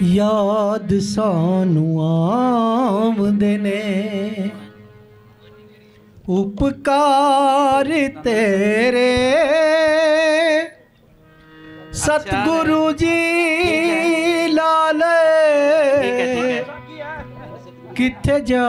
याद सानू आमदे ने उपकार तेरे सतगुरु जी लाल किथे जा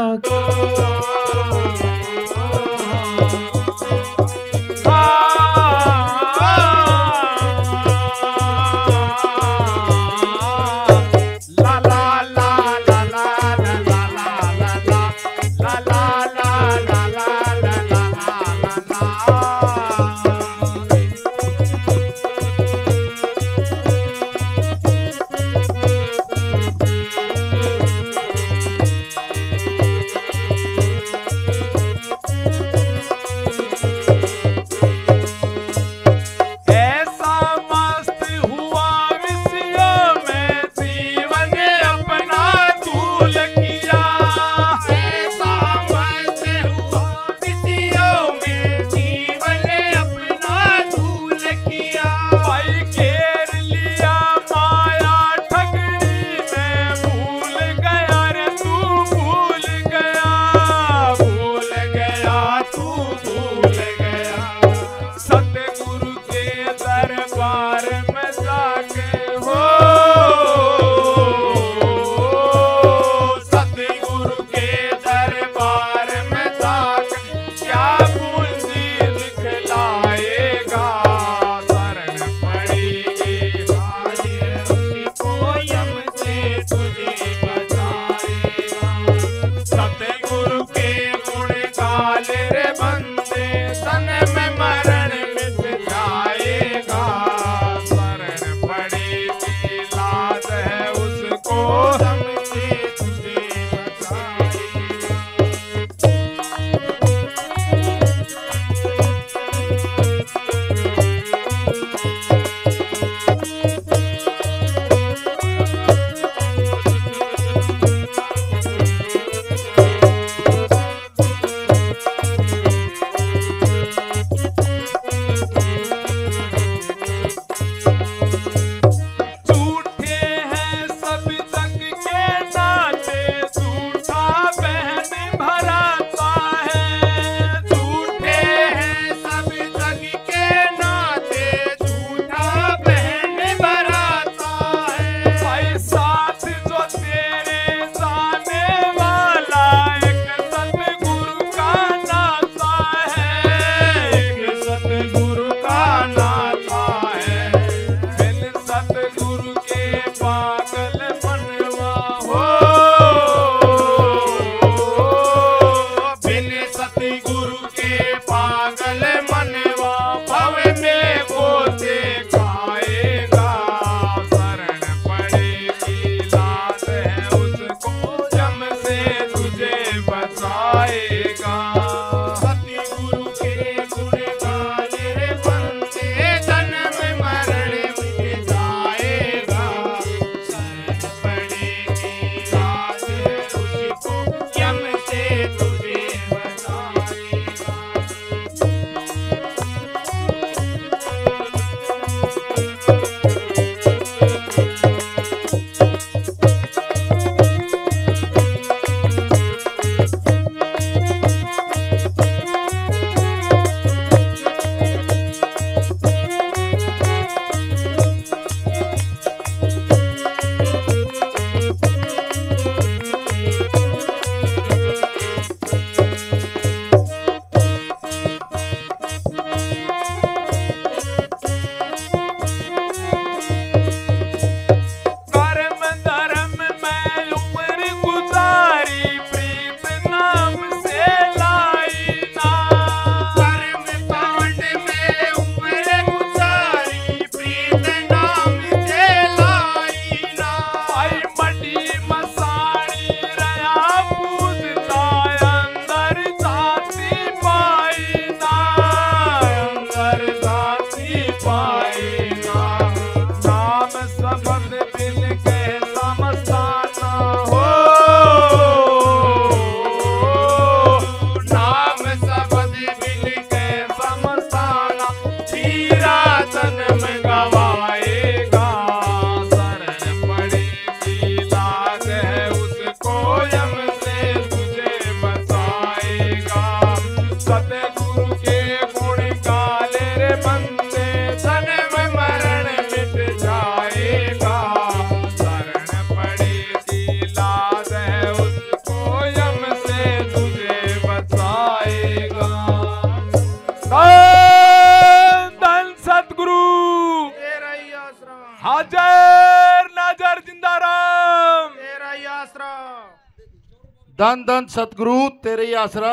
धन धन सतगुरु तेरे ही आसरा।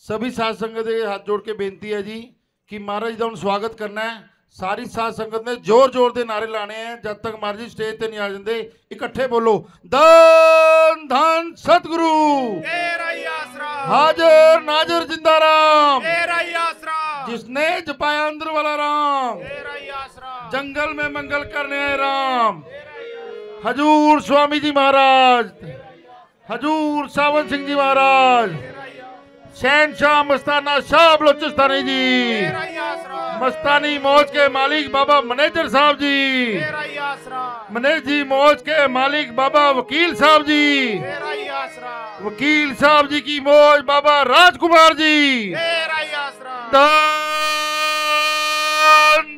सभी साध संगत के हाथ जोड़ के बेनती है जी कि महाराज का स्वागत करना है। सारी साध संगत ने जोर जोर के नारे लाने हैं जब तक महाराज जी स्टेज पे नहीं आ जाते। इकट्ठे बोलो धन धन सतगुरु तेरा ही आसरा, हाजिर नाजिर जिंदा राम, तेरा ही आसरा, जिसने जपाया अंदर वाला राम, तेरा ही आसरा, जंगल में मंगल करने आए राम। हजूर स्वामी जी महाराज, हजूर सावन सिंह जी महाराज, शहनशाह मस्ताना शाह बलोचिस्तानी जी, तेरा ही आसरा, मस्तानी मौज के मालिक बाबा मैनेजर साहब जी, तेरा ही आसरा, मैनेजर जी मौज के मालिक बाबा वकील साहब जी, तेरा ही आसरा, वकील साहब जी की मौज बाबा राजकुमार जी। तेरा ही आसरा, धन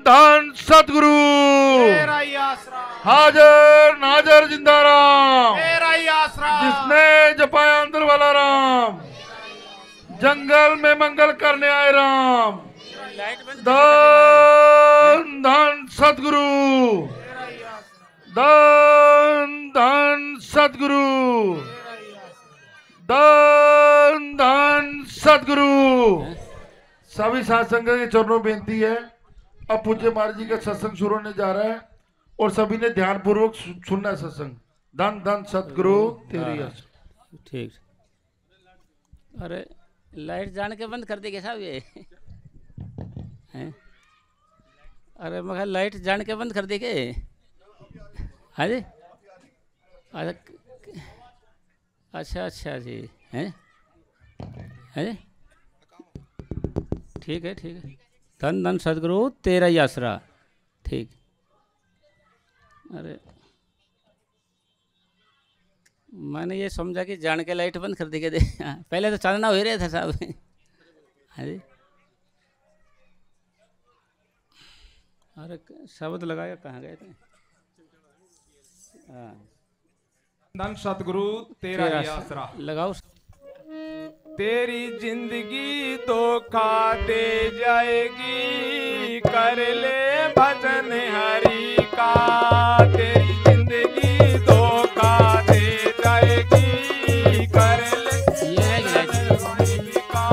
धन सतगुरु तेरा ही आसरा, हाजिर नाजिर जिंदा राम, तेरा ही आसरा, जिसने जपाया अंदर वाला राम, जंगल में मंगल करने आए राम। धन धन सतगुरु, धन धन सतगुरु, धन धन सतगुरु। सभी साध संगत के चरणों में बेनती है, अब पूज्य महाराज जी का सत्संग शुरू होने जा रहा है और सभी ने ध्यान पूर्वक सुनना है सत्संग। धन धन सतगुरु तेरी आसरा। ठीक। अरे लाइट जान के बंद कर देंगे साहब ये हैं? अरे मगर लाइट जान के बंद कर देंगे। हाँ जी, अच्छा अच्छा जी हैं, हैं? ठीक है ठीक है। धन धन सतगुरु तेरा ही आसरा। ठीक। अरे मैंने ये समझा कि जान के लाइट बंद कर दी दे। पहले तो चालना हो ही रहा था साहब। हाँ जी, अरे शब्द लगाया कहाँ गए थे? हाँ, धन सतगुरु तेरा ही आसरा। लगाओ। तेरी जिंदगी धोखा दे जाएगी, कर ले भजन हरि का। तेरी जिंदगी धोखा दे जाएगी, कर ले हरि का।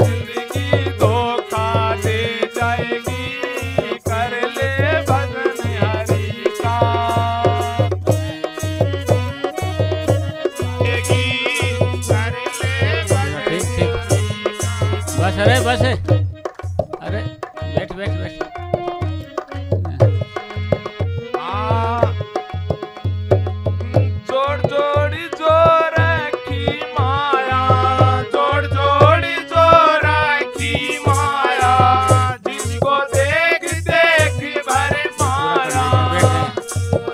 जिंदगी धोखा दे जाएगी, कर ले भजन हरि का। बस अरे बस अरे बैठ बैठ बैठ। जोड़ जोड़ी जो रखी माया, जोड़ जोड़ी जो रखी माया। जिसको देख देख भर माया,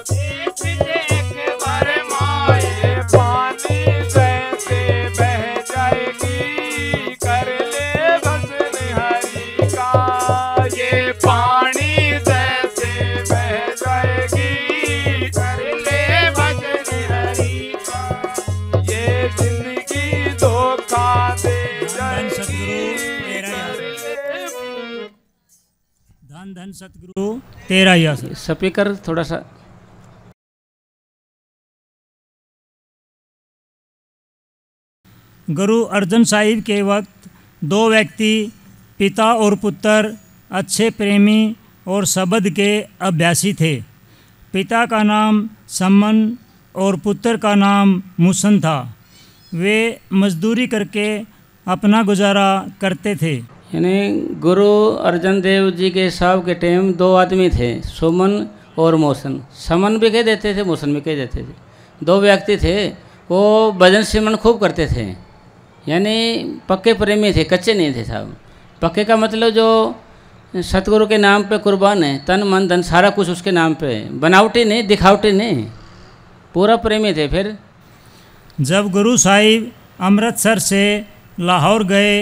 देख देख भर माए। पानी जैसे बह जाएगी, कर ले भजन हरि का। ये पानी जैसे बह जाएगी, कर ले भजन हरि का। ये जिंदगी धोखा दे जाएगी, कर ले। धन धन सतगुरु तेरा ही आसरा। स्पीकर थोड़ा सा। गुरु अर्जन साहिब के वक्त दो व्यक्ति पिता और पुत्र अच्छे प्रेमी और शब्द के अभ्यासी थे। पिता का नाम सम्मन और पुत्र का नाम मुसन था। वे मजदूरी करके अपना गुजारा करते थे। यानी गुरु अर्जन देव जी के साहब के टाइम दो आदमी थे, सुमन और मोसन। समन भी कह देते थे, मोसन भी कह देते थे। दो व्यक्ति थे, वो भजन सिमरन खूब करते थे। यानी पक्के प्रेमी थे, कच्चे नहीं थे साहब। पक्के का मतलब जो सतगुरु के नाम पे कुर्बान है, तन मन धन सारा कुछ उसके नाम पे, बनावटी नहीं दिखावटी नहीं, पूरा प्रेमी थे। फिर जब गुरु साहिब अमृतसर से लाहौर गए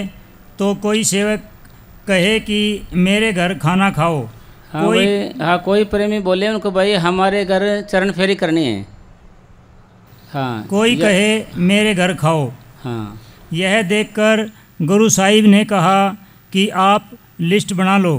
तो कोई सेवक कहे कि मेरे घर खाना खाओ। कोई प्रेमी बोले उनको, भाई हमारे घर चरण फेरी करनी है। हाँ, कोई कहे मेरे घर खाओ। हाँ, यह देखकर गुरु साहिब ने कहा कि आप लिस्ट बना लो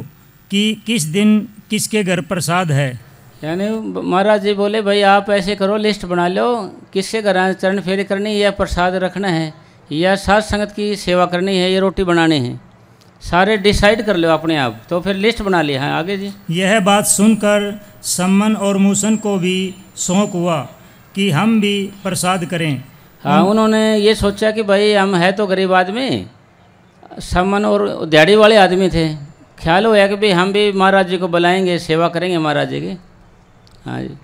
कि किस दिन किसके घर प्रसाद है। यानी महाराज जी बोले भाई आप ऐसे करो, लिस्ट बना लो, किसके घर चरण फेरी करनी है, या प्रसाद रखना है, या साध संगत की सेवा करनी है, या रोटी बनानी है, सारे डिसाइड कर लो अपने आप। तो फिर लिस्ट बना ली। हाँ आगे जी। यह बात सुनकर सम्मन और मूसन को भी शौक हुआ कि हम भी प्रसाद करें। हाँ उन्होंने ये सोचा कि भाई हम है तो गरीब आदमी, सम्मन और दिहाड़ी वाले आदमी थे, ख्याल हुआ कि भाई हम भी महाराज जी को बुलाएंगे, सेवा करेंगे महाराज जी की। हाँ जी।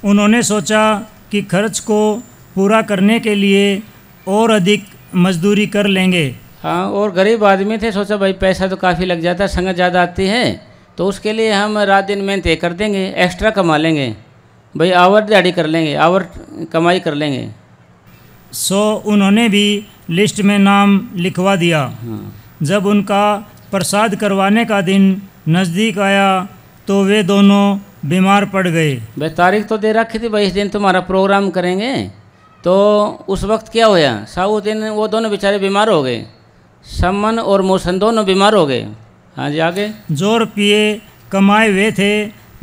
उन्होंने सोचा कि खर्च को पूरा करने के लिए और अधिक मजदूरी कर लेंगे। हाँ और गरीब आदमी थे, सोचा भाई पैसा तो काफ़ी लग जाता है, संगत ज़्यादा आती है, तो उसके लिए हम रात दिन मेहनत कर देंगे, एक्स्ट्रा कमा लेंगे, भाई आवर दिहाड़ी कर लेंगे, आवर कमाई कर लेंगे। सो उन्होंने भी लिस्ट में नाम लिखवा दिया। जब उनका प्रसाद करवाने का दिन नज़दीक आया तो वे दोनों बीमार पड़ गए। भाई तारीख तो दे रखी थी भाई इस दिन तुम्हारा प्रोग्राम करेंगे, तो उस वक्त क्या हुआ साहब, उस दिन वो दोनों बेचारे बीमार हो गए, सम्मन और मूसन दोनों बीमार हो गए। हाँ जी आगे। जो रुपये कमाए हुए थे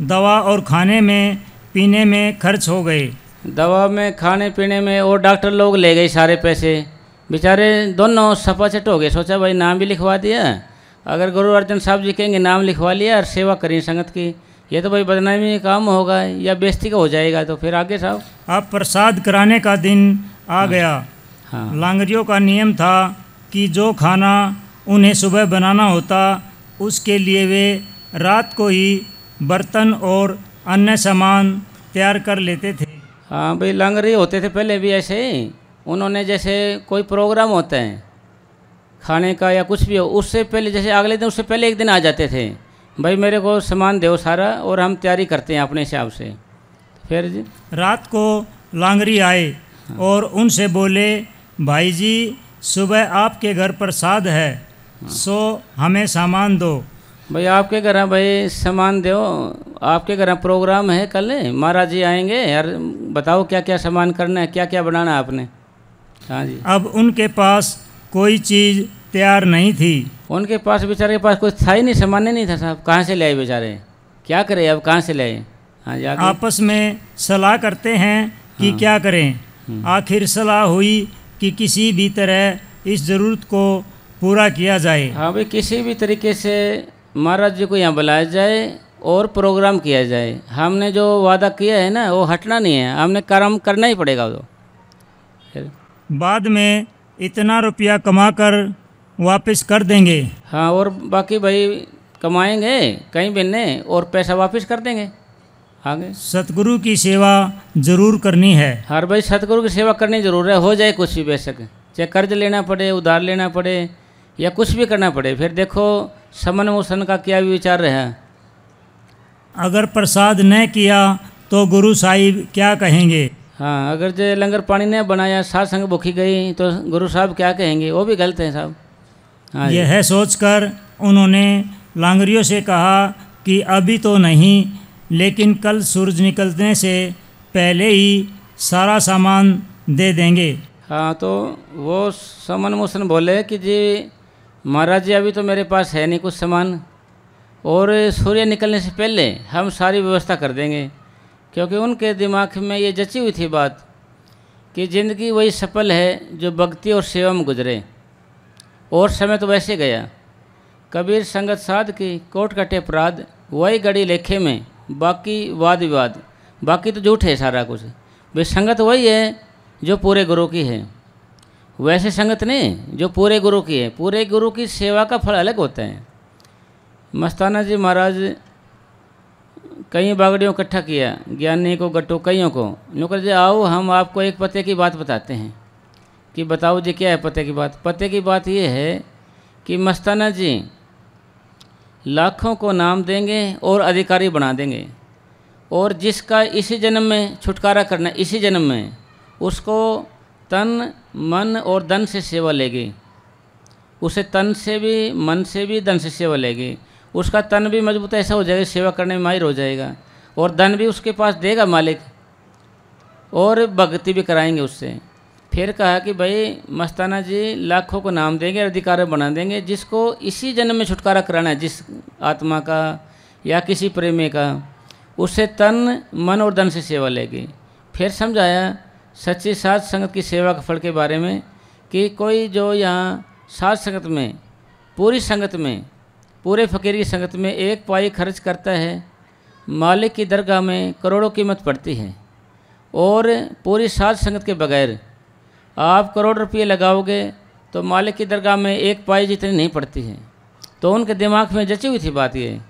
दवा और खाने में पीने में खर्च हो गए। दवा में, खाने पीने में, और डॉक्टर लोग ले गए सारे पैसे, बेचारे दोनों सपाचट हो गए। सोचा भाई नाम भी लिखवा दिया, अगर गुरु अर्जन साहब जी कहेंगे नाम लिखवा लिया और सेवा करी संगत की, ये तो भाई बदनामी काम होगा या बेइज्जती का हो जाएगा। तो फिर आगे साहब। अब प्रसाद कराने का दिन आ गया। हाँ लांगरियों का नियम था कि जो खाना उन्हें सुबह बनाना होता उसके लिए वे रात को ही बर्तन और अन्य सामान तैयार कर लेते थे। हाँ भाई लांगरी होते थे पहले भी ऐसे ही, उन्होंने जैसे कोई प्रोग्राम होता है खाने का या कुछ भी हो, उससे पहले जैसे अगले दिन उससे पहले एक दिन आ जाते थे, भाई मेरे को सामान दो सारा और हम तैयारी करते हैं अपने हिसाब से। फिर जी रात को लांगरी आए और उनसे बोले, भाई जी सुबह आपके घर प्रसाद है, सो हमें सामान दो। भाई आपके घर भाई सामान दो, आपके घर प्रोग्राम है कल, महाराज जी आएंगे यार, बताओ क्या क्या सामान करना है, क्या क्या बनाना है आपने। हाँ जी। अब उनके पास कोई चीज़ तैयार नहीं थी। उनके पास बेचारे के पास कुछ था ही नहीं, सामान ही नहीं था साहब, कहाँ से ले आए बेचारे, क्या करें अब, कहाँ से ले आए। हाँ जी आगे। आपस में सलाह करते हैं कि क्या करें। आखिर सलाह हुई कि किसी भी तरह इस ज़रूरत को पूरा किया जाए। हाँ भाई किसी भी तरीके से महाराज जी को यहाँ बुलाया जाए और प्रोग्राम किया जाए। हमने जो वादा किया है ना वो हटना नहीं है, हमने काम करना ही पड़ेगा। वो बाद में इतना रुपया कमाकर वापस कर देंगे। हाँ और बाकी भाई कमाएंगे कहीं बिनने और पैसा वापस कर देंगे। आगे। सतगुरु की सेवा जरूर करनी है। हर भाई सतगुरु की सेवा करनी जरूर है, हो जाए कुछ भी बेशक, चाहे कर्ज लेना पड़े, उधार लेना पड़े या कुछ भी करना पड़े। फिर देखो समन मूसन का क्या विचार रहा। अगर प्रसाद न किया तो गुरु साहिब क्या कहेंगे। हाँ अगर जो लंगर पानी ने बनाया, साथ संग भूखी गई तो गुरु साहब क्या कहेंगे, वो भी गलत है साहब। हाँ यह सोचकर उन्होंने लांगरियों से कहा कि अभी तो नहीं, लेकिन कल सूरज निकलने से पहले ही सारा सामान दे देंगे। हाँ तो वो समन मूसन बोले कि जी महाराज जी अभी तो मेरे पास है नहीं कुछ सामान, और सूर्य निकलने से पहले हम सारी व्यवस्था कर देंगे। क्योंकि उनके दिमाग में ये जची हुई थी बात कि ज़िंदगी वही सफल है जो भक्ति और सेवा में गुजरे, और समय तो वैसे गया। कबीर संगत साध की कोट कटे अपराध, वही गड़ी लेखे में बाकी वाद विवाद, बाकी तो झूठ है सारा कुछ। वे संगत वही है जो पूरे गुरु की है, वैसे संगत नहीं जो पूरे गुरु की है। पूरे गुरु की सेवा का फल अलग होता है। मस्ताना जी महाराज कई बागड़ियों इकट्ठा किया, ज्ञानी को गट्टू कईयों को, नुकर जी आओ हम आपको एक पते की बात बताते हैं। कि बताओ जी क्या है पते की बात। पते की बात ये है कि मस्ताना जी लाखों को नाम देंगे और अधिकारी बना देंगे, और जिसका इसी जन्म में छुटकारा करना, इसी जन्म में उसको तन मन और धन से सेवा लेगी, उसे तन से भी मन से भी धन से सेवा लेगी। उसका तन भी मजबूत ऐसा हो जाएगा, सेवा करने में माहिर हो जाएगा, और धन भी उसके पास देगा मालिक, और भक्ति भी कराएंगे उससे। फिर कहा कि भाई मस्ताना जी लाखों को नाम देंगे, अधिकारी बना देंगे, जिसको इसी जन्म में छुटकारा कराना है, जिस आत्मा का या किसी प्रेमी का, उससे तन मन और धन से सेवा लेगी। फिर समझाया सच्ची साध संगत की सेवा के फल के बारे में कि कोई जो यहाँ साध संगत में, पूरी संगत में, पूरे फ़कीर की संगत में 1 पाई खर्च करता है, मालिक की दरगाह में करोड़ों कीमत पड़ती है। और पूरी साध संगत के बगैर आप करोड़ रुपये लगाओगे तो मालिक की दरगाह में 1 पाई जितनी नहीं पड़ती है। तो उनके दिमाग में जची हुई थी बात ये।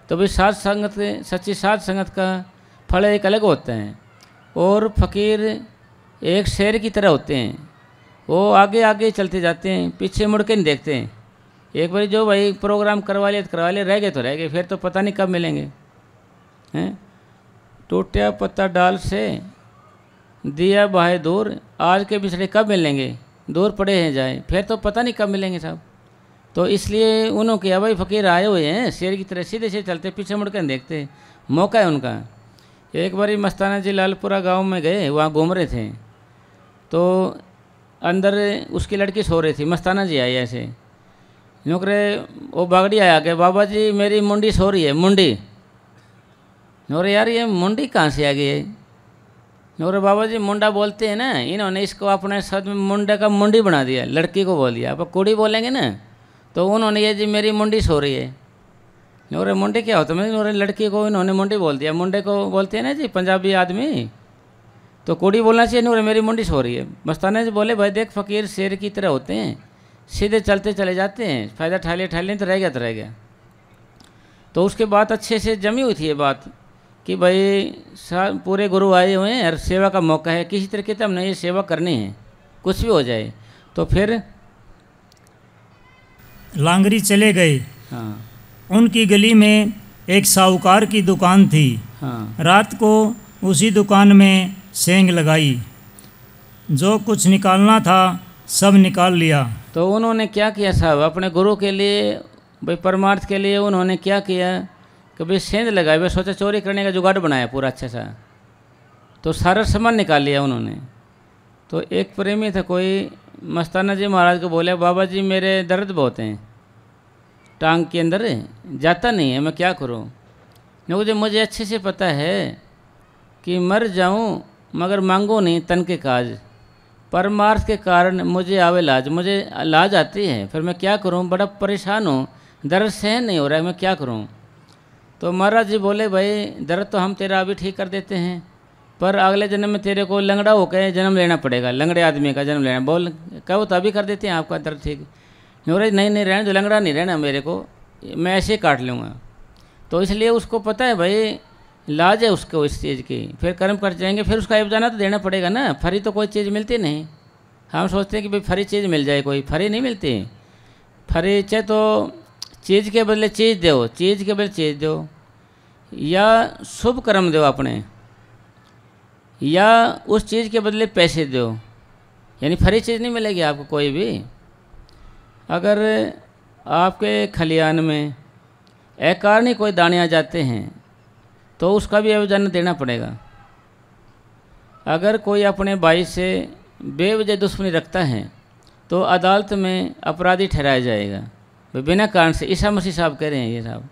तो भाई साध संगत, सच्ची साध संगत का फल एक अलग होता है। और फ़कीर एक शेर की तरह होते हैं, वो आगे आगे चलते जाते हैं, पीछे मुड़ के नहीं देखते हैं। एक बार जो भाई प्रोग्राम करवा लिया तो करवा लिया, रह गए तो रह गए, फिर तो पता नहीं कब मिलेंगे। हैं, टूटा पत्ता डाल से दिया बाहे दूर, आज के बिछड़े कब मिलेंगे, दूर पड़े हैं जाए, फिर तो पता नहीं कब मिलेंगे साहब। तो इसलिए उन्होंने किया भाई फ़कीर आए हुए हैं शेर की तरह, सीधे से चलते, पीछे मुड़ कर देखते, मौका है उनका। एक बारी मस्ताना जी लालपुरा गांव में गए, वहाँ घूम रहे थे, तो अंदर उसकी लड़की सो रही थी। मस्ताना जी आए ऐसे, नौकरे वो बागड़ी आया के, बाबा जी मेरी मुंडी सो रही है, मुंडी। नौरे यार ये मुंडी कहाँ से आ गई है? नौरे बाबा जी मुंडा बोलते हैं ना, इन्होंने इसको अपने शब्द में मुंडे का मुंडी बना दिया, लड़की को बोल दिया। अब कुड़ी बोलेंगे ना, तो उन्होंने ये जी मेरी मुंडी सो रही है। नौरे मुंडी क्या होता है? नौरे लड़की को इन्होंने मुंडी बोल दिया। मुंडे को बोलते हैं ना जी पंजाबी आदमी, तो कुड़ी बोलना चाहिए, नौरे मेरी मुंडी सो रही है। मस्ताना जी बोले भाई देख फ़कीर शेर की तरह होते हैं, सीधे चलते चले जाते हैं, फ़ायदा ठा लिया तो रह गया तो रह गया। तो उसके बाद अच्छे से जमी हुई थी ये बात कि भाई पूरे गुरु आए हुए हैं और सेवा का मौका है, किसी तरीके से हमने ये सेवा करनी है, कुछ भी हो जाए। तो फिर लांगरी चले गए। हाँ उनकी गली में एक साहूकार की दुकान थी। हाँ रात को उसी दुकान में सेंग लगाई, जो कुछ निकालना था सब निकाल लिया। तो उन्होंने क्या किया साहब, अपने गुरु के लिए, भाई परमार्थ के लिए उन्होंने क्या किया कि भाई सेंध लगाई, भाई सोचा चोरी करने का जुगाड़ बनाया पूरा अच्छा सा, तो सारा सामान निकाल लिया उन्होंने। तो एक प्रेमी था कोई, मस्ताना जी महाराज को बोले बाबा जी मेरे दर्द बहुत हैं, टांग के अंदर जाता नहीं है, मैं क्या करूं? क्योंकि मुझे अच्छे से पता है कि मर जाऊं मगर मांगो नहीं तन के काज, परमार्थ के कारण मुझे आवे लाज, मुझे लाज आती है, फिर मैं क्या करूं? बड़ा परेशान हूं, दर्द सहन नहीं हो रहा है, मैं क्या करूं? तो महाराज जी बोले भाई दर्द तो हम तेरा अभी ठीक कर देते हैं, पर अगले जन्म में तेरे को लंगड़ा होकर जन्म लेना पड़ेगा, लंगड़े आदमी का जन्म लेना। बोल कहो तो अभी कर देते हैं आपका दर्द ठीक। नहीं रहना, जो लंगड़ा नहीं रहना मेरे को, मैं ऐसे काट लूँगा। तो इसलिए उसको पता है भाई लाज है उसको इस चीज़ की, फिर कर्म कर जाएंगे, फिर उसका एवजाना तो देना पड़ेगा ना। फरी तो कोई चीज़ मिलती नहीं, हम सोचते हैं कि भाई फरी चीज़ मिल जाए, कोई फरी नहीं मिलती। फरी चाहे तो चीज़ के बदले चीज़ दो, चीज़ के बदले चीज़ दो, या शुभ कर्म दो अपने, या उस चीज़ के बदले पैसे दो, यानी फरी चीज़ नहीं मिलेगी आपको कोई भी। अगर आपके खलियान में अकारण कोई दाने आ जाते हैं तो उसका भी एवजाना देना पड़ेगा। अगर कोई अपने भाई से बेवजह दुश्मनी रखता है तो अदालत में अपराधी ठहराया जाएगा बिना कारण से। ईसा मसीह साहब कह रहे हैं ये साहब,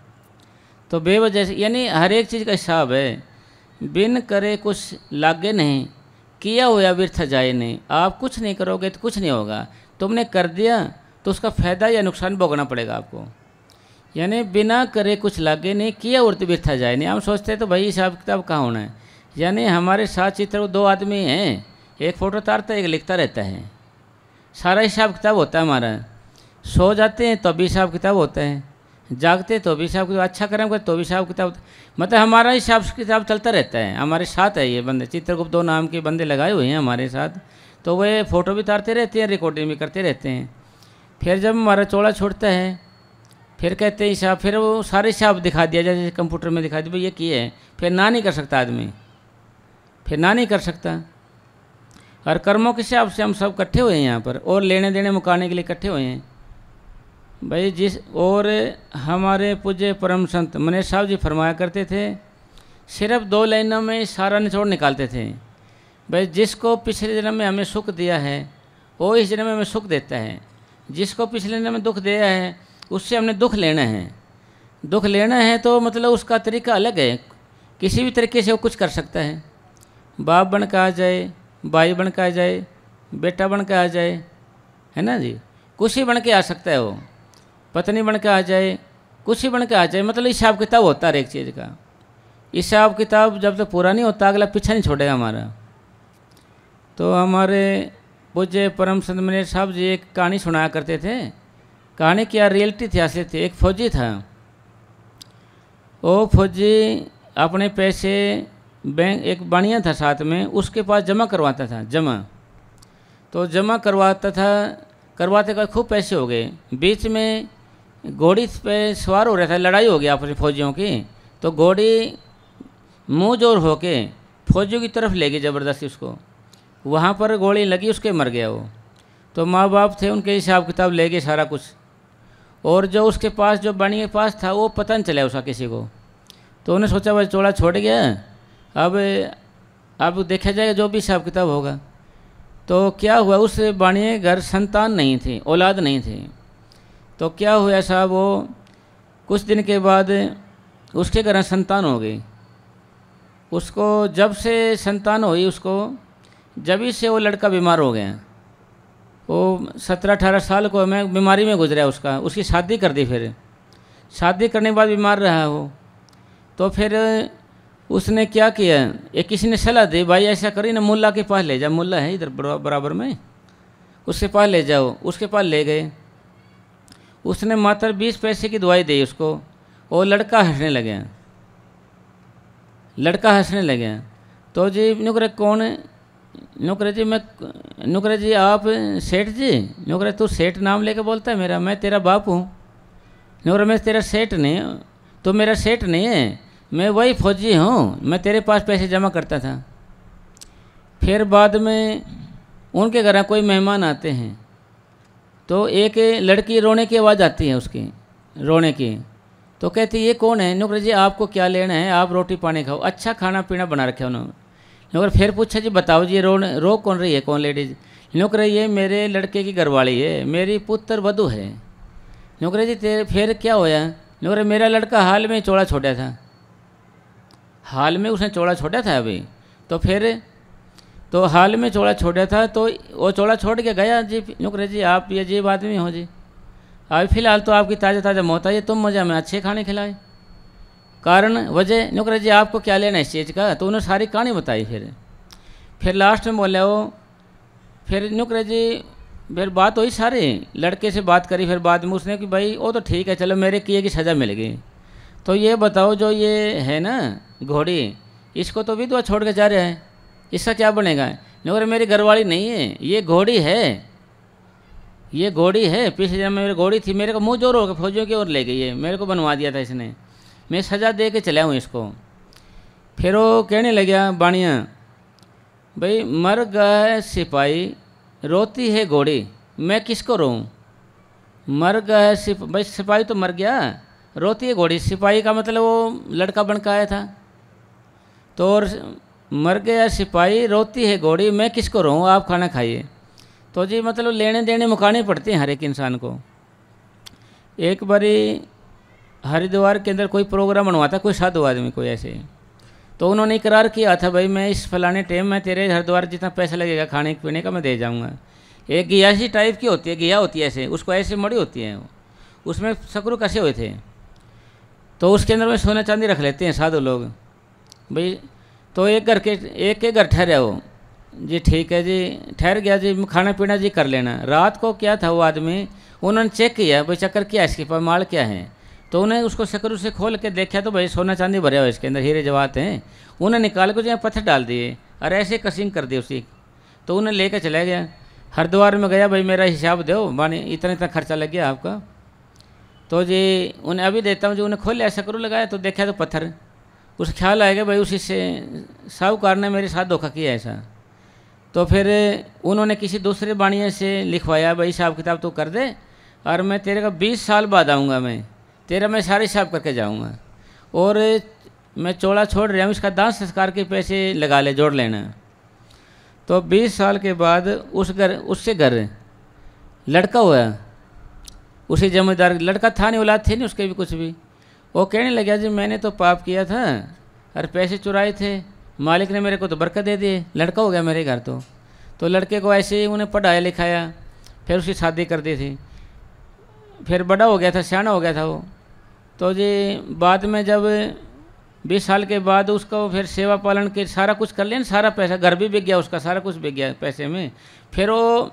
तो बेवजह से, यानी हर एक चीज़ का हिसाब है। बिन करे कुछ लागे नहीं, किया हुआ व्यर्थ जाए नहीं। आप कुछ नहीं करोगे तो कुछ नहीं होगा, तुमने कर दिया तो उसका फ़ायदा या नुकसान भोगना पड़ेगा आपको। यानी बिना करे कुछ लागे नहीं, किया और तो व्यर्थ जाए नहीं। हम सोचते हैं तो भाई हिसाब किताब कहाँ होना है। यानी हमारे साथ चित्र 2 आदमी हैं, एक फ़ोटो उतारता है एक लिखता रहता है, सारा हिसाब किताब होता है हमारा। सो जाते हैं तो भी हिसाब किताब होता है, जागते तो भी हिसाब किताब, अच्छा कर्म करते तो भी हिसाब किताब, मतलब हमारा हिसाब किताब चलता रहता है। हमारे साथ है ये बंदे, चित्रगुप्त 2 नाम के बंदे लगाए हुए हैं हमारे साथ, तो वे फ़ोटो भी उतारते रहते हैं, रिकॉर्डिंग भी करते रहते हैं। फिर जब हमारा चौड़ा छूटता है फिर कहते हैं हिसाब, फिर वो सारे हिसाब दिखा दिया जैसे कंप्यूटर में दिखा दिया भाई ये किए है, फिर ना नहीं कर सकता आदमी, फिर ना नहीं कर सकता। और कर्मों के हिसाब से हम सब इकट्ठे हुए हैं यहाँ पर, और लेने देने मुकाने के लिए इकट्ठे हुए हैं भाई। और हमारे पूज्य परम संत मनेश साहब जी फरमाया करते थे, सिर्फ 2 लाइनों में सारा निचोड़ निकालते थे भाई। जिसको पिछले जन्म में हमें सुख दिया है वो इस जन्म में हमें सुख देता है, जिसको पिछले जन्म में दुख दिया है उससे हमने दुख लेना है। दुख लेना है तो मतलब उसका तरीका अलग है। किसी भी तरीके से वो कुछ कर सकता है। बाप बन के आ जाए, भाई बन के आ जाए, बेटा बन के आ जाए, है ना जी, कुछ ही बन के आ सकता है वो, पत्नी बन के आ जाए, कुछ ही बन के आ जाए। मतलब हिसाब किताब होता है हर एक चीज़ का। हिसाब किताब जब तक पूरा नहीं होता अगला पीछा नहीं छोड़ेगा हमारा। तो हमारे पूज्य परम संत मनेर साहब जी एक कहानी सुनाया करते थे। कहानी क्या रियलिटी थी, असली थी। एक फौजी था, वो फौजी अपने पैसे बैंक, एक बानिया था साथ में, उसके पास जमा करवाता था। जमा तो जमा करवाता था, करवाते का खूब पैसे हो गए। बीच में घोड़ी पे सवार हो रहा था, लड़ाई हो गई आपस में फौजियों की। तो घोड़ी मुँह जोर होके फौजियों की तरफ ले गई ज़बरदस्ती उसको। वहाँ पर गोली लगी, उसके मर गया वो। तो माँ बाप थे, उनके हिसाब किताब ले गए सारा कुछ। और जो उसके पास, जो बनी के पास था, वो पता नहीं चला उसका किसी को। तो उन्हें सोचा भाई चोला छोड़ गया, अब देखा जाएगा जो भी हिसाब किताब होगा। तो क्या हुआ, उस बाणिये घर संतान नहीं थी, औलाद नहीं थी। तो क्या हुआ साहब, वो कुछ दिन के बाद उसके घर संतान हो गई। उसको जब से संतान हुई, उसको जब ही से वो लड़का बीमार हो गया। वो 17-18 साल को मैं बीमारी में गुजरा उसका। उसकी शादी कर दी, फिर शादी करने के बाद बीमार रहा वो। तो फिर उसने क्या किया, एक किसी ने सलाह दी, भाई ऐसा करी ना, मुल्ला के पास ले जा, मुल्ला है इधर बराबर में, उसके पास ले जाओ। उसके पास ले गए। उसने मात्र 20 पैसे की दवाई दी उसको। वो लड़का हंसने लगे, लड़का हंसने लगे। तो जी नुकरे कौन, नुकरे जी मैं, नुकरे जी आप सेठ जी? नुकरे तू सेठ नाम लेके बोलता है मेरा, मैं तेरा बाप हूँ। नुकरे मैं तेरा सेठ नहीं, तो मेरा सेठ नहीं है, मैं वही फौजी हूँ, मैं तेरे पास पैसे जमा करता था। फिर बाद में उनके घर कोई मेहमान आते हैं, तो एक लड़की रोने की आवाज़ आती है उसकी, रोने की। तो कहती ये कौन है? नुकरे जी आपको क्या लेना है, आप रोटी पानी खाओ, अच्छा खाना पीना बना रखे उन्होंने। नुकरे फिर पूछा जी बताओ जी रो कौन रही है, कौन लेडीज? नुकरे ये मेरे लड़के की घरवाली है, मेरी पुत्र वधू है। नुकरे जी तेरे फिर क्या होया? नुकरे मेरा लड़का हाल में चौड़ा छोड़ा था, हाल में उसने चौड़ा छोड़ा था अभी। तो फिर तो हाल में चौड़ा छोड़ा था, तो वो चौड़ा छोड़ के गया जी। नुकरे जी आप ये अजीब आदमी हो जी, अभी फ़िलहाल तो आपकी ताज़ा ताज़ा मौत आई है, तुम मुझे हमें अच्छे खाने खिलाए, कारण वजह? नुकरे जी आपको क्या लेना इस चीज़ का? तो उन्होंने सारी कहानी बताई। फिर लास्ट में बोले वो, फिर नुकरे जी फिर बात हुई सारी, लड़के से बात करी। फिर बाद में उसने कि भाई वो तो ठीक है, चलो मेरे किए की सज़ा मिल गई। तो ये बताओ जो ये है ना घोड़ी, इसको तो विधवा छोड़ के जा रहा है, इसका क्या बनेगा? नुकरे मेरी घरवाली नहीं है, ये घोड़ी है, ये घोड़ी है। पिछले जन्म में मेरी घोड़ी थी, मेरे को मुँह जोर होकर फौजियों की ओर ले गई है, मेरे को बनवा दिया था इसने, मैं सज़ा दे के चला हूँ इसको। फिर वो कहने लगा बाणिया, भाई मर गए सिपाही, रोती है घोड़ी, मैं किसको रोऊं? मर गए भाई सिपाही तो मर गया, रोती है घोड़ी। सिपाही का मतलब वो लड़का बन के आया था। तो और मर गया सिपाही, रोती है घोड़ी, मैं किसको रोऊं, आप खाना खाइए। तो जी मतलब लेने देने मुकाने पड़ते हैं हर एक इंसान को। एक बारी हरिद्वार के अंदर कोई प्रोग्राम बनवाता, कोई साधु आदमी कोई ऐसे, तो उन्होंने इकरार किया था भाई मैं इस फलाने टाइम में तेरे हरिद्वार जितना पैसा लगेगा खाने पीने का मैं दे जाऊंगा। एक घिया सी टाइप की होती है, घिया होती है ऐसे, उसको ऐसे मड़ी होती है, उसमें सकरू कसे हुए थे, तो उसके अंदर में सोना चांदी रख लेते हैं साधु लोग भाई। तो एक घर ठहरे वो जी, ठीक है जी, ठहर गया जी, खाना पीना जी कर लेना। रात को क्या था वो आदमी, उन्होंने चेक किया भाई चक्कर क्या है इसके पास, माल क्या है। तो उन्हें उसको सकरू से खोल के देखा तो भाई सोना चांदी भरे हुआ इसके अंदर, हीरे जवाहरात हैं। उन्हें निकाल के यहाँ पत्थर डाल दिए और ऐसे कसिंग कर दी उसी। तो उन्हें लेकर चला गया, हरिद्वार में गया, भाई मेरा हिसाब दो, बानी इतना इतना खर्चा लग गया आपका। तो जी उन्हें अभी देता हूँ जी, उन्हें खोल लिया, सकरू लगाया तो देखा तो पत्थर। उस ख्याल आएगा भाई उसी से साहूकार ने मेरे साथ धोखा किया ऐसा। तो फिर उन्होंने किसी दूसरे बाणिये से लिखवाया, भाई हिसाब किताब तो कर दे और मैं तेरे का 20 साल बाद आऊँगा, मैं तेरा मैं सारे हिसाब करके जाऊँगा, और मैं चौड़ा छोड़ रहा हूँ, इसका दान संस्कार के पैसे लगा ले, जोड़ लेना। तो 20 साल के बाद उससे घर लड़का हुआ, उसी जमींदार लड़का था नहीं, औलाद थी नहीं उसके भी कुछ भी। वो कहने लगा जी मैंने तो पाप किया था, और पैसे चुराए थे, मालिक ने मेरे को तो बरकत दे दिए, लड़का हो गया मेरे घर। तो लड़के को ऐसे ही उन्हें पढ़ाया लिखाया, फिर उसकी शादी कर दी थी, फिर बड़ा हो गया था, सियाना हो गया था वो। तो जी बाद में जब 20 साल के बाद उसको फिर सेवा पालन के सारा कुछ कर लिया, सारा पैसा, घर भी बिक गया उसका, सारा कुछ बिक गया पैसे में। फिर वो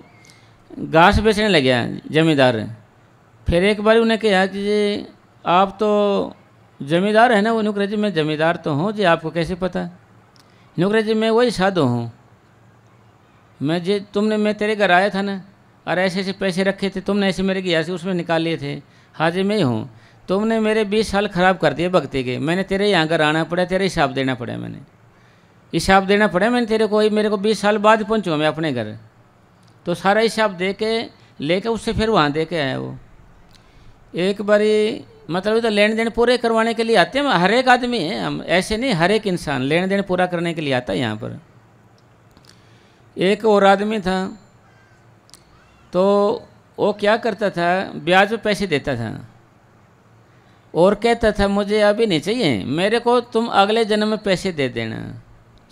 घास बेचने लग गया जमींदार। फिर एक बार उन्हें कहा कि जी आप तो जमींदार है ना? वो नुकरे जी मैं जमींदार तो हूँ जी, आपको कैसे पता? नुकरे जी मैं वही साधु हूँ, मैं तेरे घर आया था ना, और ऐसे ऐसे पैसे रखे थे, तुमने ऐसे मेरे गया से उसमें निकाल लिए थे, हाँ जी मैं ही हूँ। तुमने मेरे 20 साल ख़राब कर दिए भक्ति के, मैंने तेरे यहाँ घर आना पड़ा, तेरे हिसाब देना पड़ा, मैंने हिसाब देना पड़ा, मैंने तेरे को, मेरे को 20 साल बाद पहुँचूँगा मैं अपने घर। तो सारा हिसाब दे के लेके उससे फिर वहाँ दे के आया वो। एक बारी मतलब तो लेन देन पूरे करवाने के लिए आते हैं, हर एक आदमी है, हम ऐसे नहीं, हर एक इंसान लेन देन पूरा करने के लिए आता है यहाँ पर। एक और आदमी था, तो वो क्या करता था, ब्याज पे पैसे देता था और कहता था मुझे अभी नहीं चाहिए, मेरे को तुम अगले जन्म में पैसे दे देना।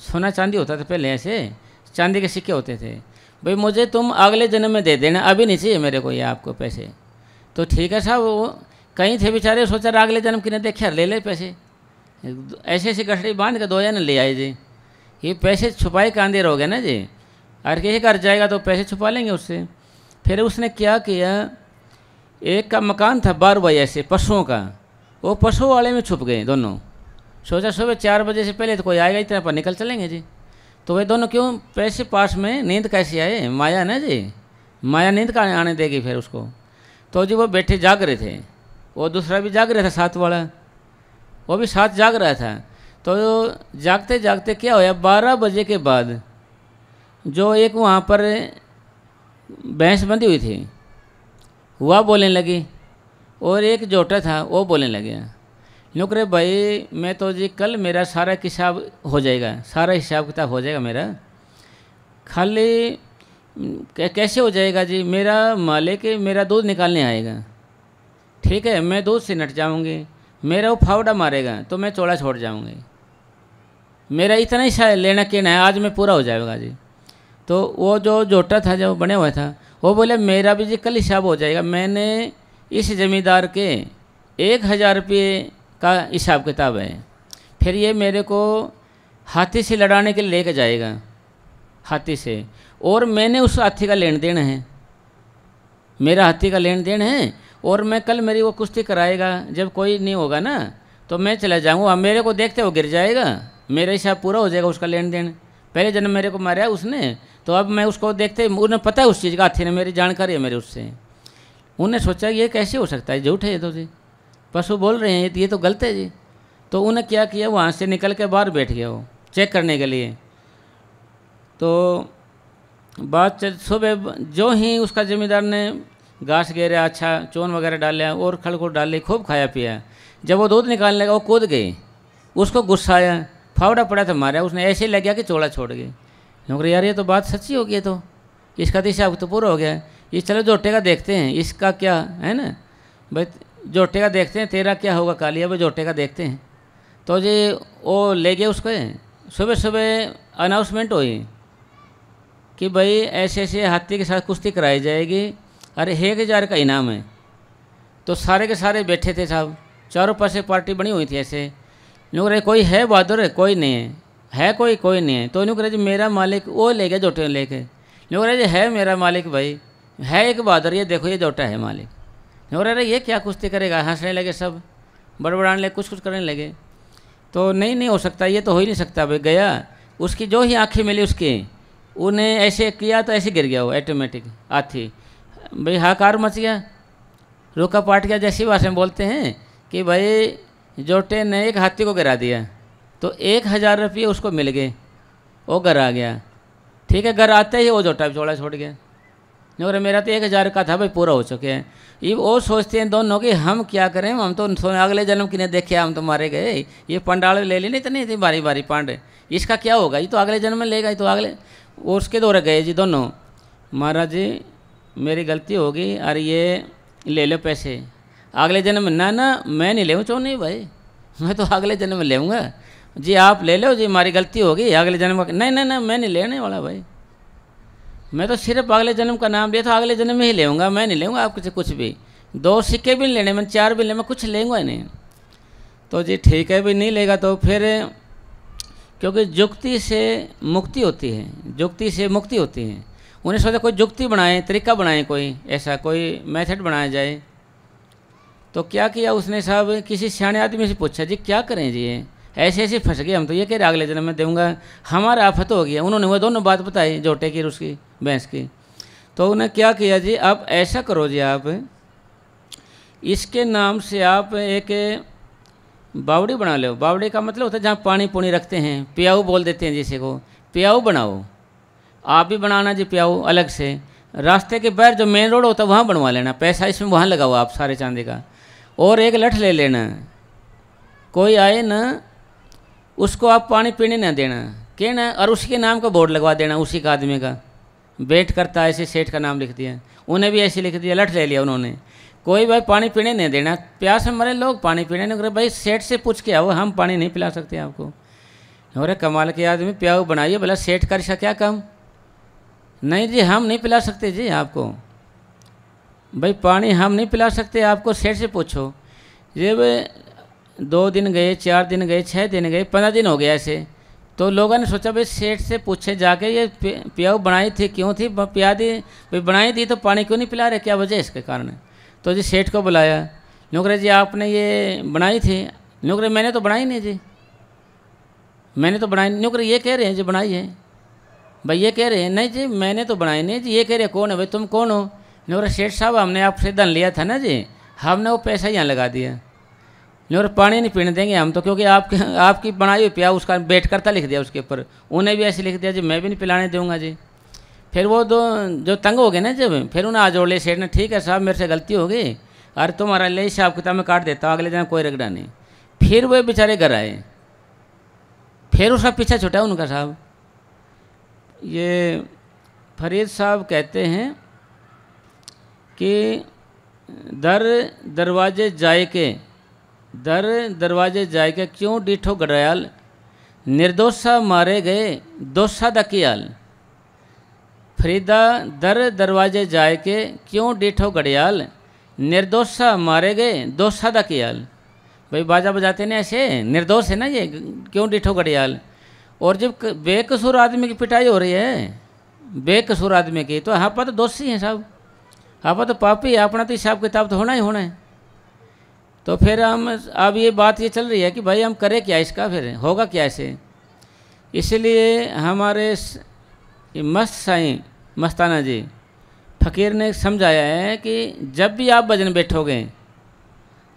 सोना चांदी होता था पहले, ऐसे चांदी के सिक्के होते थे, भाई मुझे तुम अगले जन्म में दे देना, अभी नहीं चाहिए मेरे को ये आपको पैसे। तो ठीक है साहब, वो कहीं थे बेचारे, सोचा अगले जन्म की ने देखा, ले ले पैसे, ऐसे ऐसे गठड़ी बांध के 2 जन ले आए जी। ये पैसे छुपाए का अंधेर हो गया ना जी, और किसी घर जाएगा तो पैसे छुपा लेंगे उससे। फिर उसने क्या किया, एक का मकान था 12 बाई ऐसे पशुओं का, वो पशु वाले में छुप गए दोनों। सोचा सुबह 4 बजे से पहले तो कोई आएगा, इतना पर निकल चलेंगे जी। तो वे दोनों क्यों, पैसे पास में, नींद कैसी आए, माया ना जी, माया नींद का आने देगी फिर उसको। तो जी वो बैठे जाग रहे थे, वो दूसरा भी जाग रहा था, साथ वाला वो भी साथ जाग रहा था। तो जागते जागते क्या होया, 12 बजे के बाद जो एक वहाँ पर भैंस बंधी हुई थी वह बोलने लगी, और एक जोटा था वो बोलने लगे, नुकरे भाई मैं तो जी कल मेरा सारा हिसाब हो जाएगा, सारा हिसाब किताब हो जाएगा मेरा, खाली कैसे हो जाएगा जी, मेरा मालिक मेरा दूध निकालने आएगा, ठीक है मैं दूध से नट जाऊंगी, मेरा वो फावड़ा मारेगा तो मैं चौड़ा छोड़ जाऊंगी, मेरा इतना ही शायद लेना कहना है, आज मैं पूरा हो जाएगा जी। तो वो जो जोटा था जो बने हुआ था वो बोले मेरा भी जी कल हिसाब हो जाएगा, मैंने इस जमींदार के 1000 रुपये का हिसाब किताब है, फिर ये मेरे को हाथी से लड़ाने के लिए लेके जाएगा, हाथी से, और मैंने उस हाथी का लेन देन है, मेरा हाथी का लेन देन है, और मैं कल मेरी वो कुश्ती कराएगा, जब कोई नहीं होगा ना तो मैं चला जाऊँगा, मेरे को देखते वो गिर जाएगा, मेरा हिसाब पूरा हो जाएगा उसका लेन देन। पहले जन्म मेरे को मारा उसने, तो अब मैं उसको देखते, उन्हें पता है उस चीज़ का, हाथी ने मेरी जानकारी है मेरे उससे। उन्हें सोचा ये कैसे हो सकता है, झूठ है ये तो जी, पशु बोल रहे हैं ये तो गलत है जी। तो उन्हें क्या किया, वहाँ से निकल के बाहर बैठ गया वो चेक करने के लिए। तो बात सुबह जो ही उसका जमींदार ने घास घेरा, अच्छा चोन वगैरह डाला और खड़खुड़ डाले, खूब खाया पिया। जब वो दूध निकालने लगा वो कूद गई, उसको गुस्सा आया, फावड़ा पड़ा था मारा, उसने ऐसे लग गया कि चौड़ा छोड़ गए। क्योंकि यार ये तो बात सच्ची हो गई, तो इसका दिशा तो पूरा हो गया, ये चलो जोटे का देखते हैं इसका क्या है ना भाई, जोटे का देखते हैं तेरा क्या होगा कालिया भाई, जोटे का देखते हैं। तो जी वो ले गए उसको, सुबह सुबह अनाउंसमेंट हुई कि भाई ऐसे ऐसे हाथी के साथ कुश्ती कराई जाएगी, अरे 1000 का इनाम है। तो सारे के सारे बैठे थे साहब, चारों पासे पार्टी बनी हुई थी ऐसे, यूँ रहे कोई है बहादुर है, कोई नहीं है कोई नहीं है। तो यूँ करे जी मेरा मालिक वो ले गया जोटे लेके, यूँ रहे जी है मेरा मालिक भाई, है एक बहादुर, ये देखो ये जोटा है मालिक। यूँ रहे ये क्या कुश्ती करेगा, हंसने लगे सब, बड़बड़ाने लगे, कुछ करने लगे। तो नहीं हो सकता, ये तो हो ही नहीं सकता भाई। गया उसकी जो ही आँखें मिली उसकी, उन्हें ऐसे किया तो ऐसे गिर गया वो ऑटोमेटिक हाथी भाई, हाकार मच गया, रोका पाट गया, जैसी भाषा में बोलते हैं कि भाई जोटे ने एक हाथी को गिरा दिया, तो 1000 रुपये उसको मिल गए, वो घर आ गया। ठीक है, घर आते ही वो जोटा भी चौड़ा छोड़ गया, और मेरा तो 1000 का था भाई, पूरा हो चुके हैं। ये वो सोचते हैं दोनों कि हम क्या करें, हम तो अगले जन्म की ने देखे, हम तो मारे गए, ये पंडाल ले ली नहीं तो नहीं थी बारी बारी पांडे, इसका क्या होगा, ये तो अगले जन्म में लेगा, ये तो अगले, वो उसके दौरे गए जी दोनों, महाराज जी मेरी गलती होगी, अरे ये ले लो पैसे अगले जन्म में। ना मैं नहीं ले चो नहीं भाई, मैं तो अगले जन्म में लेऊँगा, जी आप ले लो जी, हमारी गलती होगी, अगले जन्म का नहीं नहीं नहीं, मैं नहीं लेने वाला भाई, मैं तो सिर्फ अगले जन्म का नाम लिया था, अगले जन्म में ही लेऊंगा, मैं नहीं लेऊंगा आपसे कुछ भी, 2 सिक्के भी नहीं लेने, मैं 4 भी लेने, मैं कुछ लेंगे नहीं। तो जी ठीक है भी नहीं लेगा तो फिर, क्योंकि जुक्ति से मुक्ति होती है, जुक्ति से मुक्ति होती है। उन्हें सोचा कोई जुक्ति बनाए, तरीका बनाए, कोई ऐसा कोई मेथड बनाया जाए। तो क्या किया उसने साहब, किसी सियाने आदमी से पूछा जी क्या करें जी, ये ऐसे ऐसे फंस गए हम, तो ये कह रहे अगले जन्म में दूंगा, हमारा आफत हो गया। उन्होंने वो दोनों बात बताई, जोटे की और उसकी भैंस की। तो उन्हें क्या किया जी, आप ऐसा करो जी, आप इसके नाम से आप एक बावड़ी बना लो। बावड़ी का मतलब होता है जहाँ पानी पुनी रखते हैं, पियाऊ बोल देते हैं जिसे को, पियाऊ बनाओ, आप भी बनाना जी पियाऊ अलग से। रास्ते के बाहर जो मेन रोड होता है वहाँ बनवा लेना, पैसा इसमें वहाँ लगाओ आप सारे चांदी का। और एक लठ ले लेना, कोई आए ना उसको आप पानी पीने ना देना, कहना, और उसके नाम का बोर्ड लगवा देना, उसी का आदमी का वेट करता है, ऐसे सेठ का नाम लिख दिया, उन्हें भी ऐसे लिख दिया, लठ ले लिया उन्होंने। कोई भाई पानी पीने नहीं देना, प्यास में मरे लोग पानी पीने नहीं, भाई सेठ से पूछ के आओ, हम पानी नहीं पिला सकते आपको। अरे कमाल के आदमी, प्याऊ बनाइए, भला सेठ कर इसका क्या काम? नहीं जी हम नहीं पिला सकते जी आपको, भाई पानी हम नहीं पिला सकते आपको, सेठ से पूछो। ये 2 दिन गए, 4 दिन गए, 6 दिन गए, 15 दिन हो गया ऐसे। तो लोगों ने सोचा भाई सेठ से पूछे जाके, ये प्याऊ बनाई थी क्यों थी, पिया दी भाई, बनाई थी तो पानी क्यों नहीं पिला रहे, क्या वजह इसके कारण? तो जी सेठ को बुलाया, नौकरे जी आपने ये बनाई थी? नौकरे मैंने तो बनाई नहीं जी, मैंने तो बनाई नहीं। नौकरे ये कह रहे हैं जी बनाई है, भाई ये कह रहे हैं नहीं जी मैंने तो बनाई नहीं जी, ये कह रहे कौन है भाई, तुम कौन हो? नौकरे सेठ साहब हमने आपसे धन लिया था ना जी, हमने वो पैसा यहाँ लगा दिया। नौकरे पानी नहीं पीने देंगे हम तो, क्योंकि आपकी बनाई हुई पिया उसका वेट करता लिख दिया उसके ऊपर, उन्हें भी ऐसे लिख दिया जी मैं भी नहीं पिलाने दूंगा जी। फिर वो जो तंग हो गए ना जब, फिर उन्हें आज जोड़ लिया सेठ ने, ठीक है साहब मेरे से गलती हो गई, अरे तुम्हारा ले हिसाब किताब में काट देता हूँ, अगले दिन कोई रगड़ा नहीं। फिर वो बेचारे घर आए, फिर उसका पीछा छुटा उनका साहब। ये फरीद साहब कहते हैं कि दर दरवाजे जाए के क्यों डीठो गड़याल, निर्दोषा मारे गए दोषा दा कियाल। फरीदा दर दरवाजे जाए के क्यों डीठो गड़याल, निर्दोषा मारे गए दोषा दा कियाल। भाई बाजा बजाते ना ऐसे, निर्दोष है ना ये, क्यों डीठो गड़याल। और जब बेकसूर आदमी की पिटाई हो रही है, बेकसूर आदमी की, तो यहाँ पर तो दोषी हैं साहब, यहाँ पर तो पापी है, अपना तो हिसाब किताब तो होना ही होना है। तो फिर हम अब ये बात ये चल रही है कि भाई हम करें क्या, इसका फिर होगा क्या ऐसे। इसलिए हमारे मस्त साईं मस्ताना जी फ़कीर ने समझाया है कि जब भी आप भजन बैठोगे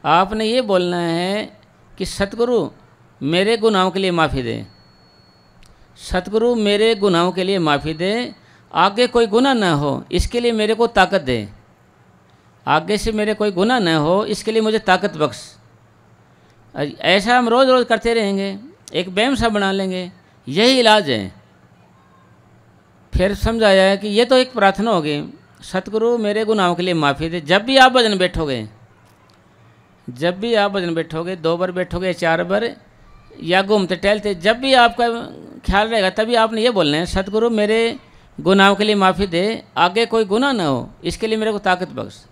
आपने ये बोलना है कि सतगुरु मेरे गुनाहों के लिए माफ़ी दे, सतगुरु मेरे गुनाहों के लिए माफ़ी दे, आगे कोई गुनाह ना हो इसके लिए मेरे को ताकत दे, आगे से मेरे कोई गुनाह न हो इसके लिए मुझे ताकत बख्श। ऐसा हम रोज़ रोज़ करते रहेंगे, एक बैम सा बना लेंगे, यही इलाज है। फिर समझाया है कि ये तो एक प्रार्थना होगी, सतगुरु मेरे गुनाहों के लिए माफ़ी दे। जब भी आप भजन बैठोगे, जब भी आप भजन बैठोगे, 2 बार बैठोगे 4 बार, या घूमते टहलते, जब भी आपका ख्याल रहेगा तभी आपने ये बोलना है सतगुरु मेरे गुनाहों के लिए माफ़ी दे, आगे कोई गुनाह ना हो इसके लिए मेरे को ताकत बख्श,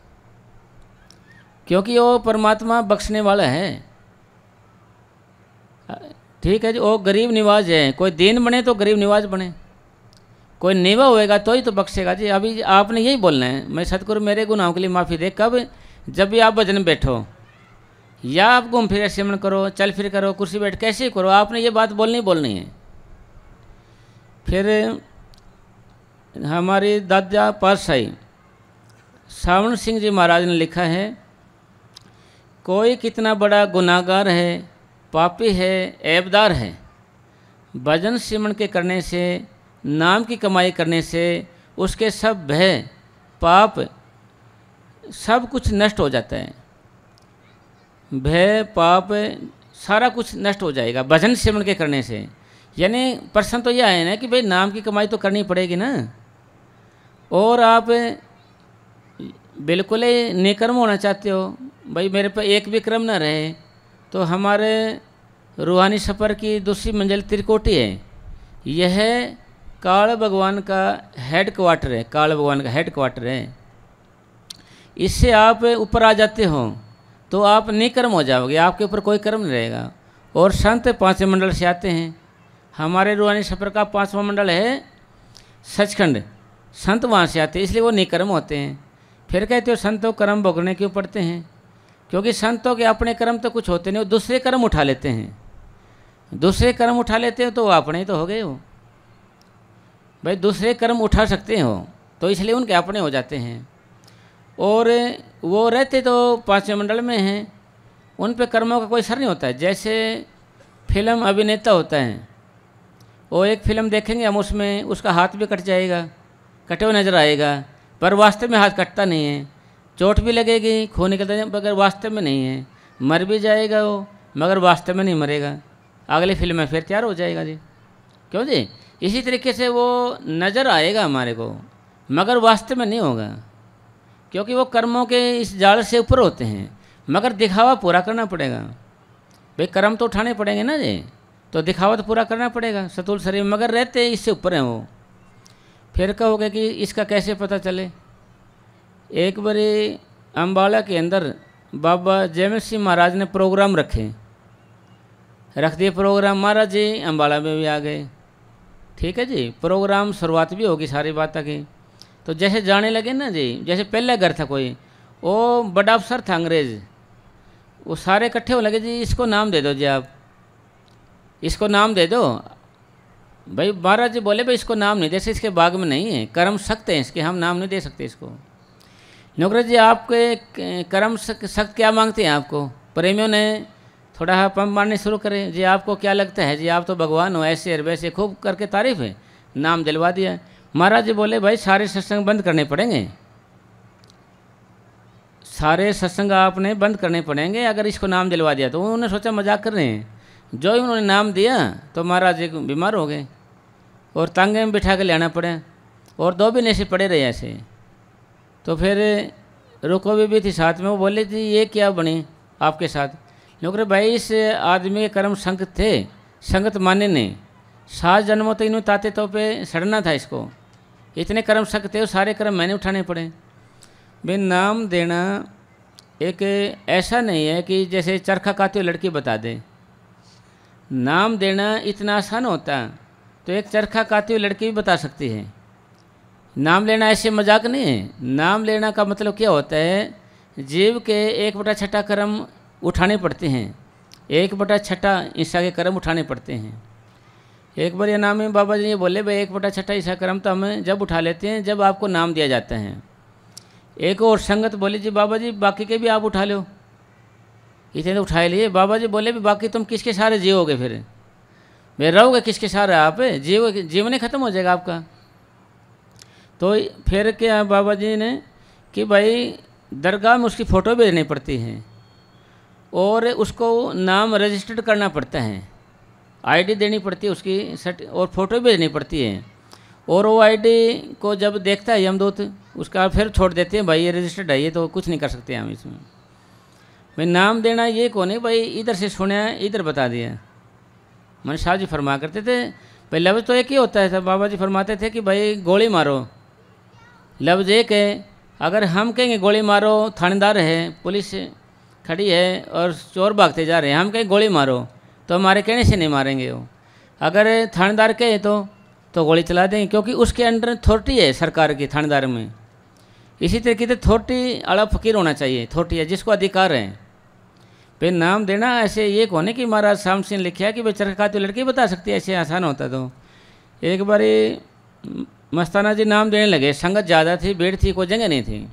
क्योंकि वो परमात्मा बख्शने वाला है। ठीक है जी, वो गरीब निवाज है, कोई दीन बने तो गरीब निवाज बने, कोई नीवा होएगा तो ही तो बख्शेगा जी। अभी आपने यही बोलना है, मैं सतगुरु मेरे गुनाहों के लिए माफ़ी दे। कब? जब भी आप भजन बैठो, या आप घूम फिर सिमरन करो, चल फिर करो, कुर्सी बैठ कैसे करो, आपने ये बात बोलनी है। फिर हमारी दादा पातशाही सावण सिंह जी महाराज ने लिखा है, कोई कितना बड़ा गुनाहगार है, पापी है, ऐबदार है, भजन सिमरन के करने से, नाम की कमाई करने से उसके सब भय पाप सब कुछ नष्ट हो जाता है। भय पाप सारा कुछ नष्ट हो जाएगा भजन सिमरन के करने से। यानी प्रश्न तो यह है ना कि भाई नाम की कमाई तो करनी पड़ेगी ना, और आप बिल्कुल ही निकर्म होना चाहते हो, भाई मेरे पे एक भी क्रम ना रहे, तो हमारे रूहानी सफ़र की दूसरी मंजिल त्रिकोटि है। यह काल भगवान का हेड क्वार्टर है, काल भगवान का हेड क्वार्टर है। इससे आप ऊपर आ जाते हो तो आप निकर्म हो जाओगे, आपके ऊपर कोई कर्म नहीं रहेगा। और संत 5वें मंडल से आते हैं। हमारे रूहानी सफ़र का 5वां मंडल है सचखंड, संत वहाँ से आते हैं, इसलिए वो निकर्म होते हैं। फिर कहते हो संतों कर्म भोगने क्यों पड़ते हैं? क्योंकि संतों के अपने कर्म तो कुछ होते नहीं, वो दूसरे कर्म उठा लेते हैं। दूसरे कर्म उठा लेते हो तो वो अपने ही तो हो गए हो भाई, दूसरे कर्म उठा सकते हो तो इसलिए उनके अपने हो जाते हैं। और वो रहते तो 5वें मंडल में हैं, उन पे कर्मों का कोई असर नहीं होता है। जैसे फिल्म अभिनेता होता है, वो एक फिल्म देखेंगे हम, उसमें उसका हाथ भी कट जाएगा, कटे हुए नज़र आएगा, पर वास्तव में हाथ कटता नहीं है। चोट भी लगेगी, खून निकलता है, मगर वास्तव में नहीं है। मर भी जाएगा वो, मगर वास्तव में नहीं मरेगा। अगली फिल्म में फिर तैयार हो जाएगा जी। क्यों जी? इसी तरीके से वो नज़र आएगा हमारे को, मगर वास्तव में नहीं होगा, क्योंकि वो कर्मों के इस जाल से ऊपर होते हैं। मगर दिखावा पूरा करना पड़ेगा भाई, कर्म तो उठाने पड़ेंगे ना जी, तो दिखावा तो पूरा करना पड़ेगा। सतुल शरीर मगर रहते इससे ऊपर हैं वो। फिर कहोगे कि इसका कैसे पता चले? एक बारी अम्बाला के अंदर बाबा जयमल सिंह महाराज ने प्रोग्राम रख दिए प्रोग्राम। महाराज जी अम्बाला में भी आ गए, ठीक है जी। प्रोग्राम शुरुआत भी होगी सारी बात की। तो जैसे जाने लगे ना जी, जैसे पहला घर था कोई, वो बड़ा अफसर था अंग्रेज़, वो सारे इकट्ठे हो लगे जी, इसको नाम दे दो जी, आप इसको नाम दे दो भाई। महाराज जी बोले भाई इसको नाम नहीं दे सकते, इसके बाग में नहीं है, कर्म सख्त हैं इसके, हम नाम नहीं दे सकते इसको। नौकराज जी आपके कर्म सख्त क्या मांगते हैं आपको? प्रेमियों ने थोड़ा पंप मारने शुरू करे, जी आपको क्या लगता है जी, आप तो भगवान हो, ऐसे और वैसे खूब करके तारीफ है, नाम दिलवा दिया। महाराज जी बोले भाई सारे सत्संग बंद करने पड़ेंगे, सारे सत्संग आपने बंद करने पड़ेंगे अगर इसको नाम दिलवा दिया तो। उन्होंने सोचा मजाक कर रहे हैं। जो ही उन्होंने नाम दिया तो महाराज जी बीमार हो गए और तांगे में बिठा के लाना पड़े, और 2 महीने से पड़े रहे ऐसे। तो फिर रुको भी थी साथ में, वो बोले जी ये क्या बनी आपके साथ? नौकरे भाई इस आदमी के कर्म संगत थे, संगत माने नहीं, 7 जन्मों तो इन्होंने ताते तो पे सड़ना था इसको, इतने कर्म संगत थे, वो सारे कर्म मैंने उठाने पड़े। भाई नाम देना एक ऐसा नहीं है कि जैसे चरखा काते हुए लड़की बता दे। नाम देना इतना आसान होता तो एक चरखा काती हुई लड़की भी बता सकती है। नाम लेना ऐसे मजाक नहीं है। नाम लेना का मतलब क्या होता है? जीव के 1/6 कर्म उठाने पड़ते हैं, 1/6 ईसा के कर्म उठाने पड़ते हैं। एक बार ये नाम में बाबा जी ये बोले भाई 1/6 ईसा कर्म तो हम जब उठा लेते हैं जब आपको नाम दिया जाता है। एक और संगत बोली जी बाबा जी बाकी के भी आप उठा लो, इतने तो उठाए लिए। बाबा जी बोले भी बाकी तुम किसके सहारे जियोगे? फिर मैं रहोगे किसके सहारे? आप जीवन ही खत्म हो जाएगा आपका। तो फिर क्या बाबा जी ने कि भाई दरगाह में उसकी फ़ोटो भेजनी पड़ती है और उसको नाम रजिस्टर्ड करना पड़ता है, आईडी देनी पड़ती है उसकी और फ़ोटो भेजनी पड़ती है। और वो आईडी को जब देखता है यमदूत उसका फिर छोड़ देते हैं, भाई ये रजिस्टर्ड है, ये तो कुछ नहीं कर सकते हम इसमें। भाई नाम देना ये कौन है? भाई इधर से सुना इधर बता दिया। मन शाह जी फरमा करते थे भाई लफ्ज़ तो एक ही होता है। बाबा जी फरमाते थे कि भाई गोली मारो, लफ्ज़ एक है। अगर हम कहेंगे गोली मारो, थानेदार है, पुलिस खड़ी है और चोर भागते जा रहे हैं, हम कहें गोली मारो तो हमारे कहने से नहीं मारेंगे वो। अगर थानेदार कहे तो गोली चला देंगे, क्योंकि उसके अंडर अथॉरिटी है सरकार की थानेदार में। इसी तरीके से अथॉरिटी वाला फकीर होना चाहिए, अथॉरिटी है जिसको अधिकार है। फिर नाम देना ऐसे ये कौन है कि महाराज शाम सिंह लिखा है कि भाई चरखा खाती लड़की बता सकती है, ऐसे आसान होता। तो एक बारी मस्ताना जी नाम देने लगे, संगत ज़्यादा थी, भीड़ थी, कोई जगह नहीं थी।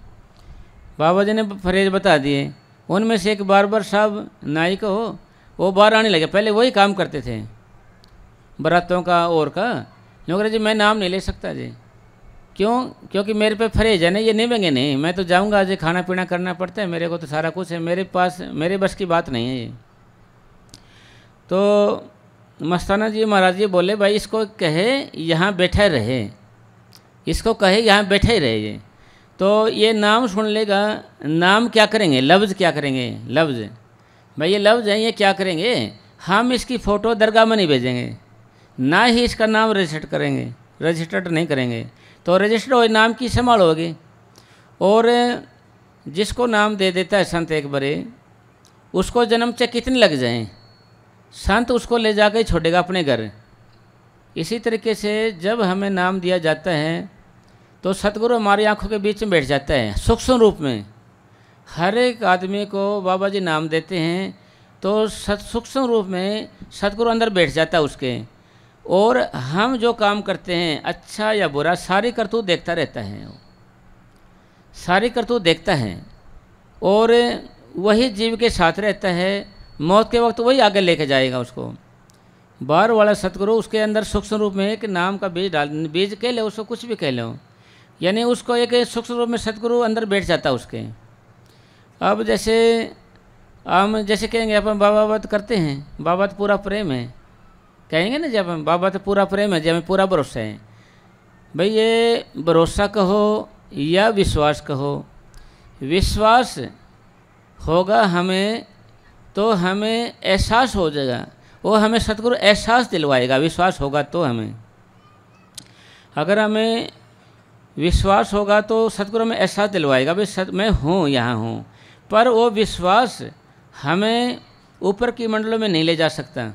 बाबा जी ने फरेज बता दिए। उनमें से एक बार साहब नायक हो, वो बाहर आने लगे। पहले वही काम करते थे बरातों का और का। नौकरी जी मैं नाम नहीं ले सकता जी। क्यों? क्योंकि मेरे पे फरेज है ना, ये निभेंगे नहीं। मैं तो जाऊंगा आज खाना पीना करना पड़ता है, मेरे को तो सारा कुछ है, मेरे पास मेरे बस की बात नहीं है ये। तो मस्ताना जी महाराज जी बोले भाई इसको कहे यहाँ बैठा रहे, इसको कहे यहाँ बैठे ही रहे ये। तो ये नाम सुन लेगा। नाम क्या करेंगे? लफ्ज़ क्या करेंगे? लफ्ज़ भाई ये लफ्ज़ हैं, ये क्या करेंगे? हम इसकी फ़ोटो दरगाह में नहीं भेजेंगे, ना ही इसका नाम रजिस्टर्ड नहीं करेंगे। तो रजिस्टर्ड हो नाम की संभाल होगी। और जिसको नाम दे देता है संत एक बारे, उसको जन्म से कितने लग जाएं, संत उसको ले जाकर ही छोड़ेगा अपने घर। इसी तरीके से जब हमें नाम दिया जाता है तो सतगुरु हमारी आंखों के बीच में बैठ जाता है सूक्ष्म रूप में। हर एक आदमी को बाबा जी नाम देते हैं तो सूक्ष्म रूप में सतगुरु अंदर बैठ जाता है उसके। और हम जो काम करते हैं अच्छा या बुरा, सारी करतूत देखता रहता है, सारी करतूत देखता है और वही जीव के साथ रहता है। मौत के वक्त वही आगे लेके जाएगा उसको। बाहर वाला सतगुरु उसके अंदर सूक्ष्म रूप में एक नाम का बीज कह ले, उसको कुछ भी कह लो, यानी उसको एक सूक्ष्म रूप में सतगुरु अंदर बैठ जाता है उसके। अब जैसे हम जैसे कहेंगे अपन बाबा बात करते हैं, बाबा तो पूरा प्रेम है, कहेंगे ना जब हम बाबा तो पूरा प्रेम है, जब हमें पूरा भरोसा है। भाई ये भरोसा कहो या विश्वास कहो, विश्वास होगा हमें तो हमें एहसास हो जाएगा, वो हमें सतगुरु एहसास दिलवाएगा। विश्वास होगा तो हमें, अगर हमें विश्वास होगा तो सतगुरु हमें एहसास दिलवाएगा भाई मैं हूँ, यहाँ हूँ। पर वो विश्वास हमें ऊपर की मंडलों में नहीं ले जा सकता।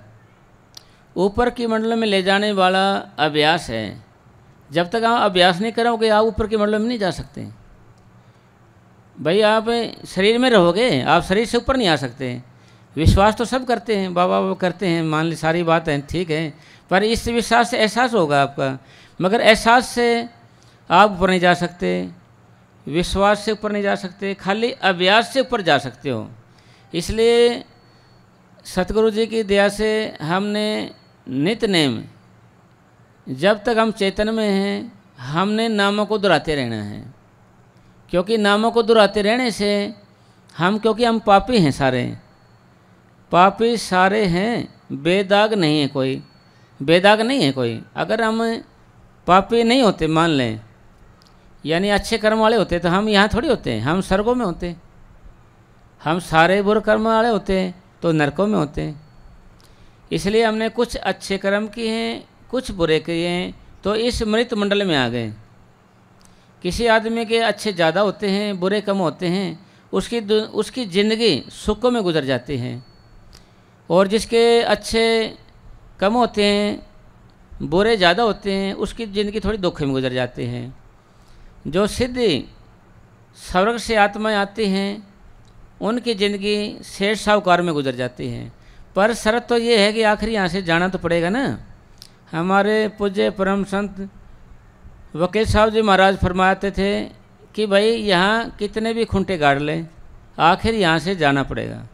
ऊपर की मंडलों में ले जाने वाला अभ्यास है। जब तक आप अभ्यास नहीं करोगे आप ऊपर की मंडलों में नहीं जा सकते। भाई आप शरीर में रहोगे, आप शरीर से ऊपर नहीं आ सकते। विश्वास तो सब करते हैं, बाबा करते हैं, मान ली सारी बात है, ठीक है, पर इस विश्वास से एहसास होगा आपका। मगर एहसास से आप ऊपर नहीं जा सकते, विश्वास से ऊपर नहीं जा सकते, खाली अभ्यास से ऊपर जा सकते हो। इसलिए सतगुरु जी की दया से हमने नित्य नेम, जब तक हम चेतन में हैं, हमने नामों को दोहराते रहना है। क्योंकि नामों को दोहराते रहने से क्योंकि हम पापी हैं, पापी सारे हैं, बेदाग नहीं है कोई, बेदाग नहीं है कोई। अगर हम पापी नहीं होते, मान लें, यानी अच्छे कर्म वाले होते तो हम यहाँ थोड़ी होते, हम स्वर्गों में होते। हम सारे बुरे कर्म वाले होते तो नरकों में होते। इसलिए हमने कुछ अच्छे कर्म किए हैं, कुछ बुरे किए हैं, तो इस मृत मंडल में आ गए। किसी आदमी के अच्छे ज़्यादा होते हैं, बुरे कम होते हैं, उसकी ज़िंदगी सुखों में गुजर जाती है। और जिसके अच्छे कम होते हैं, बुरे ज़्यादा होते हैं, उसकी ज़िंदगी थोड़ी दुख में गुजर जाती है। जो सिद्धि स्वर्ग से आत्माएं आती हैं, उनकी ज़िंदगी शेष साहूकार में गुजर जाती है। पर शर्त तो ये है कि आखिर यहाँ से जाना तो पड़ेगा ना। हमारे पूज्य परम संत वकील साहब जी महाराज फरमाते थे कि भाई यहाँ कितने भी खूंटे गाड़ लें, आखिर यहाँ से जाना पड़ेगा।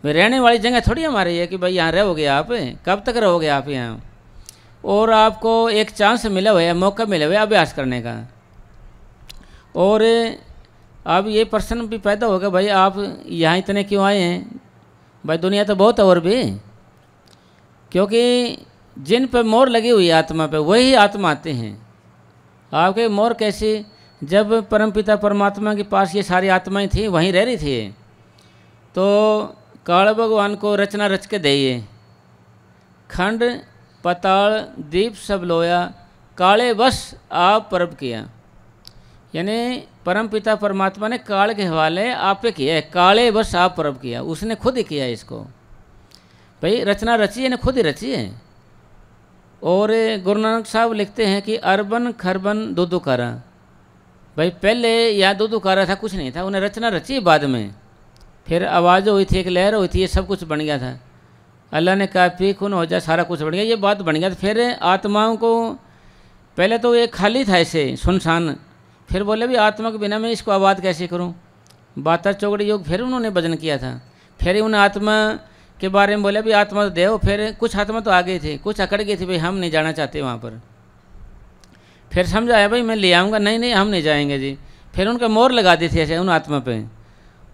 रहने वाली जगह थोड़ी हमारी है कि भाई यहाँ रहोगे आप, कब तक रहोगे आप यहाँ। और आपको एक चांस मिला हुआ है, मौका मिला हुआ है अभ्यास करने का। और अब ये प्रश्न भी पैदा होगा, भाई आप यहाँ इतने क्यों आए हैं? भाई दुनिया तो बहुत है और भी, क्योंकि जिन पर मोहर लगी हुई है आत्मा पे, वही आत्मा आते हैं। आपके मोहर कैसी? जब परमपिता परमात्मा के पास ये सारी आत्माएं थी, वहीं रह रही थी, तो काल भगवान को रचना रच के दइए, खंड पताल दीप सब लोया, काले बस आप परब किया। यानी परमपिता परमात्मा ने काल के हवाले आप पे किया है, काले बस आप परब किया, उसने खुद ही किया इसको। भाई रचना रची है, ने खुद ही रची है। और गुरु नानक साहब लिखते हैं कि अरबन खरबन दुदुकारा। भाई पहले यहाँ दुदुकारा था, कुछ नहीं था, उन्हें रचना रची बाद में, फिर आवाज़ हुई थी, एक लहर हुई थी, ये सब कुछ बन गया था। अल्लाह ने कहा पी खून हो जाए, सारा कुछ बन गया, ये बात बन गया था। फिर आत्माओं को पहले तो ये खाली था ऐसे सुनसान, फिर बोले भी आत्मा के बिना मैं इसको आबाद कैसे करूं। बातर चौकड़ी योग फिर उन्होंने भजन किया था। फिर उन्हें आत्मा के बारे में बोले भी आत्मा तो देव। फिर कुछ आत्मा तो आ गए थे, कुछ अकड़ गए थे, भाई हम नहीं जाना चाहते वहाँ पर। फिर समझाया भाई मैं ले आऊँगा, नहीं हम नहीं जाएंगे जी। फिर उनका मोहर लगा दी थी ऐसे उन आत्मा पे,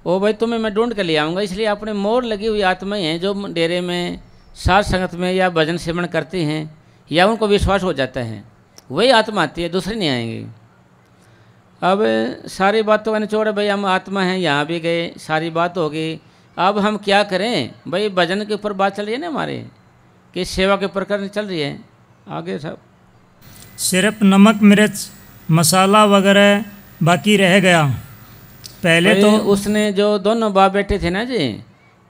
ओ भाई तुम्हें मैं ढूंढ कर ले आऊँगा। इसलिए अपने मोहर लगी हुई आत्माएं हैं जो डेरे में साथ संगत में या भजन सेवन करती हैं, या उनको विश्वास हो जाता है, वही आत्मा आती है, दूसरी नहीं आएंगी। अब सारी बातों का निचोड़ भाई हम आत्मा हैं, यहाँ भी गए, सारी बात होगी, अब हम क्या करें भाई, भजन के ऊपर बात चल रही है ना हमारे, कि सेवा के ऊपर करनी चल रही है। आगे साहब। सिर्फ नमक मिर्च मसाला वगैरह बाकी रह गया। पहले भाई, तो उसने जो दोनों बाप बेटे थे ना जी,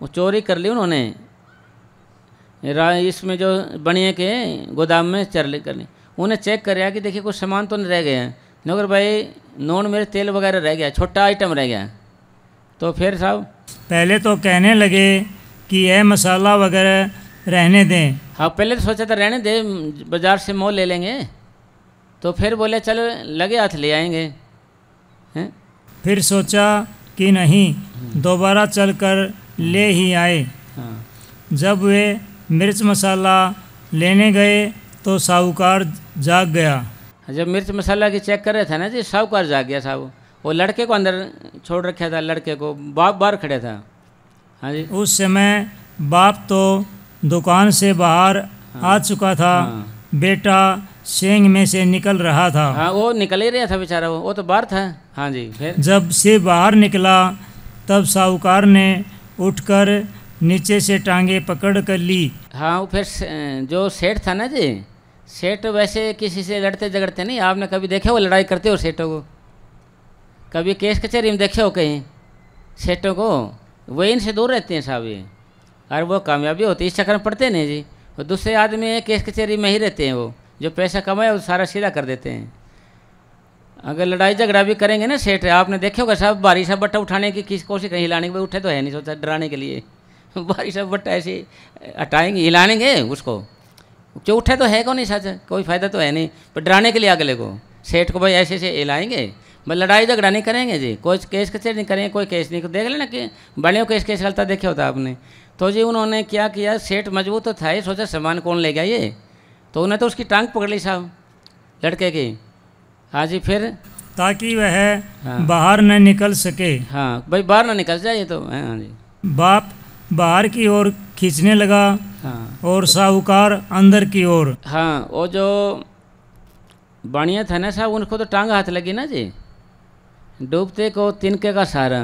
वो चोरी कर ली उन्होंने, इसमें जो बनिए के गोदाम में चोरी कर ली। उन्हें चेक कर कि देखिए कुछ सामान तो नहीं रह गए हैं, मगर भाई नून मिर्च तेल वगैरह रह गया, छोटा आइटम रह गया। तो फिर साहब पहले तो कहने लगे कि यह मसाला वगैरह रहने दें। हाँ, पहले तो सोचा था रहने दे, बाज़ार से मोल ले लेंगे। तो फिर बोले चलो लगे हाथ ले आएंगे हैं। फिर सोचा कि नहीं, दोबारा चलकर ले ही आए। हाँ जब वे मिर्च मसाला लेने गए तो साहूकार जाग गया। जब मिर्च मसाला की चेक कर रहे थे ना जी, साहूकार जाग गया साहब। वो लड़के को अंदर छोड़ रखा था, लड़के को, बाप बाहर खड़े था। हाँ जी। उस समय बाप तो दुकान से बाहर आ चुका था। बेटा सेंग में से निकल रहा था। हाँ, वो निकल ही रहा था बेचारा, वो तो बाहर था। हाँ जी। फिर जब से बाहर निकला तब साहूकार ने उठकर नीचे से टांगे पकड़ कर ली। हाँ, वो फिर जो सेठ था ना जी, सेठ वैसे किसी से लड़ते झगड़ते नहीं। आपने कभी देखे हो लड़ाई करते हो सेठों को? कभी केस कचहरी में देखे हो कहीं सेठों को? वही इनसे दूर रहते हैं साहब ये, और वो कामयाबी होती है, इस चक्कर में पड़ते नहीं जी। वो दूसरे आदमी केस कचहरी में ही रहते हैं, वो जो पैसा कमाए वो सारा सीधा कर देते हैं। अगर लड़ाई झगड़ा भी करेंगे ना सेठ, आपने देखे होगा साहब, भारी सा बट्टा उठाने की किस कोशिश कहीं हिलाने की, उठे तो है नहीं, सोचा डराने के लिए भारी सा बट्टा ऐसे हटाएंगे, हिलाएंगे उसको, जो उठे तो है कौन नहीं, सच कोई फ़ायदा तो है नहीं, पर डराने के लिए अगले को, सेठ को भाई ऐसे ऐसे हिलाएंगे। बस लड़ाई झगड़ा नहीं करेंगे जी, कोई केस कचहरी नहीं करेंगे, कोई केस नहीं। देख लेना कि बड़े केस चलता देखे होता आपने। तो जी उन्होंने क्या किया, सेठ मजबूत तो था ही, सोचा सामान कौन ले गया ये, तो उन्हें तो उसकी टांग पकड़ ली साहब लड़के की। हाँ जी। फिर ताकि वह बाहर न निकल सके। हाँ भाई, बाहर ना निकल जाए ये तो। हाँ जी। बाप बाहर की ओर खींचने लगा। हाँ। और साहूकार अंदर की ओर। हाँ, वो जो बाणिया था ना साहब, उनको तो टांग हाथ लगी ना जी, डूबते को तिनके का सहारा।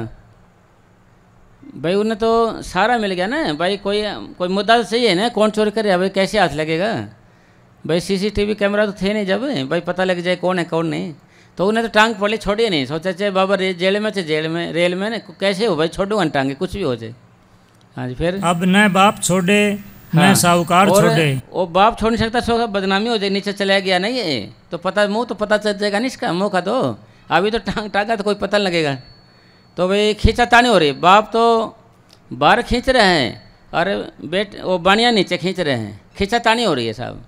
भाई उन्हें तो सहारा मिल गया ना भाई, कोई मुद्दा तो सही है ना, कौन चोरी करे भाई, कैसे हाथ लगेगा भाई। सीसीटीवी कैमरा तो थे नहीं जब, भाई पता लग जाए कौन है कौन नहीं। तो उन्हें तो टांग पड़े, छोड़िए नहीं, सोचा चाहे बाबा जेल में चाहे जेल में रेल में ना, कैसे हो भाई, छोड़ूंगा टांगे, कुछ भी हो जाए। हाँ जी। फिर अब न बाप छोड़े हाँ, न साहूकार छोड़े। वो बाप छोड़ नहीं सकता, सो बदनामी हो जाए, नीचे चला गया ना ये तो पता, मुँह तो पता चल जाएगा नहीं इसका, मुँह का तो अभी तो टांगा तो कोई पता नहीं लगेगा। तो भाई खींचा तानी हो रही, बाप तो बाहर खींच रहे हैं और वो बानिया नीचे खींच रहे हैं, खींचा तानी हो रही है साहब,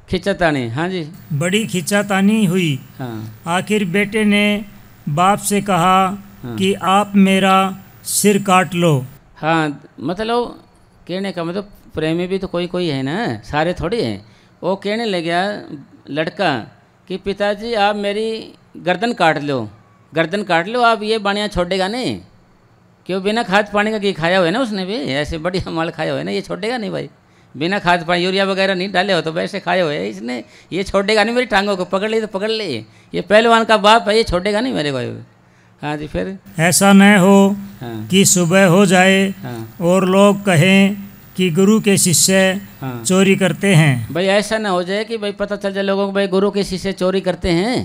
खींचा तानी। हाँ जी। बड़ी खींचातानी हुई। हाँ। आखिर बेटे ने बाप से कहा कि आप मेरा सिर काट लो। हाँ, मतलब कहने का मतलब प्रेमी भी तो कोई कोई है ना, सारे थोड़ी हैं। वो कहने लग गया लड़का कि पिताजी आप मेरी गर्दन काट लो, गर्दन काट लो आप, ये बाणिया छोड़ेगा नहीं, क्यों बिना खाद पानी का घी खाया हुआ है ना उसने भी, ऐसे बढ़िया माल खाया हुआ है ना, ये छोड़ेगा नहीं भाई, बिना खाद पानी यूरिया वगैरह नहीं डाले हो तो वैसे खाए हुए है इसने, ये छोड़ेगा नहीं, मेरी टांगों को पकड़ ली तो पकड़ ली, ये पहलवान का बाप है, ये छोड़ेगा नहीं मेरे भाई। हाँ जी। फिर ऐसा न हो हाँ। कि सुबह हो जाए हाँ। और लोग कहें कि गुरु के शिष्य हाँ। चोरी करते हैं। भाई ऐसा ना हो जाए कि भाई पता चल जाए लोगों को भाई गुरु के शिष्य चोरी करते हैं,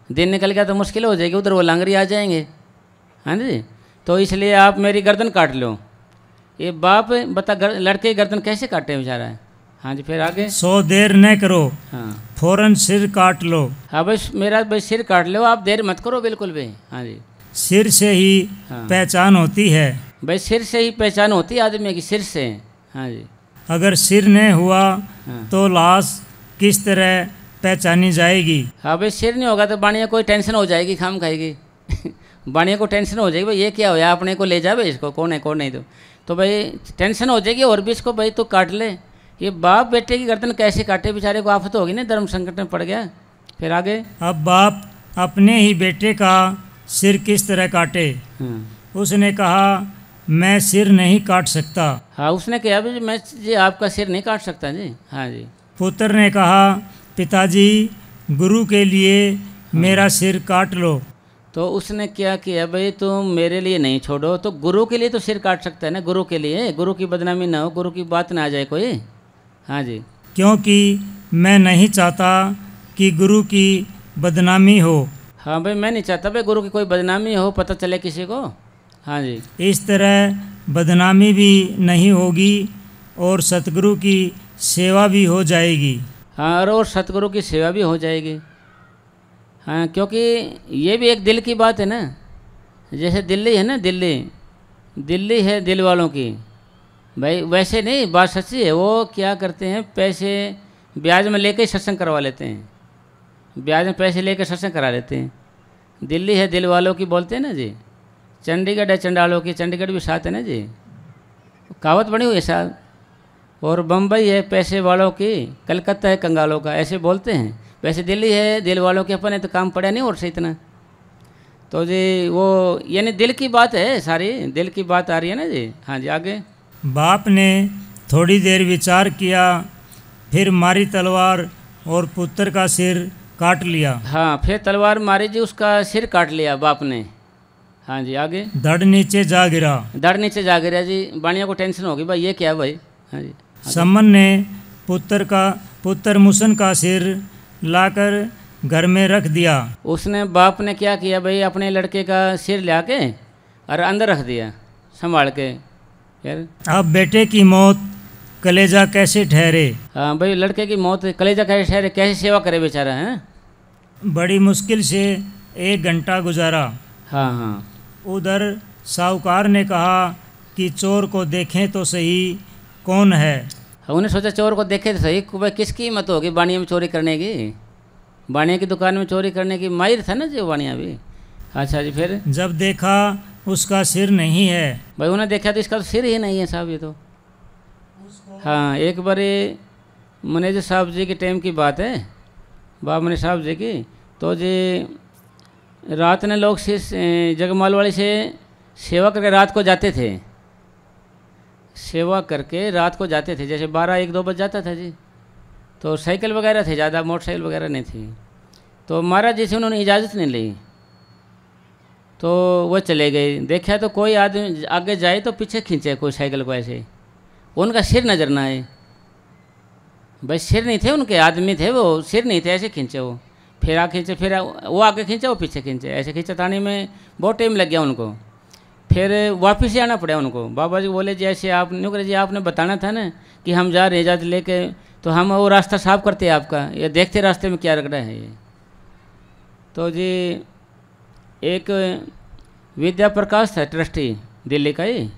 दिन निकल गया तो मुश्किल हो जाएगी, उधर वो लांगरी आ जाएंगे। हाँ जी। तो इसलिए आप मेरी गर्दन काट लो। ये बाप बता लड़के की गर्दन कैसे काटे बेचारा है। हाँ जी। फिर आगे। सो देर न करो, हाँ। फौरन सिर काट लो। हाँ भाई, मेरा भाई सिर काट लो, आप देर मत करो बिल्कुल भी। हाँ जी। सिर से ही हाँ। पहचान होती है। भाई सिर से ही पहचान होती है आदमी की, सिर से। हाँ जी। अगर सिर न हुआ हाँ। तो लाश किस तरह पहचानी जाएगी। हाँ भाई, सिर नहीं होगा तो बाणिया कोई टेंशन हो जाएगी, खाम खाएगी बाणिया को टेंशन हो जाएगी भाई, ये क्या होया, अपने को ले जा भाई, इसको कौन है कौन नहीं। तो भाई टेंशन हो जाएगी, और भी इसको भाई तो काट ले। ये बाप बेटे की गर्दन कैसे काटे, बेचारे को आफत होगी ना, धर्म संकट में पड़ गया। फिर आगे। अब बाप अपने ही बेटे का सिर किस तरह काटे। उसने कहा मैं सिर नहीं काट सकता। हाँ, उसने कहा भी मैं जी आपका सिर नहीं काट सकता जी। हाँ जी। पुत्र ने कहा पिताजी गुरु के लिए मेरा सिर काट लो। तो उसने क्या किया, भाई तुम मेरे लिए नहीं छोड़ो तो गुरु के लिए तो सिर काट सकता है ना, गुरु के लिए, गुरु की बदनामी ना हो, गुरु की बात ना आ जाए कोई। हाँ जी, क्योंकि मैं नहीं चाहता कि गुरु की बदनामी हो। हाँ भाई मैं नहीं चाहता भाई गुरु की कोई बदनामी हो, पता चले किसी को। हाँ जी, इस तरह बदनामी भी नहीं होगी और सतगुरु की सेवा भी हो जाएगी। हाँ और सतगुरु की सेवा भी हो जाएगी। हाँ क्योंकि ये भी एक दिल की बात है ना, जैसे दिल्ली है ना, दिल्ली है दिल वालों की भाई, वैसे नहीं, बात सच्ची है। वो क्या करते हैं, पैसे ब्याज में लेके सत्संग करवा लेते हैं, ब्याज में पैसे लेकर सत्संग करा लेते हैं। दिल्ली है दिल वालों की बोलते हैं ना जी, चंडीगढ़ है चंडालों की, चंडीगढ़ भी साथ है ना जी, कहावत बनी हुई है साहब। और बम्बई है पैसे वालों की, कलकत्ता है कंगालों का, ऐसे बोलते हैं। वैसे दिल्ली है दिल वालों के, अपन ने तो काम पड़ा नहीं और से इतना। तो जी वो यानी दिल की बात है, सारी दिल की बात आ रही है ना जी। हाँ जी आगे। बाप ने थोड़ी देर विचार किया, फिर मारी तलवार और पुत्र का सिर काट लिया। हाँ फिर तलवार मारी जी, उसका सिर काट लिया बाप ने। हाँ जी आगे। धड़ नीचे जा गिरा। धड़ नीचे जा गिरा जी, बाणिया को टेंशन होगी भाई ये क्या है भाई। हाँ जी। सम्मन ने पुत्र मुसन का सिर लाकर घर में रख दिया। उसने बाप ने क्या किया भाई, अपने लड़के का सिर ला के और अंदर रख दिया संभाल के। यार अब बेटे की मौत कलेजा कैसे ठहरे। हाँ भाई लड़के की मौत कलेजा कैसे ठहरे, कैसे सेवा करे बेचारा है। बड़ी मुश्किल से 1 घंटा गुजारा। हाँ हाँ। उधर साहूकार ने कहा कि चोर को देखें तो सही कौन है। उन्हें सोचा चोर को देखे तो सही, भाई किसकी हिम्मत होगी बाणिया में चोरी करने की, बाणिया की दुकान में चोरी करने की, माहिर था ना जो बाणिया भी। अच्छा जी फिर जब देखा उसका सिर नहीं है। भाई उन्हें देखा तो इसका तो सिर ही नहीं है साहब ये तो। हाँ एक बार मैनेजर साहब जी के टाइम की बात है, बाबा मैनेजर साहब जी की। तो जी रात ने लोग जगमाल वाले से सेवा करके रात को जाते थे, सेवा करके रात को जाते थे, जैसे 12-1-2 बज जाता था जी। तो साइकिल वगैरह थे, ज़्यादा मोटरसाइकिल वगैरह नहीं थी। तो महाराज जी से उन्होंने इजाज़त नहीं ली, तो वो चले गए। देखा तो कोई आदमी आगे जाए तो पीछे खींचे कोई साइकिल को, ऐसे उनका सिर नज़र ना आए। भाई सिर नहीं थे उनके, आदमी थे वो, सिर नहीं थे, ऐसे खींचे वो। फिर आ खींचे, फिर वो आगे खींचे, वो पीछे खींचे, ऐसे खींचतानी में बहुत टाइम लग गया उनको। फिर वापस ही आना पड़ा उनको। बाबा जी बोले जी ऐसे आप नुकरे जी आपने बताना था ना कि हम जा रहे इजाज़त लेके, तो हम वो रास्ता साफ करते आपका, ये देखते रास्ते में क्या रगड़ा है ये। तो जी एक विद्या प्रकाश था ट्रस्टी दिल्ली का ही,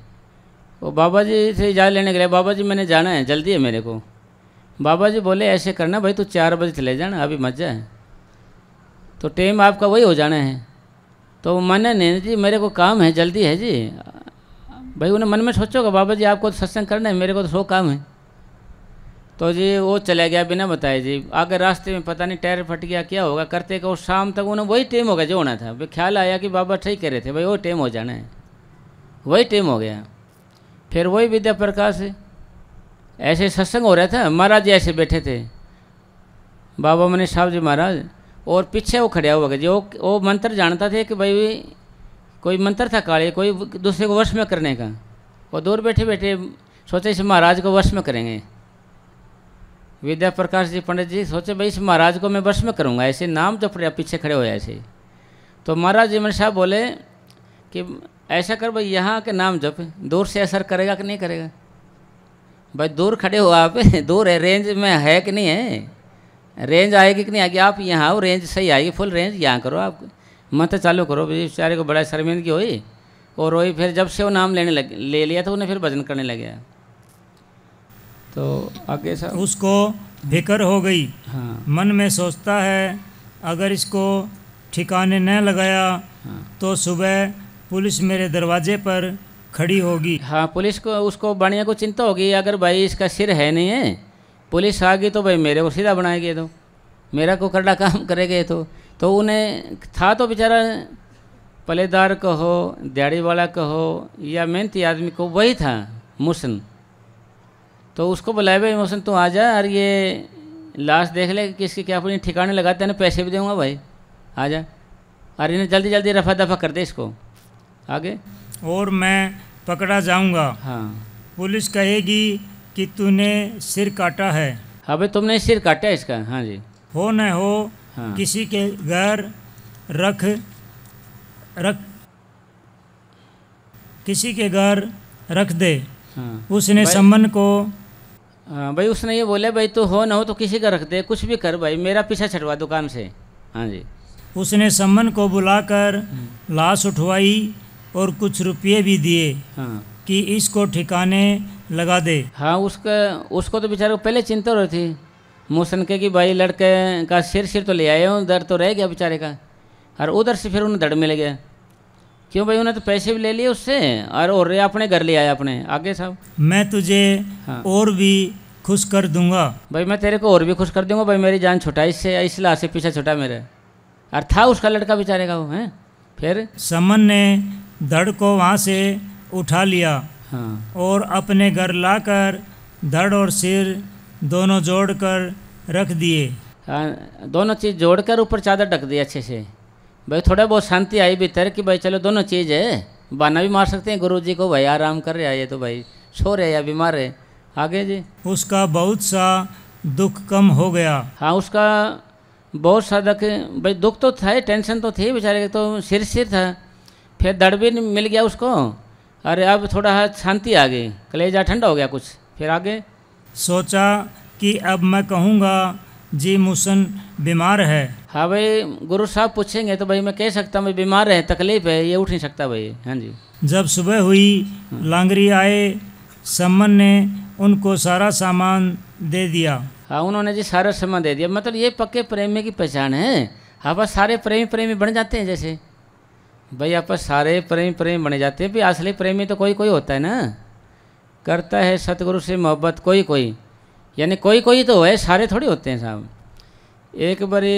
वो बाबा जी से इजाज़त लेने के लिए, बाबा जी मैंने जाना है, जल्दी है मेरे को। बाबा जी बोले ऐसे करना भाई, तू 4 बजे चले जाना, अभी मत जाए, तो टाइम आपका वही हो जाना है। तो माने नहीं जी मेरे को काम है, जल्दी है जी। भाई उन्हें मन में सोचोगा बाबा जी आपको तो सत्संग करना है, मेरे को तो 100 काम है। तो जी वो चला गया बिना बताए जी। आगे रास्ते में पता नहीं टायर फट गया क्या होगा, करते को शाम तक उन्हें वही टाइम हो गया जो होना था। भाई ख्याल आया कि बाबा ठीक कह रहे थे, भाई वो टाइम हो जाना है, वही टाइम हो गया। फिर वही विद्या प्रकाश ऐसे सत्संग हो रहा था, महाराज जी ऐसे बैठे थे, बाबा मनीष साहब जी महाराज, और पीछे वो खड़ा हुआ जो वो मंत्र जानता थे कि भाई कोई मंत्र था काले, कोई दूसरे को वश में करने का। वो दूर बैठे बैठे सोचे इस महाराज को वश में करेंगे। विद्या प्रकाश जी पंडित जी सोचे भाई इस महाराज को मैं वश में करूँगा, ऐसे नाम जप रहे पीछे खड़े हुए ऐसे। तो महाराज जी मनीष साहब बोले कि ऐसा कर भाई यहाँ के नाम जप, दूर से असर करेगा कि नहीं करेगा। भाई दूर खड़े हो आप, दूर है, रेंज में है कि नहीं है, रेंज आएगी कि नहीं आएगी, आप यहाँ आओ, रेंज सही आएगी, फुल रेंज यहाँ करो, आप मत चालू करो। भाई बेचारे को बड़ा शर्मिंदगी हुई, और वही फिर जब से वो नाम ले लिया तो उन्हें फिर भजन करने लगे। तो आगे साहब उसको फिक्र हो गई। हाँ मन में सोचता है अगर इसको ठिकाने न लगाया तो सुबह पुलिस मेरे दरवाजे पर खड़ी होगी। हाँ पुलिस को उसको बाणिया को चिंता होगी, अगर भाई इसका सिर है नहीं है, पुलिस आ गई तो भाई मेरे को सीधा बनाएगी, तो मेरा को करड़ा काम करेगा। तो उन्हें था तो बेचारा पलेदार कहो, दिहाड़ी वाला कहो या मेहनती आदमी को, वही था मुसन। तो उसको बुलाए भाई मुसन तू आ जा और ये लाश देख ले किसकी क्या, अपनी ठिकाने लगाते हैं ना, पैसे भी दूंगा भाई, आ जा। और इन्हें जल्दी जल्दी रफा दफा कर दे इसको। आगे। और मैं पकड़ा जाऊंगा। हाँ पुलिस कहेगी कि तूने सिर काटा है। हाँ भाई तुमने सिर काटा है इसका। हाँ जी। हो न हो हाँ। किसी के घर रख किसी के घर रख दे। हाँ उसने भाई- सम्मन को हाँ भाई उसने ये बोले भाई तो हो ना हो तो किसी का रख दे, कुछ भी कर भाई, मेरा पीछा छटवा दुकान से। हाँ जी। उसने सम्मन को बुलाकर लाश उठवाई और कुछ रुपये भी दिए हाँ कि इसको ठिकाने लगा दे। हाँ उसको तो बेचारे को पहले चिंता हो रही थी मोहसन के कि भाई लड़के का सिर तो ले आए हूँ, दर्द तो रह गया बेचारे का। और उधर से फिर उन्हें दड़ मिल गया, क्यों भाई उन्हें तो पैसे भी ले लिए उससे और अपने घर ले आया अपने। आगे साहब। मैं तुझे हाँ। और भी खुश कर दूंगा। भाई मैं तेरे को और भी खुश कर दूंगा भाई, मेरी जान छुटा इससे, इस लाश से पीछा छुटा मेरा। और था उसका लड़का बेचारे का वो है। फिर सम्मन ने धड़ को वहाँ से उठा लिया हाँ और अपने घर लाकर धड़ और सिर दोनों जोड़कर रख दिए। हाँ दोनों चीज़ जोड़कर ऊपर चादर ढक दी अच्छे से। भाई थोड़ा बहुत शांति आई भीतर कि भाई चलो दोनों चीज़ है, बहाना भी मार सकते हैं गुरुजी को भाई आराम कर रहे हैं, ये तो भाई सो रहे या बीमार है। आगे जी। उसका बहुत सा दुख कम हो गया। हाँ उसका बहुत सा भाई दुख तो था, टेंशन तो थी बेचारे के, तो सिर था। फिर दर्द भी मिल गया उसको, अरे अब थोड़ा शांति आ गई, कलेजा ठंडा हो गया कुछ। फिर आगे। सोचा कि अब मैं कहूँगा जी मोहसन बीमार है। हाँ भाई गुरु साहब पूछेंगे तो भाई मैं कह सकता हूँ बीमार है, तकलीफ है, ये उठ नहीं सकता भाई। हाँ जी। जब सुबह हुई लांगरी आए, सम्मन ने उनको सारा सामान दे दिया। हाँ उन्होंने जी सारा सामान दे दिया। मतलब ये पक्के प्रेमी की पहचान है। हाँ बस सारे प्रेमी बन जाते हैं, जैसे भाई आपस सारे प्रेमी बने जाते हैं। भाई असली प्रेमी तो कोई होता है ना, करता है सतगुरु से मोहब्बत कोई, यानी कोई तो है, सारे थोड़ी होते हैं साहब। एक बारी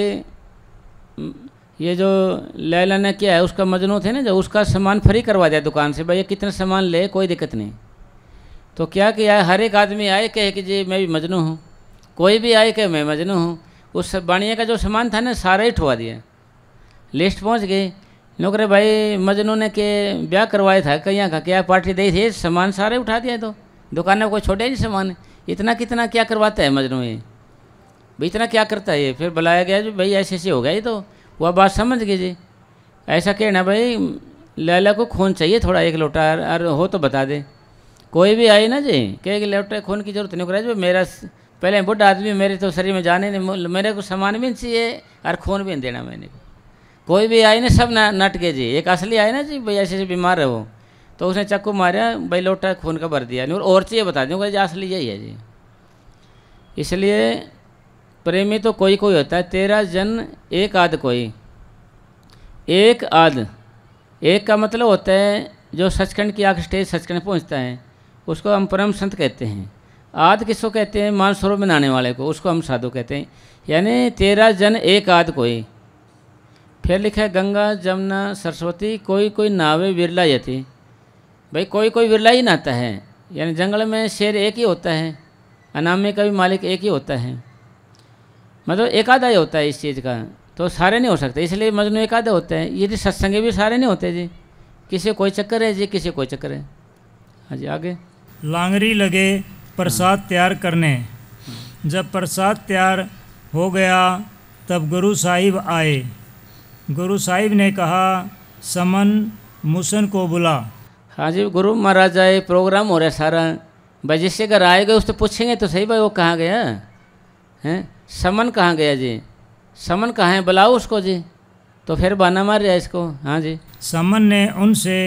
ये जो लैला ने किया है, उसका मजनू थे ना, जो उसका सामान फ्री करवा दिया दुकान से, भाई ये कितना सामान ले कोई दिक्कत नहीं। तो क्या किया है, हर एक आदमी आए कहे कि जी मैं भी मजनू हूँ, कोई भी आए कहे मैं मजनू हूँ। उस बाणिया का जो सामान था ना सारा ही उठवा दिया। लिस्ट पहुँच गई, लोग रे भाई मजनू ने के ब्याह करवाया था कहीं का, क्या पार्टी दी थी, सामान सारे उठा दिया। तो दुकान में कोई छोड़े नहीं सामान, इतना कितना क्या करवाता है मजनू ये, भाई इतना क्या करता है ये। फिर बुलाया गया जी भाई ऐसे हो गया ये, तो वह बात समझ गई जी। ऐसा कहना भाई लैला को खून चाहिए थोड़ा, एक लोटा और हो तो बता दे। कोई भी आए ना जी कहे कि लोटे खून की जरूरत नहीं कराए जो मेरा पहले बुढ़ा आदमी, मेरे तो शरीर में जाने नहीं, मेरे को सामान भी नहीं चाहिए और खून भी नहीं देना मैंने को। कोई भी आए ना सब नट के जी। एक असली आए ना जी भाई ऐसे बीमार है वो, तो उसने चाकू मारा भाई लोटा खून का भर दिया, नहीं और चाहिए बता दूँगा जी असली यही है जी। इसलिए प्रेमी तो कोई होता है, तेरा जन एक आध कोई। एक आध, एक का मतलब होता है जो सचखंड की आँख स्टेज सचखंड पहुँचता है, उसको हम परम संत कहते हैं। आध किसको कहते हैं, मानसरोवर में नहाने वाले को, उसको हम साधु कहते हैं। यानी तेरा जन एक आध कोई। फिर लिखा है गंगा जमुना सरस्वती कोई नावे विरला यति। भाई कोई विरला ही नहाता है, यानी जंगल में शेर एक ही होता है, अनामे का भी मालिक एक ही होता है, मतलब एक आधा ही होता है इस चीज़ का, तो सारे नहीं हो सकते। इसलिए मजनू एक आधा होता है। ये जी सत्संगी भी सारे नहीं होते जी, किसी कोई चक्कर है जी, किसी कोई चक्कर है। हाँ जी आगे। लांगरी लगे प्रसाद तैयार करने। जब प्रसाद तैयार हो गया तब गुरु साहिब आए। गुरु साहिब ने कहा समन मोहसन को बुला। हाँ जी गुरु महाराज आए, प्रोग्राम हो रहा है सारा, भाई जिससे अगर आएगा उससे पूछेंगे तो सही भाई वो कहाँ गया हैं, समन कहाँ गया जी, समन कहाँ है, बुलाओ उसको जी। तो फिर बहाना मार रहा इसको। हाँ जी। समन ने उनसे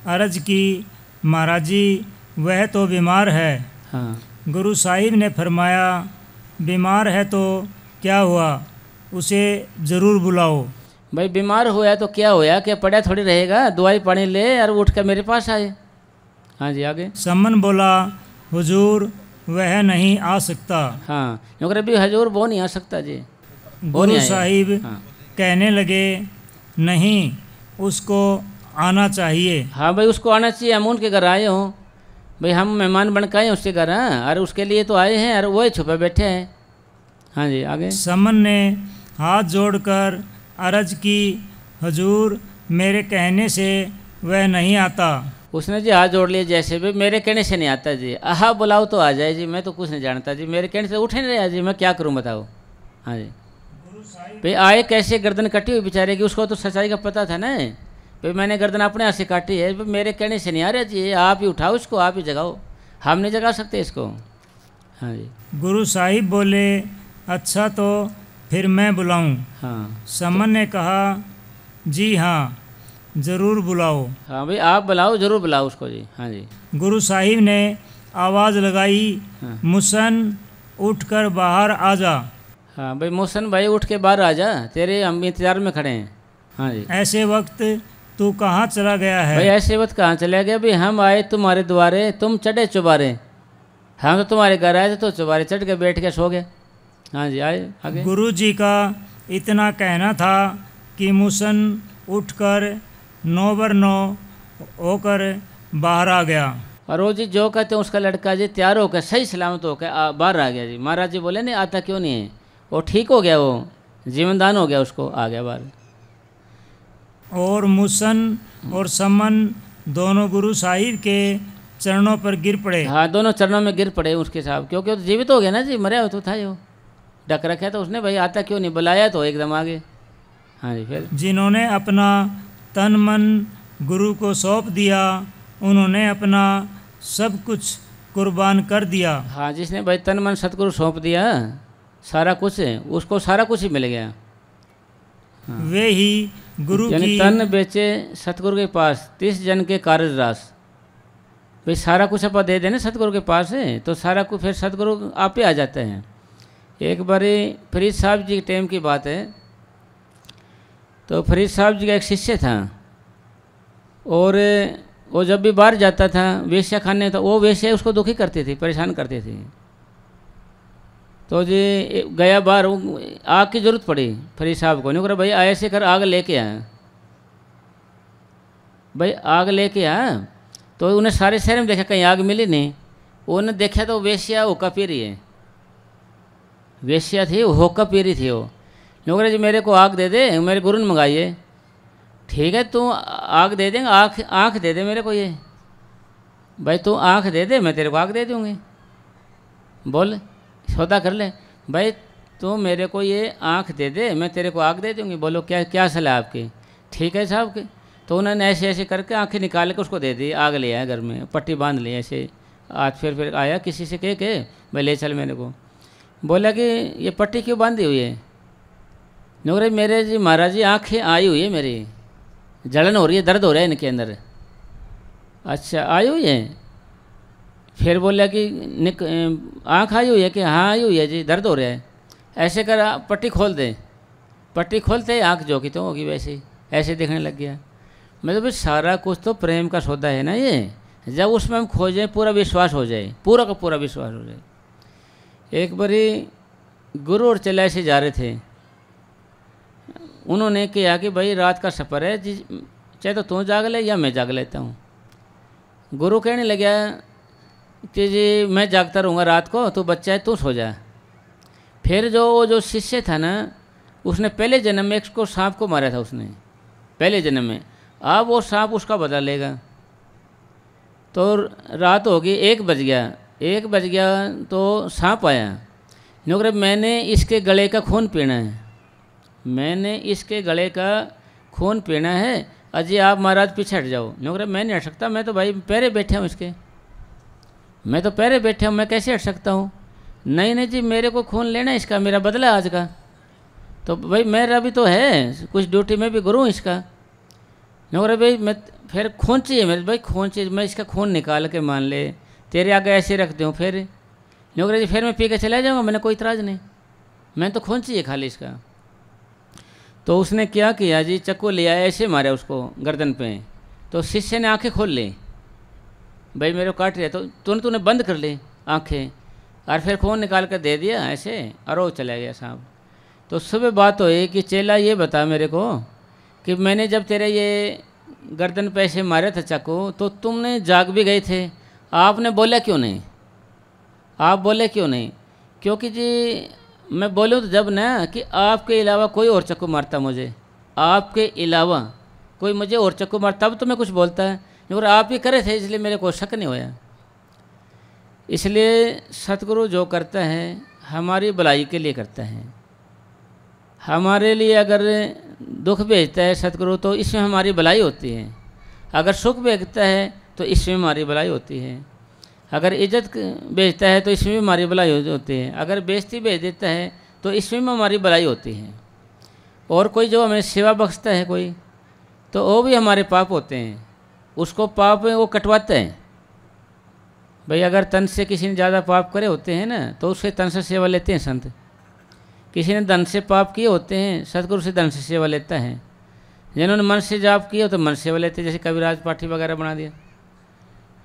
अर्ज की महाराज जी वह तो बीमार है। हाँ गुरु साहिब ने फरमाया बीमार है तो क्या हुआ, उसे ज़रूर बुलाओ। भाई बीमार हुआ तो क्या होया, क्या पड़ा थोड़ी रहेगा, दवाई पानी ले और उठ कर मेरे पास आए। हाँ जी आगे। समन बोला हुजूर वह नहीं आ सकता। हाँ क्योंकि अभी हजूर वो नहीं आ सकता जी। गुरु साहिब हाँ। कहने लगे नहीं उसको आना चाहिए। हाँ भाई उसको आना चाहिए, हम उनके घर आए हों भाई, हम मेहमान बन के आए हैं उसके घर। हाँ और उसके लिए तो आए हैं और वो ही छुपे बैठे हैं। हाँ जी आगे। समन ने हाथ जोड़कर अर्ज की हजूर मेरे कहने से वह नहीं आता। उसने जी हाथ जोड़ लिए जैसे भी, मेरे कहने से नहीं आता जी, आहा बुलाओ तो आ जाए जी, मैं तो कुछ नहीं जानता जी, मेरे कहने से उठे नहीं रहा जी, मैं क्या करूं बताओ। हाँ जी भाई आए कैसे, गर्दन कटी हुई बेचारे की, उसको तो सच्चाई का पता था ना भाई, मैंने गर्दन अपने हाथ से काटी है, भाई मेरे कहने से नहीं आ रहा जी, आप ही उठाओ इसको, आप ही जगाओ, हम नहीं जगा सकते इसको। हाँ जी गुरु साहिब बोले अच्छा तो फिर मैं बुलाऊं। हाँ समन ने कहा जी हाँ ज़रूर बुलाओ। हाँ भाई आप बुलाओ, जरूर बुलाओ उसको जी। हाँ जी गुरु साहिब ने आवाज़ लगाई हाँ। मुसन उठकर बाहर आ जा। हाँ भाई मोहसन भाई उठ के बाहर आ जा, तेरे हम इंतजार में खड़े हैं। हाँ जी ऐसे वक्त तू कहाँ चला गया भाई है? ऐसे वक्त कहाँ चले गए भाई, हम आए तुम्हारे द्वारे, तुम चढ़े चुबारे, हम तो तुम्हारे घर आए थे तो चुबारे चढ़ के बैठ के सो गए। हाँ जी आए आगे। गुरु जी का इतना कहना था कि मुसन उठकर 9 होकर बाहर आ गया। और वो जी जो कहते हैं उसका लड़का जी तैयार होकर सही सलामत होकर बाहर आ गया जी। महाराज जी बोले नहीं आता क्यों नहीं है, वो ठीक हो गया, वो जीवनदान हो गया, उसको आ गया बाहर। और मुसन और समन दोनों गुरु साहिब के चरणों पर गिर पड़े। हाँ दोनों चरणों में गिर पड़े उसके साहब, क्योंकि वो तो जीवित हो गया ना जी, मरा तो था जो डक रखा तो उसने, भाई आता क्यों नहीं, बुलाया तो एकदम आगे। हाँ जी फिर जिन्होंने अपना तन मन गुरु को सौंप दिया उन्होंने अपना सब कुछ कुर्बान कर दिया। हाँ जिसने भाई तन मन सतगुरु सौंप दिया सारा कुछ, उसको सारा कुछ ही मिल गया। वे ही गुरु यानी की तन बेचे सतगुरु के पास 30 जन के कार्य रास, भाई सारा कुछ अपन दे देना सतगुरु के पास है तो सारा कुछ फिर सतगुरु आप ही आ जाते हैं। एक बारी फरीद साहब जी के टाइम की बात है, तो फरीद साहब जी का एक शिष्य था और वो जब भी बाहर जाता था वेश्या खाने, तो वो वेश्या उसको दुखी करती थी, परेशान करती थी। तो जी गया बाहर, आग की ज़रूरत पड़ी फरीद साहब को, नहीं कहा भाई ऐसे कर आग लेके आया, भाई आग लेके आया। तो उन्हें सारे शहर में देखा कहीं आग मिली नहीं, उन्हें देखा तो वेश्या होका पी रही है, वेश्या थी वो होका पी रही थी। वो लोग जी मेरे को आग दे दे, मेरे गुरु ने मंगाइए। ठीक है तू आग दे देंगे, आँख दे दे मेरे को, ये भाई तू आँख दे दे मैं तेरे को आग दे दूँगी, बोल सौदा कर ले, भाई तू मेरे को ये आँख दे दे मैं तेरे को आग दे दूँगी, बोलो क्या क्या सलाह आपकी। ठीक है साहब की। तो उन्होंने ऐसे ऐसे करके आँखें निकाल के उसको दे दी, आग ले आया घर में, पट्टी बांध ली ऐसे। आज फिर आया किसी से कह के भाई ले चल मेरे को, बोला कि ये पट्टी क्यों बांधी हुई है। नौकरे मेरे जी महाराज जी आँखें आई हुई है, मेरी जलन हो रही है, दर्द हो रहा है इनके अंदर। अच्छा आई हुई है। फिर बोला कि आँख आई हुई है कि हाँ आई हुई है जी, दर्द हो रहा है। ऐसे कर पट्टी खोल दे, पट्टी खोलते आँख जो की तो होगी वैसे ही, ऐसे देखने लग गया। मैं तो भाई सारा कुछ तो प्रेम का सौदा है ना ये, जब उसमें हम खोजें पूरा विश्वास हो जाए, पूरा का पूरा विश्वास हो जाए। एक बारी गुरु और चेला ऐसे जा रहे थे, उन्होंने कहा कि भाई रात का सफ़र है जी, चाहे तो तू जाग ले या मैं जाग लेता हूँ। गुरु कहने लगा कि जी मैं जागता रहूँगा रात को, तू बच्चा है तू सो जा। फिर जो शिष्य था ना, उसने पहले जन्म में एक को सांप को मारा था उसने, पहले जन्म में। अब वो सांप उसका बदला लेगा। तो रात होगी, 1 बज गया तो सांप आया। नौकरे मैंने इसके गले का खून पीना है, मैंने इसके गले का खून पीना है, अजय आप महाराज पीछे हट जाओ। नौकरे मैं नहीं हट सकता, मैं तो भाई पैरे बैठे हूँ इसके, मैं तो पैरे बैठे हूँ, मैं कैसे हट सकता हूँ। नहीं जी मेरे को खून लेना है इसका, मेरा बदला आज का। तो भाई मेरा भी तो है कुछ ड्यूटी में भी गुरु हूँ इसका। नौकरे भाई मैं फिर खून चाहिए मेरे, भाई खून चाहिए, मैं इसका खून निकाल के मान ले तेरे आगे ऐसे रख दूँ। फिर नौकरे जी फिर मैं पी के चला जाऊँगा, मैंने कोई इतराज़ नहीं, मैं तो खून चाहिए खाली इसका। तो उसने क्या किया जी, चक्कू लिया ऐसे मारा उसको गर्दन पे। तो शिष्य ने आंखें खोल ली, भाई मेरे को काट रहा, तो तूने बंद कर ली आंखें, और फिर खून निकाल कर दे दिया ऐसे, और वो चला गया साहब। तो सुबह बात हुई कि चेला ये बता मेरे को कि मैंने जब तेरे ये गर्दन पे ऐसे मारे थे चाकू, तो तुमने जाग भी गए थे, आपने बोला क्यों नहीं, आप बोले क्यों नहीं। क्योंकि जी मैं बोलूँ तो जब ना कि आपके अलावा कोई और चाकू मारता मुझे, आपके अलावा कोई मुझे और चक्कू मार तब तो मैं कुछ बोलता है, मगर आप ही करे थे इसलिए मेरे को शक नहीं होया। इसलिए सतगुरु जो करता है हमारी भलाई के लिए करता है। हमारे लिए अगर दुख भेजता है सतगुरु तो इसमें हमारी भलाई होती है, अगर सुख भेजता है तो इसमें हमारी भलाई होती है, अगर इज्जत भेजता है तो इसमें भी हमारी भलाई होती है, अगर बेइज्जती भेज देता है तो इसमें भी हमारी भलाई होती है। और कोई जो हमें सेवा बख्शता है कोई, तो वो भी हमारे पाप होते हैं, उसको पाप में वो कटवाता है। भाई अगर तन से किसी ने ज़्यादा पाप करे होते हैं ना तो उसके तन से सेवा लेते हैं संत। किसी ने धन से पाप किए होते हैं, सतगुरु से धन से सेवा लेता है। जिन्होंने मन से जाप किया तो मन सेवा लेते हैं, जैसे कविराज पाठी वगैरह बना दिया।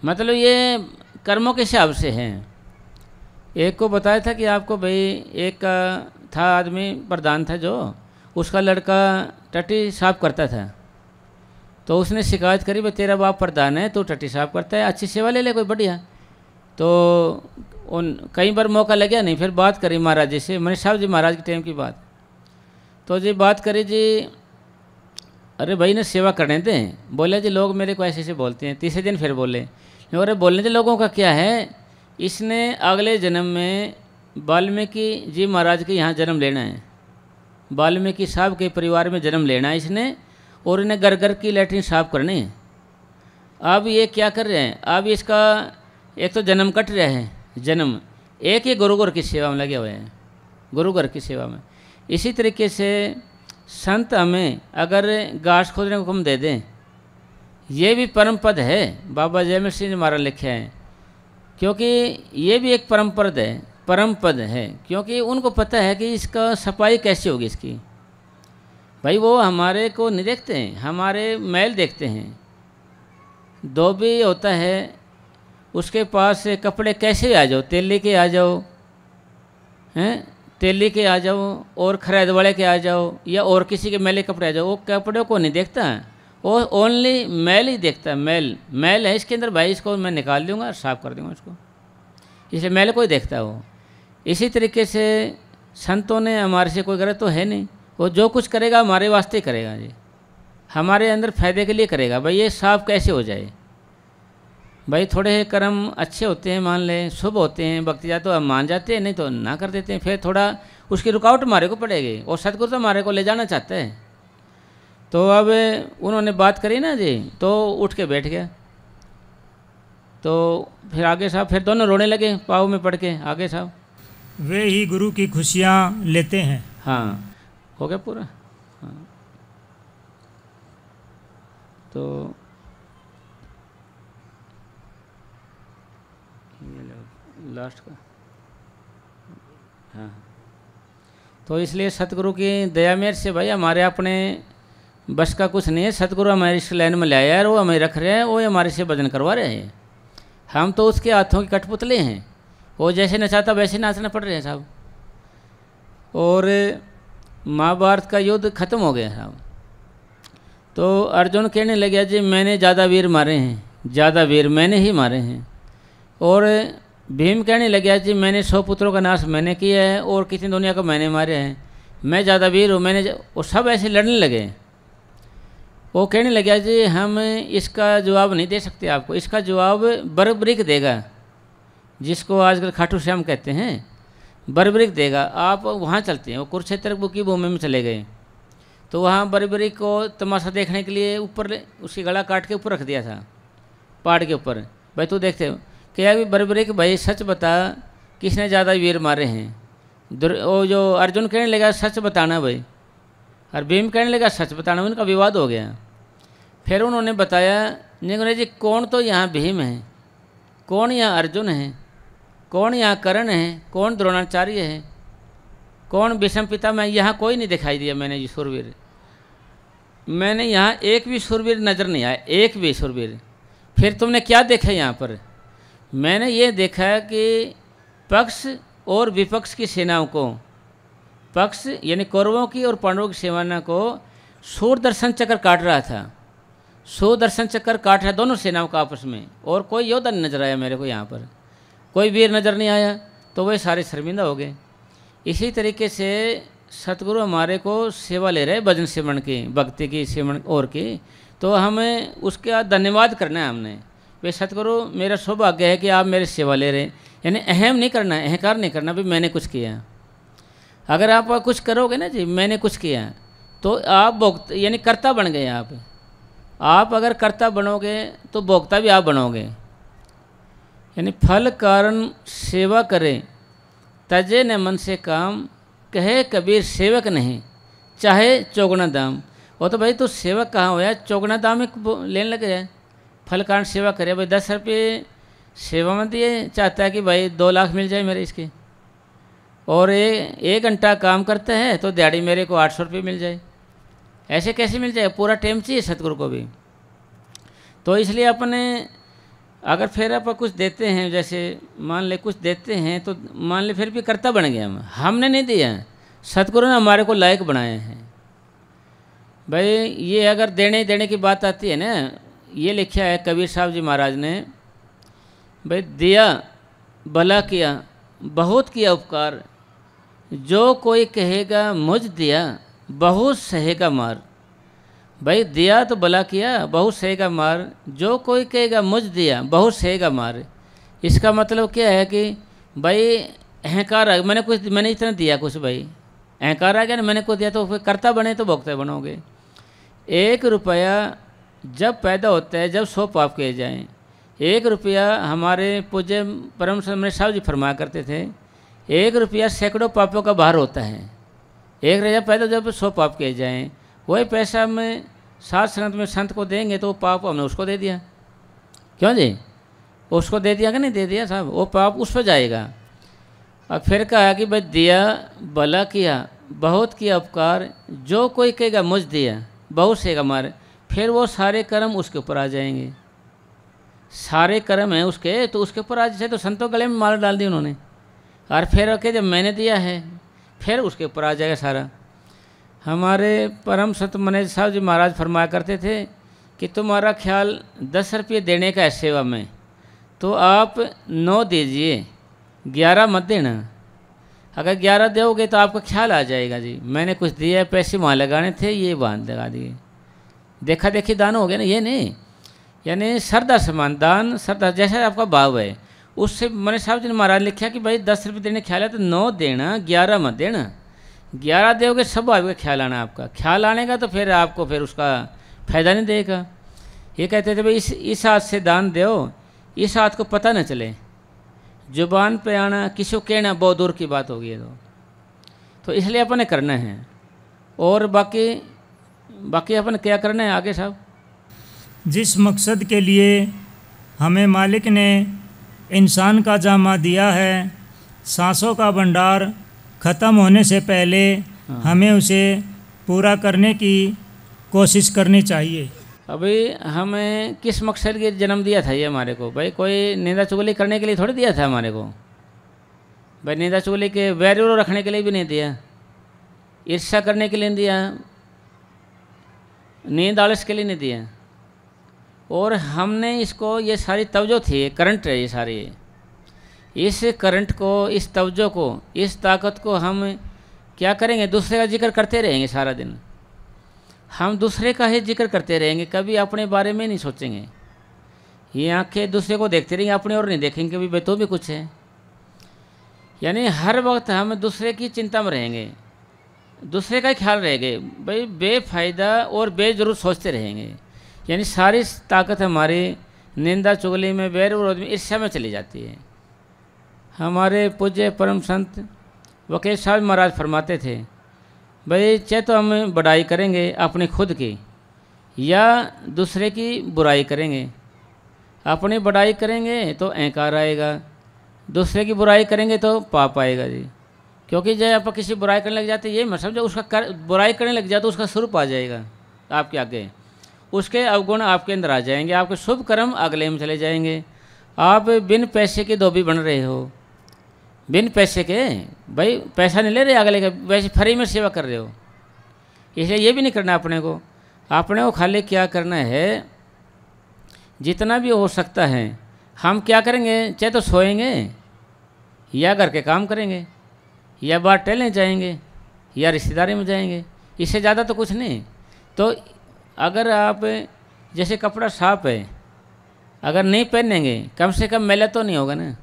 मतलब ये कर्मों के हिसाब से हैं। एक को बताया था कि आपको भाई एक था आदमी प्रधान था जो, उसका लड़का टट्टी साफ करता था, तो उसने शिकायत करी भाई तेरा बाप प्रधान है तो टट्टी साफ करता है, अच्छी सेवा ले ले कोई बढ़िया। तो उन कई बार मौका लगा नहीं, फिर बात करी महाराज जी से, मनीष साहब जी महाराज के टाइम की बात। तो जी बात करी जी, अरे भाई ने सेवा करने दें। बोले जी लोग मेरे को ऐसे ऐसे बोलते हैं। तीसरे दिन फिर बोले, अरे बोलने के लोगों का क्या है, इसने अगले जन्म में वाल्मीकि जी महाराज के यहाँ जन्म लेना है, वाल्मीकि साहब के परिवार में जन्म लेना है इसने, और इन्हें घर घर की लैट्रिन साफ करनी है। अब ये क्या कर रहे हैं, अब इसका एक तो जन्म कट रहा है, जन्म एक ही गुरुघर की सेवा में लगे हुए हैं, गुरुघर की सेवा में। इसी तरीके से संत हमें अगर घास खोदने को हुक्म दे दें, ये भी परम पद है, बाबा जयमल सिंह जी महाराज लिखे हैं, क्योंकि ये भी एक परम पद है, परम पद है, क्योंकि उनको पता है कि इसका सफाई कैसे होगी इसकी। भाई वो हमारे को नहीं देखते हैं, हमारे मैल देखते हैं। धोबी होता है, उसके पास कपड़े कैसे आ जाओ, तेली के आ जाओ, हैं तेली के आ जाओ, और खरीद वाले के आ जाओ, या और किसी के मैले कपड़े आ जाओ, वो कपड़ों को नहीं देखता है, वो ओनली मैल ही देखता है। मैल है इसके अंदर, भाई इसको मैं निकाल दूंगा और साफ कर दूंगा इसको, इसलिए मैल को ही देखता है वो। इसी तरीके से संतों ने हमारे से कोई गलत तो है नहीं, वो जो कुछ करेगा हमारे वास्ते करेगा जी, हमारे अंदर फायदे के लिए करेगा। भाई ये साफ कैसे हो जाए, भाई थोड़े कर्म अच्छे होते हैं, मान लें शुभ होते हैं, भक्ति जा तो हम मान जाते हैं, नहीं तो ना कर देते हैं, फिर थोड़ा उसकी रुकावट हमारे को पड़ेगी, और सतगुरु तो हमारे को ले जाना चाहता है। तो अब उन्होंने बात करी ना जी, तो उठ के बैठ गया। तो फिर आगे साहब फिर दोनों रोने लगे पाँव में पड़ के, आगे साहब वे ही गुरु की खुशियाँ लेते हैं। हाँ हो गया पूरा। हाँ तो लास्ट का, हाँ तो इसलिए सतगुरु की दया मेहर से भाई हमारे अपने बस का कुछ नहीं है। सतगुरु हमारे इस लाइन में लाया है और वो हमें रख रहे हैं, वो हमारे से भजन करवा रहे हैं। हम तो उसके हाथों के कठपुतले हैं, वो जैसे नचाता वैसे नाचना पड़ रहे हैं साहब। और महाभारत का युद्ध खत्म हो गया साहब, तो अर्जुन कहने लगा जी मैंने ज़्यादा वीर मारे हैं, ज़्यादा वीर मैंने ही मारे हैं। और भीम कहने लगा जी मैंने 100 पुत्रों का नाश मैंने किया है, और कितनी दुनिया को मैंने मारे हैं, मैं ज़्यादा वीर हूँ मैंने। वो सब ऐसे लड़ने लगे। वो कहने लगा जी हम इसका जवाब नहीं दे सकते आपको, इसका जवाब बर्बरीक देगा, जिसको आजकल खाटू श्याम कहते हैं, बर्बरीक देगा। आप वहाँ चलते हैं, वो कुरुक्षेत्र की भूमि में चले गए, तो वहाँ बर्बरीक को तमाशा देखने के लिए ऊपर उसकी गला काट के ऊपर रख दिया था पहाड़ के ऊपर। भाई तू देखते हो क्या भी बर्बरीक, भाई सच बता किसने ज़्यादा वीर मारे हैं। वो जो अर्जुन कहने लगा सच बताना भाई, और भीम कहने लगा सच बताना, उनका विवाद हो गया। फिर उन्होंने बताया निगुने जी कौन तो यहाँ भीम है, कौन यहाँ अर्जुन है, कौन यहाँ कर्ण है, कौन द्रोणाचार्य है, कौन भीष्म पिता, मैं यहाँ कोई नहीं दिखाई दिया मैंने जी शूरवीर, मैंने यहाँ एक भी शूरवीर नज़र नहीं आया, एक भी शूरवीर। फिर तुमने क्या देखा यहाँ पर? मैंने ये देखा कि पक्ष और विपक्ष की सेनाओं को, पक्ष यानी कौरवों की और पांडवों की सेना को सूर्यदर्शन चक्र काट रहा था, सूर्यदर्शन चक्र काट रहा दोनों सेनाओं का आपस में, और कोई योद्धा नहीं नजर आया मेरे को यहाँ पर, कोई वीर नज़र नहीं आया। तो वे सारे शर्मिंदा हो गए। इसी तरीके से सतगुरु हमारे को सेवा ले रहे भजन सिमरन की, भक्ति की, सिमरन और की, तो हमें उसका धन्यवाद करना है हमने। वे सतगुरु मेरा सौभाग्य है कि आप मेरी सेवा ले रहे, यानी अहम नहीं करना, अहंकार नहीं करना भी मैंने कुछ किया। अगर आप कुछ करोगे ना जी, मैंने कुछ किया, तो आप भोक्ता यानी कर्ता बन गए। आप अगर कर्ता बनोगे तो भोक्ता भी आप बनोगे। यानी फल कारण सेवा करे, तजे न मन से काम, कहे कबीर सेवक नहीं, चाहे चौगुना दाम। वो तो भाई तू सेवक कहाँ होया, चौगुना दाम में लेने लगे है। फल कारण सेवा करे, भाई 10 रुपये सेवा में दिए, चाहता है कि भाई 2 लाख मिल जाए मेरे इसके, और 1 घंटा काम करते हैं तो दिहाड़ी मेरे को 800 रुपये मिल जाए। ऐसे कैसे मिल जाए, पूरा टाइम चाहिए सतगुरु को भी। तो इसलिए अपने अगर फिर आप कुछ देते हैं, जैसे मान ले कुछ देते हैं, तो मान ले फिर भी कर्ता बन गया हमने नहीं दिया, सतगुरु ने हमारे को लायक बनाए हैं। भाई ये अगर देने की बात आती है ना, ये लिखा है कबीर साहब जी महाराज ने, भाई दिया भला किया बहुत किया उपकार, जो कोई कहेगा मुझ दिया बहुत सहेगा मार। भाई दिया तो भला किया, बहुत सहेगा मार, जो कोई कहेगा मुझ दिया बहुत सहेगा मार। इसका मतलब क्या है कि भाई अहंकार आ, मैंने इतना दिया कुछ, भाई अहंकार आ गया ना, मैंने कुछ दिया, तो फिर कर्ता बने तो भोक्ता बनोगे। 1 रुपया जब पैदा होता है, जब 100 पाप किए जाएं। 1 रुपया हमारे पूज्य परम समय साहब जी फरमाया करते थे, 1 रुपया सैकड़ों पापों का भार होता है। 1 रुपया पैदा जब 100 पाप किए जाएं, वही पैसा में सात संगत में संत को देंगे तो वो पाप हमने उसको दे दिया, क्यों जी, उसको दे दिया कि नहीं दे दिया साहब, वो पाप उस पर जाएगा। और फिर कहा कि भाई दिया भला किया बहुत किया उपकार, जो कोई कहेगा मुझ दिया बहुत सेगा मार। फिर वो सारे कर्म उसके ऊपर आ जाएंगे, सारे कर्म हैं उसके, तो उसके ऊपर आ जाए। तो संतों गले में माला डाल दी उन्होंने, और फिर के जब मैंने दिया है फिर उसके ऊपर आ जाएगा सारा। हमारे परम संत मनेज साहब जी महाराज फरमाया करते थे कि तुम्हारा ख्याल 10 रुपये देने का है सेवा में, तो आप 9 दीजिए, 11 मत देना। अगर 11 दोगे तो आपका ख्याल आ जाएगा जी मैंने कुछ दिया, पैसे वहाँ लगाने थे, ये वहाँ लगा दिए, देखा देखी दान हो गया ना, ये नहीं। यानी श्रद्धा समान दान, श्रद्धा जैसा आपका भाव है उससे। मने साहब जी ने महाराज लिखा कि भाई 10 रुपये देने ख्याल है तो 9 देना, 11 मत देना। 11 दोगे सब आपका ख्याल आना, आपका ख्याल आने का तो फिर आपको फिर उसका फायदा नहीं देगा। ये कहते थे भाई इस हाथ से दान दो, इस हाथ को पता न चले, जुबान पे आना किसी को कहना बहुत दूर की बात होगी। तो इसलिए अपन ने करना है, और बाकी अपन क्या करना है आगे साहब। जिस मकसद के लिए हमें मालिक ने इंसान का जामा दिया है, सांसों का भंडार ख़त्म होने से पहले हमें उसे पूरा करने की कोशिश करनी चाहिए। अभी हमें किस मकसद के जन्म दिया था ये हमारे को, भाई कोई निंदा चुगली करने के लिए थोड़ी दिया था हमारे को, भाई निंदा चुगली के वैल्यू रखने के लिए भी नहीं दिया, ईर्ष्या करने के लिए नहीं दिया, नींद आलस के लिए नहीं दिया। और हमने इसको, ये सारी तवज्जो थी, करंट है ये सारी, इस करंट को, इस तवज्जो को, इस ताकत को हम क्या करेंगे, दूसरे का जिक्र करते रहेंगे सारा दिन। हम दूसरे का ही जिक्र करते रहेंगे, कभी अपने बारे में नहीं सोचेंगे। ये आंखें दूसरे को देखते रहेंगे, अपने और नहीं देखेंगे कि भाई तो भी कुछ है। यानी हर वक्त हम दूसरे की चिंता में रहेंगे, दूसरे का ही ख्याल रहेंगे, भाई बेफायदा और बेजरूरत सोचते रहेंगे। यानी सारी ताकत हमारी निंदा चुगली में, बैर विरोध में, ईर्ष्या में चली जाती है। हमारे पूज्य परम संत वकील साहब महाराज फरमाते थे, भाई चाहे तो हम बड़ाई करेंगे अपनी खुद की या दूसरे की बुराई करेंगे। अपनी बड़ाई करेंगे तो अहंकार आएगा, दूसरे की बुराई करेंगे तो पाप आएगा जी। क्योंकि जब आप किसी बुराई करने लग जाते, ये मत समझो उसका बुराई करने लग जाए तो उसका स्वरूप आ जाएगा आपके आगे, उसके अवगुण आपके अंदर आ जाएंगे, आपके शुभ कर्म अगले में चले जाएंगे। आप बिन पैसे के धोबी बन रहे हो, बिन पैसे के, भाई पैसा नहीं ले रहे अगले का, वैसे फ्री में सेवा कर रहे हो। इसलिए ये भी नहीं करना अपने को खाली क्या करना है, जितना भी हो सकता है हम क्या करेंगे, चाहे तो सोएंगे या घर के काम करेंगे या बाहर टहलने जाएंगे या रिश्तेदारी में जाएंगे, इससे ज़्यादा तो कुछ नहीं। तो अगर आप जैसे कपड़ा साफ है, अगर नहीं पहनेंगे कम से कम मैला तो नहीं होगा ना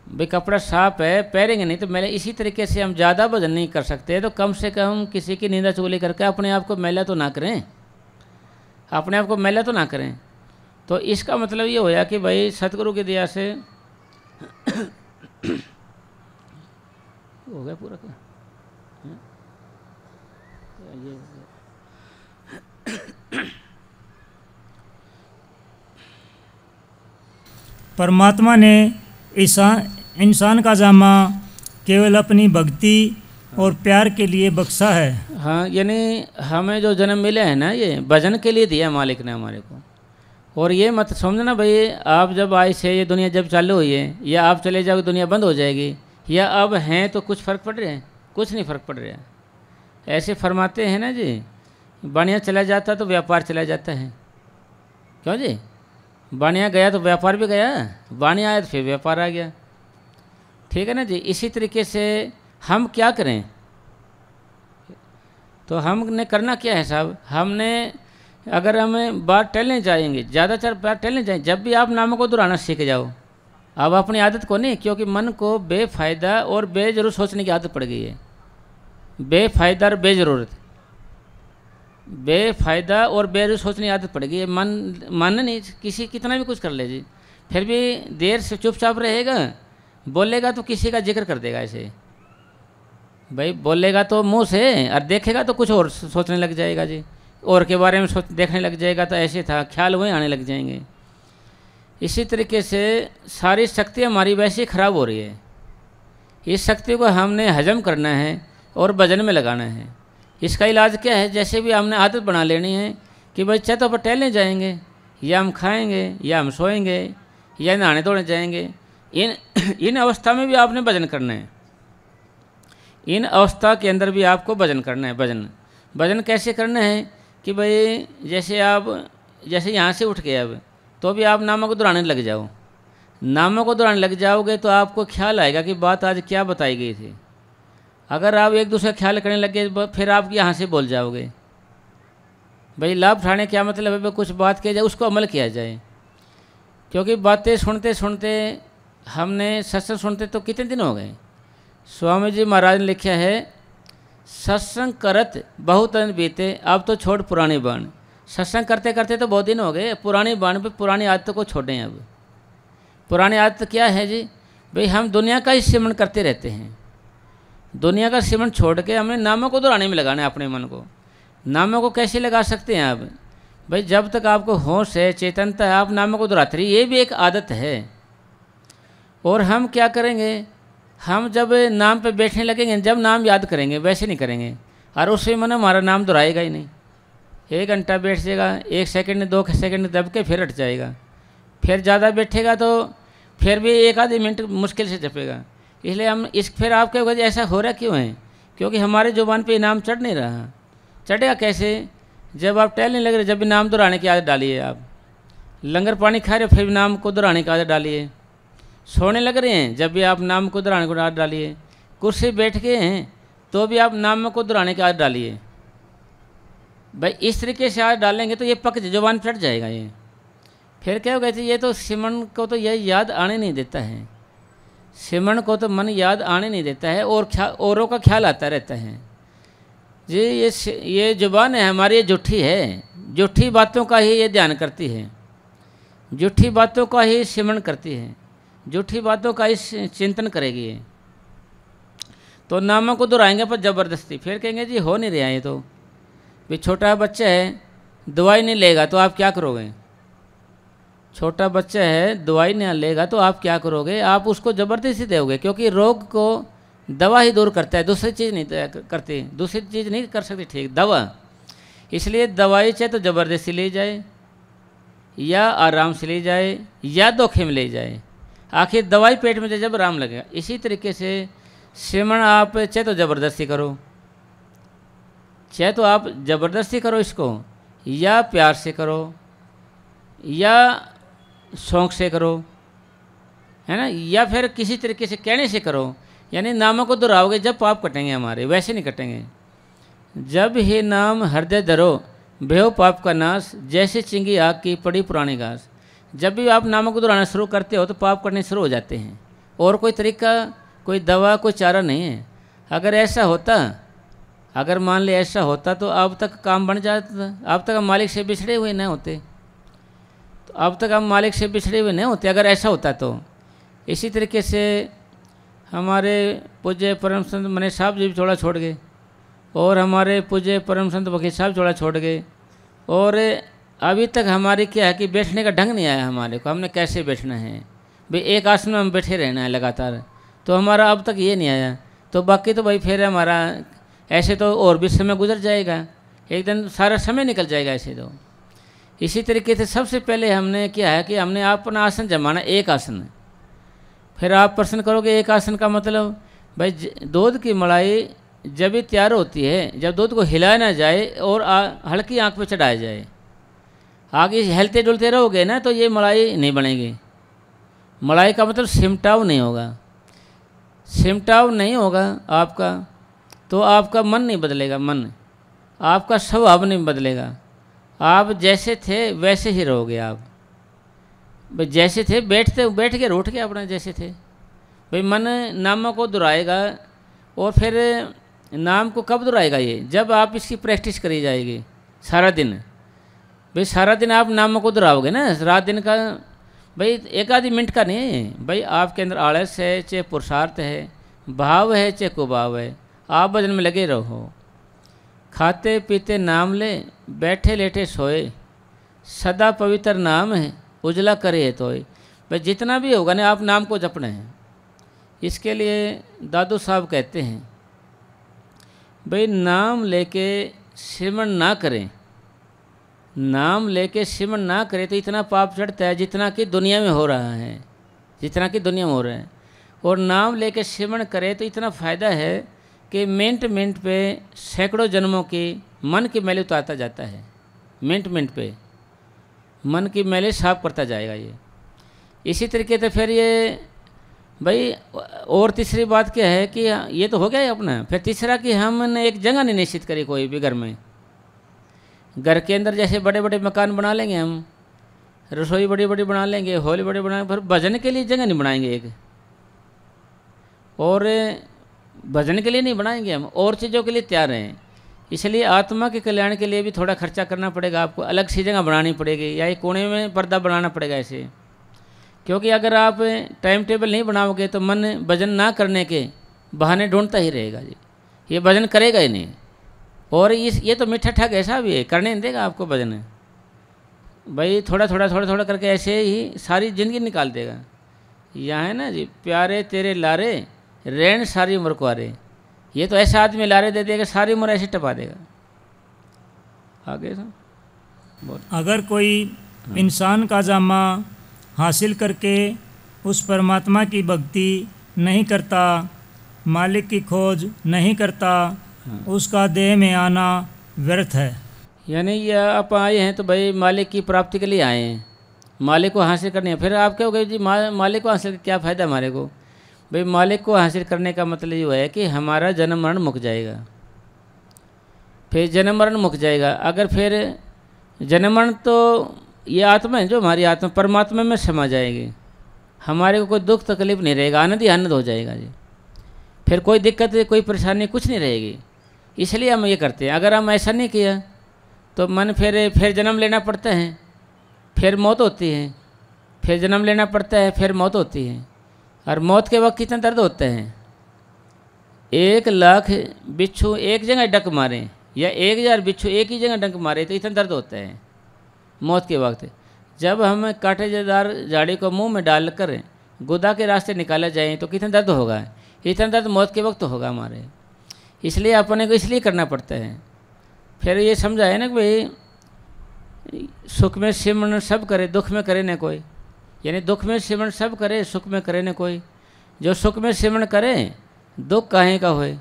भाई। कपड़ा साफ है, पहनेंगे नहीं तो मैला। इसी तरीके से हम ज़्यादा वजन नहीं कर सकते, तो कम से कम किसी की निंदा चुगली करके अपने आप को मैला तो ना करें, अपने आप को मैला तो ना करें। तो इसका मतलब ये होया कि भाई सतगुरु की दया से हो गया पूरा क्या? ये परमात्मा ने इंसान का जामा केवल अपनी भक्ति और प्यार के लिए बख्शा है। हाँ, यानी हमें जो जन्म मिला है ना, ये भजन के लिए दिया मालिक ने हमारे को। और ये मत समझना भाई आप जब आए से ये दुनिया जब चालू हुई है, या आप चले जाओगे दुनिया बंद हो जाएगी, या अब हैं तो कुछ फ़र्क पड़ रहा है? कुछ नहीं फ़र्क पड़ रहा है। ऐसे फरमाते हैं ना जी, बानिया चला जाता तो व्यापार चला जाता है। क्यों जी? बानिया गया तो व्यापार भी गया, बानिया आया तो फिर व्यापार आ गया। ठीक है ना जी। इसी तरीके से हम क्या करें? तो हमने करना क्या है साहब? हमने अगर हमें बाहर टहलने जाएंगे, ज़्यादातर बाहर टहलने जाएंगे, जब भी आप नामों को दोहराना सीख जाओ। अब अपनी आदत को नहीं, क्योंकि मन को बेफ़ायदा और बेजरूर सोचने की आदत पड़ गई है। बेफ़ायदा और बेजरूरत, बेफ़ायदा और बेजरूर सोचने की आदत पड़ गई है। मन नहीं, किसी कितना भी कुछ कर ले जी, फिर भी देर से चुपचाप रहेगा, बोलेगा तो किसी का जिक्र कर देगा। ऐसे भाई बोलेगा तो मुंह से, और देखेगा तो कुछ और सोचने लग जाएगा जी, और के बारे में देखने लग जाएगा, तो ऐसे था ख्याल वहीं आने लग जाएंगे। इसी तरीके से सारी शक्ति हमारी वैसे ही ख़राब हो रही है। इस शक्ति को हमने हजम करना है और भजन में लगाना है। इसका इलाज क्या है? जैसे भी हमने आदत बना लेनी है कि भाई चाहे तो पर टहलने जाएंगे, या हम खाएंगे, या हम सोएंगे, या नहाने धोने जाएंगे। इन अवस्था में भी आपने भजन करना है। इन अवस्था के अंदर भी आपको भजन करना है। भजन कैसे करना है कि भाई जैसे यहाँ से उठ गए अब, तो भी आप नामों को दोहराने लग जाओ। नामों को दोहराने लग जाओगे तो आपको ख्याल आएगा कि बात आज क्या बताई गई थी। अगर आप एक दूसरे का ख्याल करने लगे, फिर आप यहाँ से बोल जाओगे। भाई लाभ उठाने क्या मतलब है? कुछ बात किया जाए, उसको अमल किया जाए। क्योंकि बातें सुनते सुनते, हमने सत्संग सुनते तो कितने दिन हो गए। स्वामी जी महाराज ने लिखा है, सत्संग करत बहुत दिन बीते, अब तो छोड़ पुरानी बाण। सत्संग करते करते तो बहुत दिन हो गए, पुरानी बाण पे पुरानी आदतों को छोड़ें। अब पुरानी आदत क्या है जी? भाई हम दुनिया का ही सिमरन करते रहते हैं। दुनिया का सिमरन छोड़ के हमने नामों को दोहराने में लगाना है अपने मन को। नामों को कैसे लगा सकते हैं आप? भाई जब तक आपको होश है, चेतनता है, आप नामों को दोहराते रहिए। ये भी एक आदत है। और हम क्या करेंगे? हम जब नाम पे बैठने लगेंगे, जब नाम याद करेंगे, वैसे नहीं करेंगे, और उससे मन हमारा नाम दोहराएगा ही नहीं। 1 घंटा बैठ जाएगा, 1 सेकंड 2 सेकंड दब के फिर हट जाएगा। फिर ज़्यादा बैठेगा तो फिर भी 1 आधे मिनट मुश्किल से जपेगा। इसलिए हम फिर आपके वजह ऐसा हो रहा क्यों है? क्योंकि हमारे जुबान पे नाम चढ़ नहीं रहा। चढ़ेगा कैसे? जब आप टहलने लग रहे, जब भी नाम दोहराने की आदत डालिए। आप लंगर पानी खा रहे, फिर भी नाम को दोहराने की आदत डालिए। सोने लग रहे हैं, जब भी आप नाम को दोहराने को आदत डालिए। कुर्सी बैठ गए हैं तो भी आप नाम को दोहराने की आदत डालिए। भाई इस तरीके से आदत डालेंगे तो ये पक जुबान चढ़ जाएगा। ये फिर क्या होगा? ये तो सिमरन को तो यह याद आने नहीं देता है। सिमरन को तो मन याद आने नहीं देता है, और औरों का ख्याल आता रहता है जी। ये जुबान है हमारी, ये झूठी है। झूठी बातों का ही ये ध्यान करती है, झूठी बातों का ही सिमरन करती है, झूठी बातों का ही चिंतन करेगी ये। तो नामों को दोहराएंगे पर ज़बरदस्ती, फिर कहेंगे जी हो नहीं रहा ये तो। भी छोटा बच्चा है, दवाई नहीं लेगा तो आप क्या करोगे? छोटा बच्चा है, दवाई नहीं लेगा तो आप क्या करोगे? आप उसको ज़बरदस्ती दोगे, क्योंकि रोग को दवा ही दूर करता है, दूसरी चीज़ नहीं करती। दूसरी चीज़ नहीं कर सकती ठीक, दवा। इसलिए दवाई चाहे तो ज़बरदस्ती ले जाए, या आराम से ले जाए, या धोखे में ले जाए। आखिर दवाई पेट में जब आराम लगेगा। इसी तरीके से सिमरन आप चाहे तो ज़बरदस्ती करो, चाहे तो आप ज़बरदस्ती करो इसको, या प्यार से करो, या शौक़ से करो, है ना, या फिर किसी तरीके से कहने से करो, यानी नामों को दोहराओगे जब पाप कटेंगे हमारे, वैसे नहीं कटेंगे। जब ही नाम हृदय धरो भेव पाप का नाश, जैसे चिंगी आग की पड़ी पुरानी घास। जब भी आप नामों को दोहराना शुरू करते हो तो पाप करने शुरू हो जाते हैं, और कोई तरीका, कोई दवा, कोई चारा नहीं है। अगर ऐसा होता, अगर मान ले ऐसा होता तो अब तक काम बन जाता, अब तक हम मालिक से बिछड़े हुए नहीं होते, तो अब तक हम मालिक से बिछड़े हुए नहीं होते अगर ऐसा होता तो। इसी तरीके से हमारे पूज्य परम संत मने साहब जी भी चौड़ा छोड़ गए, और हमारे पूज्य परम संत वकील साहब चौड़ा छोड़ गए, और अभी तक हमारी क्या है कि बैठने का ढंग नहीं आया हमारे को, हमने कैसे बैठना है भाई, एक आसन में हम बैठे रहना है लगातार, तो हमारा अब तक ये नहीं आया। तो बाकी तो भाई फिर हमारा ऐसे तो और भी समय गुजर जाएगा, एक दिन सारा समय निकल जाएगा ऐसे तो। इसी तरीके से सबसे पहले हमने क्या है कि हमने अपना आसन जमाना, एक आसन। फिर आप प्रश्न करोगे एक आसन का मतलब, भाई दूध की मलाई जब भी तैयार होती है, जब दूध को हिलाया ना जाए और हल्की आंख पे चढ़ाया जाए, आगे हिलते डुलते रहोगे ना तो ये मलाई नहीं बनेगी। मलाई का मतलब सिमटाव नहीं होगा, सिमटाव नहीं होगा आपका, तो आपका मन नहीं बदलेगा, मन आपका स्वभाव नहीं बदलेगा, आप जैसे थे वैसे ही रहोगे। आप भाई जैसे थे बैठ के उठ के अपना जैसे थे। भाई मन नामों को दोहराएगा, और फिर नाम को कब दोहराएगा ये, जब आप इसकी प्रैक्टिस करी जाएगी सारा दिन। भाई सारा दिन आप नामों को दोहराओगे ना, रात दिन का, भाई एक आधी मिनट का नहीं है। भाई आपके अंदर आलस है, चाहे पुरुषार्थ है, भाव है चाहे कुभाव है, आप भजन में लगे रहो। खाते पीते नाम ले, बैठे लेटे सोए, सदा पवित्र नाम है, उजला करे तोय। भाई जितना भी होगा ना आप नाम को जपना है। इसके लिए दादू साहब कहते हैं, भाई नाम लेके सिमरन ना करें, नाम लेके सिमरन ना करें तो इतना पाप चढ़ता है जितना कि दुनिया में हो रहा है, जितना कि दुनिया में हो रहा है। और नाम लेके सिमरन करें तो इतना फ़ायदा है कि मिनट मिनट पे सैकड़ों जन्मों की मन की मैले उतारता जाता है, मिनट मिनट पे मन की मैले साफ करता जाएगा ये। इसी तरीके से फिर ये भाई, और तीसरी बात क्या है कि ये तो हो गया है अपना। फिर तीसरा कि हमने एक जगह नहीं निश्चित करी कोई भी घर में। घर के अंदर जैसे बड़े बड़े मकान बना लेंगे हम, रसोई बड़ी बड़ी बना लेंगे, हॉल बड़े बनाएंगे, फिर भजन के लिए जगह नहीं बनाएंगे एक, और भजन के लिए नहीं बनाएंगे हम, और चीज़ों के लिए तैयार हैं। इसलिए आत्मा के कल्याण के लिए भी थोड़ा खर्चा करना पड़ेगा आपको, अलग सी जगह बनानी पड़ेगी, या एक कोने में पर्दा बनाना पड़ेगा ऐसे। क्योंकि अगर आप टाइम टेबल नहीं बनाओगे तो मन भजन ना करने के बहाने ढूंढता ही रहेगा जी, ये भजन करेगा ही नहीं। और ये तो मीठा ठग ऐसा भी है, करने नहीं देगा आपको भजन। भाई थोड़ा थोड़ा करके ऐसे ही सारी ज़िंदगी निकाल देगा। यहाँ है ना जी, प्यारे तेरे लारे रैन सारी उम्र को आरे, ये तो ऐसा आदमी लारे दे देगा सारी उम्र ऐसे टपा देगा। आगे बोल। अगर कोई इंसान का जामा हासिल करके उस परमात्मा की भक्ति नहीं करता, मालिक की खोज नहीं करता, उसका देह में आना व्यर्थ है। यानी ये आप आए हैं तो भाई मालिक की प्राप्ति के लिए आए हैं, मालिक को हासिल करनी है। फिर आप कहोगे जी मालिक को हासिल करके क्या फ़ायदा हमारे को। भाई मालिक को हासिल करने का मतलब ये है कि हमारा जन्म मरण मुक जाएगा, फिर जन्म मरण मुक जाएगा। अगर फिर जन्म मरण तो ये आत्मा है जो हमारी आत्मा परमात्मा में समा जाएगी, हमारे को कोई दुख तकलीफ नहीं रहेगा, आनंद ही आनंद हो जाएगा जी। फिर कोई दिक्कत कोई परेशानी कुछ नहीं रहेगी। इसलिए हम ये करते हैं। अगर हम ऐसा नहीं किया तो मन फिर जन्म लेना पड़ता है, फिर मौत होती है, फिर जन्म लेना पड़ता है, फिर मौत होती है। और मौत के वक्त कितना दर्द होता है। 1,00,000 बिच्छू एक जगह डंक मारें या 1,000 बिच्छू एक ही जगह डंक मारे तो इतना दर्द होता है मौत के वक्त। जब हम कांटेदार झाड़ी को मुंह में डाल कर गुदा के रास्ते निकाला जाए तो कितना दर्द होगा, इतना दर्द मौत के वक्त होगा हमारे। इसलिए अपने को इसलिए करना पड़ता है। फिर ये समझा है ना कि भाई सुख में सिमरन सब करे, दुख में करे न कोई। यानी दुख में सिमरन सब करे, सुख में करे न कोई। जो सुख में सिमरन करे दुख काहे का होए।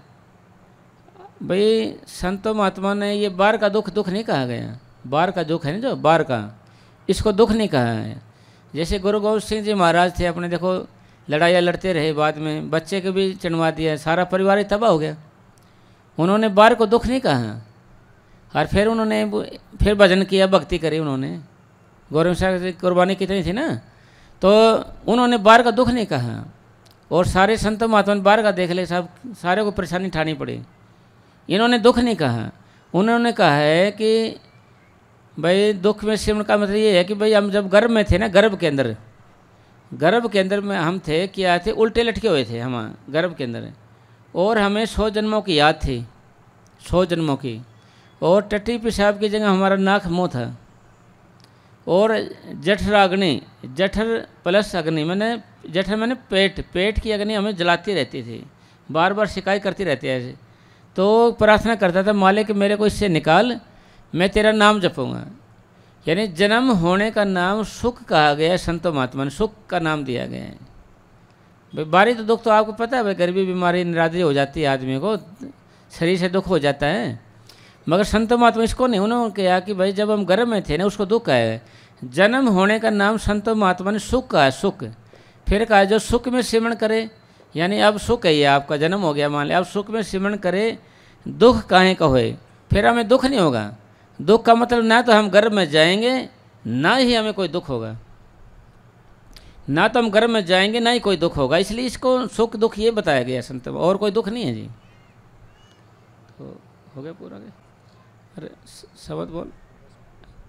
भाई संतों महात्मा ने ये बाहर का दुख नहीं कहा गया। बाहर का दुख है ना, जो बाहर का, इसको दुख नहीं कहा है। जैसे गुरु गोविंद सिंह जी महाराज थे अपने, देखो लड़ाइयाँ लड़ते रहे, बाद में बच्चे के भी चढ़वा दिया, सारा परिवार ही तबाह हो गया। उन्होंने बार को दुख नहीं कहा और फिर उन्होंने फिर भजन किया, भक्ति करी उन्होंने। गौरव साहब की कुर्बानी कितनी थी ना, तो उन्होंने बार का दुख नहीं कहा। और सारे संत महात्मा ने बार का देख ले साहब, सारे को परेशानी उठानी पड़ी, इन्होंने दुख नहीं कहा। उन्होंने कहा है कि भाई दुख में सिमरण का मतलब ये है कि भाई हम जब गर्भ में थे ना, गर्भ के अंदर में हम थे, क्या थे, उल्टे लटके हुए थे हम गर्भ के अंदर, और हमें 100 जन्मों की याद थी, 100 जन्मों की। और टट्टी पेशाब की जगह हमारा नाक मुँह था। और जठराग्नि, जठर प्लस अग्नि, मैंने पेट की अग्नि हमें जलाती रहती थी, बार बार शिकायत करती रहती है ऐसे। तो प्रार्थना करता था, मालिक मेरे को इससे निकाल, मैं तेरा नाम जपूँगा। यानी जन्म होने का नाम सुख कहा गया है, संतो महात्मा ने सुख का नाम दिया गया है। भाई बारी तो दुख तो आपको पता है, भाई गरीबी बीमारी निरादरी हो जाती है, आदमी को शरीर से दुख हो जाता है, मगर संतो महात्मा इसको नहीं। उन्होंने कहा कि भाई जब हम गर्भ में थे ना, उसको दुख है। जन्म होने का नाम संतो महात्मा ने सुख कहा है, सुख। फिर कहा जो सुख में सिमरण करे, यानी अब सुख है, ये आपका जन्म हो गया मान लिया, अब सुख में सिमरण करे, दुख काहे का होए, फिर हमें दुख नहीं होगा। दुख का मतलब ना तो हम गर्भ में जाएंगे, ना ही हमें कोई दुख होगा, ना तो हम गर्भ में जाएंगे, ना ही कोई दुख होगा। इसलिए इसको सुख दुख ये बताया गया संत, और कोई दुख नहीं है जी। तो हो गया पूरा गया। अरे शब्द बोल,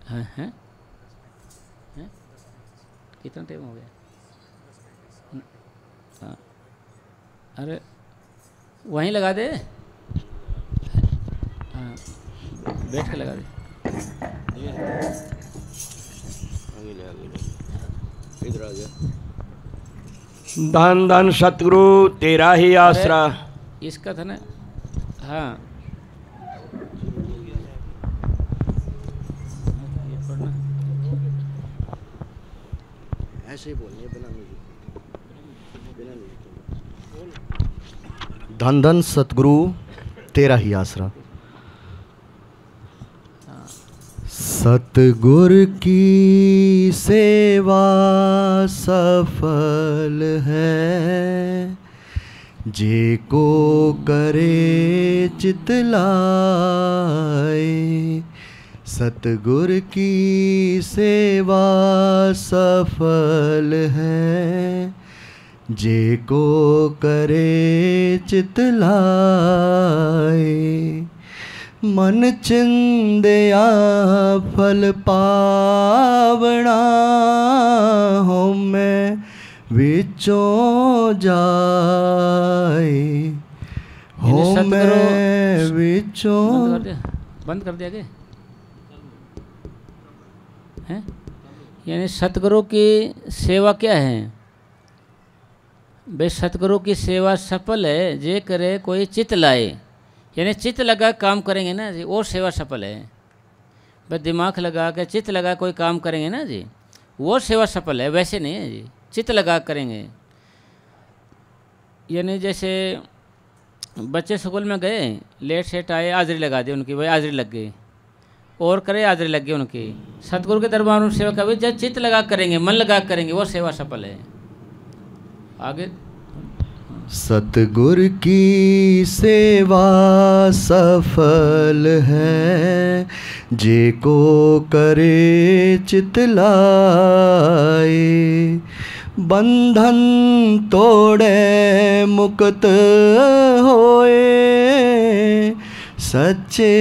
हैं कितना टाइम हो गया? हाँ, अरे वहीं लगा दे, हाँ बैठ के लगा दे। इधर आ गया। धन धन सतगुरु तेरा ही आसरा। इसका था ना, हाँ ऐसे ही बोलने बिना म्यूजिक। धन धन सतगुरु तेरा ही आसरा। सतगुर की सेवा सफल है, जे को करे चित लाए। सतगुर की सेवा सफल है, जे को करे चित लाए। मन चिंदया फल पावना, हो मैं विचों जाए, हो मैं विचों। बंद कर दिया गया है। यानी सतगुरु की सेवा क्या है भाई? सतगुरु की सेवा सफल है, जे करे कोई चित लाए, यानी चित लगा काम करेंगे ना जी, वो सेवा सफल है। बस दिमाग लगा के चित लगा कोई काम करेंगे ना जी, वो सेवा सफल है, वैसे नहीं है जी, चित लगा करेंगे। यानी जैसे बच्चे स्कूल में गए, लेट सेट आए, हाजिरी लगा दी उनकी, भाई हाजिरी लग गई, और करे हाजिरी लग गई उनकी। सतगुरु के दरबार में सेवा कभी जब चित लगा करेंगे, मन लगा करेंगे, वो सेवा सफल है। आगे सतगुर की सेवा सफल है, जे को करे चित लाए। बंधन तोड़े मुक्त होए, सच्चे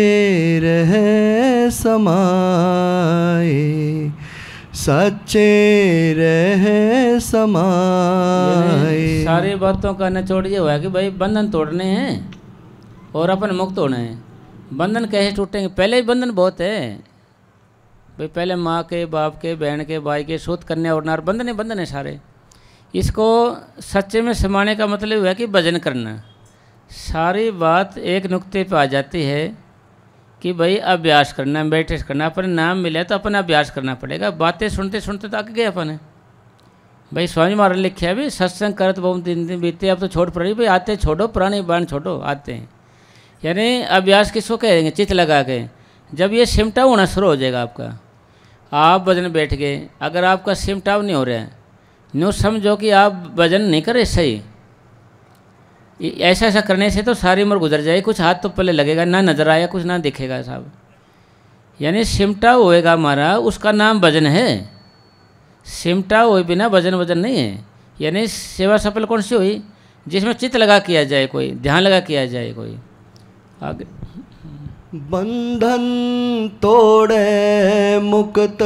रहे समाए। सच्चे रहे समाए। सारी बातों का निचोड़ ये हुआ कि भाई बंधन तोड़ने हैं और अपन मुक्त होना है। बंधन कैसे टूटेंगे? पहले ही बंधन बहुत है भाई, पहले माँ के, बाप के, बहन के, भाई के, सूत कन्या और नार, बंधन ही बंधन है सारे। इसको सच्चे में समाने का मतलब हुआ कि भजन करना। सारी बात एक नुक्ते पे आ जाती है कि भाई अभ्यास करना, मेडिटेशन करना। अपन नाम मिले तो अपन अभ्यास करना पड़ेगा। बातें सुनते सुनते तो आगे गए अपन। भाई स्वामी महाराज लिखे है भाई, सत्संग करत बहुत दिन बीते, अब तो छोड़ पड़ी भाई, आते छोड़ो, पुरानी बाण छोड़ो, आते हैं। यानी अभ्यास किसको कहेंगे? चित लगा के। जब ये सिमटाव होना शुरू हो जाएगा आपका, आप भजन बैठ गए, अगर आपका सिमटाव नहीं हो रहा है नो समझो कि आप भजन नहीं करे सही, ऐसा ऐसा करने से तो सारी उम्र गुजर जाएगी, कुछ हाथ तो पहले लगेगा, ना नजर आया कुछ ना दिखेगा साहब। यानी सिमटा होएगा हमारा, उसका नाम भजन है। सिमटा हुए बिना भजन वजन नहीं है। यानी सेवा सफल कौन सी हुई? जिसमें चित्त लगा किया जाए, कोई ध्यान लगा किया जाए। कोई आगे बंधन तोड़े मुक्त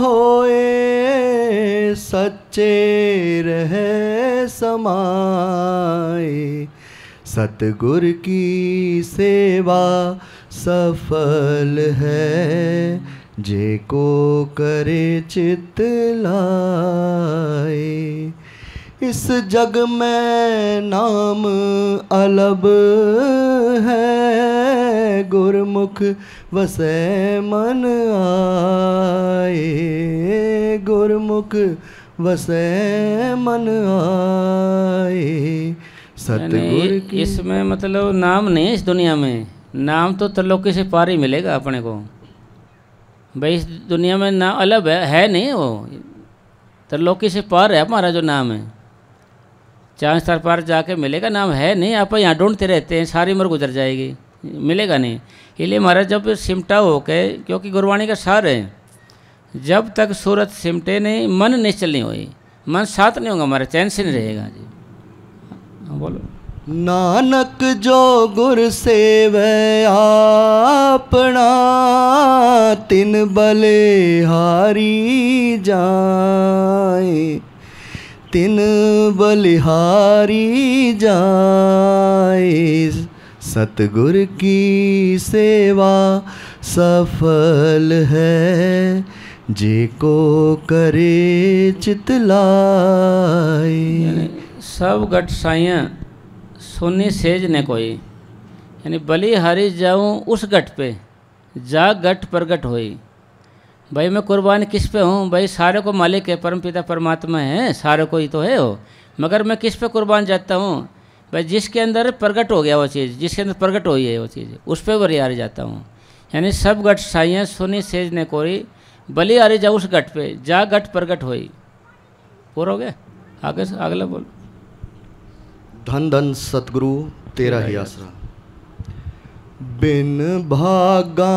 होए, सच्चे रहे समाए, सतगुर की सेवा सफल है, जे को करे चित लाए। इस जग में नाम अलग है, गुरमुख वसै मन आए, गुरमुख वसै मन आए, सतगुर की। इसमें मतलब नाम नहीं है इस दुनिया में, नाम तो त्रिलोकी से पार ही मिलेगा अपने को। भाई इस दुनिया में नाम अलग है नहीं, वो त्रिलोकी से पार है हमारा जो नाम है। चांद स्तर पार जाके मिलेगा, नाम है नहीं। आप यहाँ ढूंढते रहते हैं, सारी उम्र गुजर जाएगी, मिलेगा नहीं। इसलिए हमारा जब सिमटा हो के, क्योंकि गुरबाणी का सार है, जब तक सूरत सिमटे नहीं मन निश्चल नहीं हुई, मन साथ नहीं होगा हमारा, चैन से नहीं रहेगा जी। बोलो। नानक जो गुर सेवै आपना, तिन बलिहारी जाए, तिन बलिहारी जाए, सतगुर की सेवा सफल है, जे को करे चित लाए। सब गट साइयाँ सोनी सेज ने कोई, यानी बलिहारी जाऊँ उस गट पे, जा गट प्रगट होई। भाई मैं कुर्बान किस पे हूँ? भाई सारे को मालिक है, परमपिता परमात्मा है, सारे को ही तो है वो, मगर मैं किस पे कुर्बान जाता हूँ? भाई जिसके अंदर प्रगट हो गया वो चीज़, जिसके अंदर प्रगट हुई है वो चीज़, उस पर बलिहारी जाता हूँ। यानी सब गट साइयाँ सोनी सेज ने कोई, बलिहारी जा उस गट पे, जा गट प्रगट होई। पूरा हो गया? आगे अगला बोलो। धन धन सतगुरु तेरा ही आसरा, बिन भागा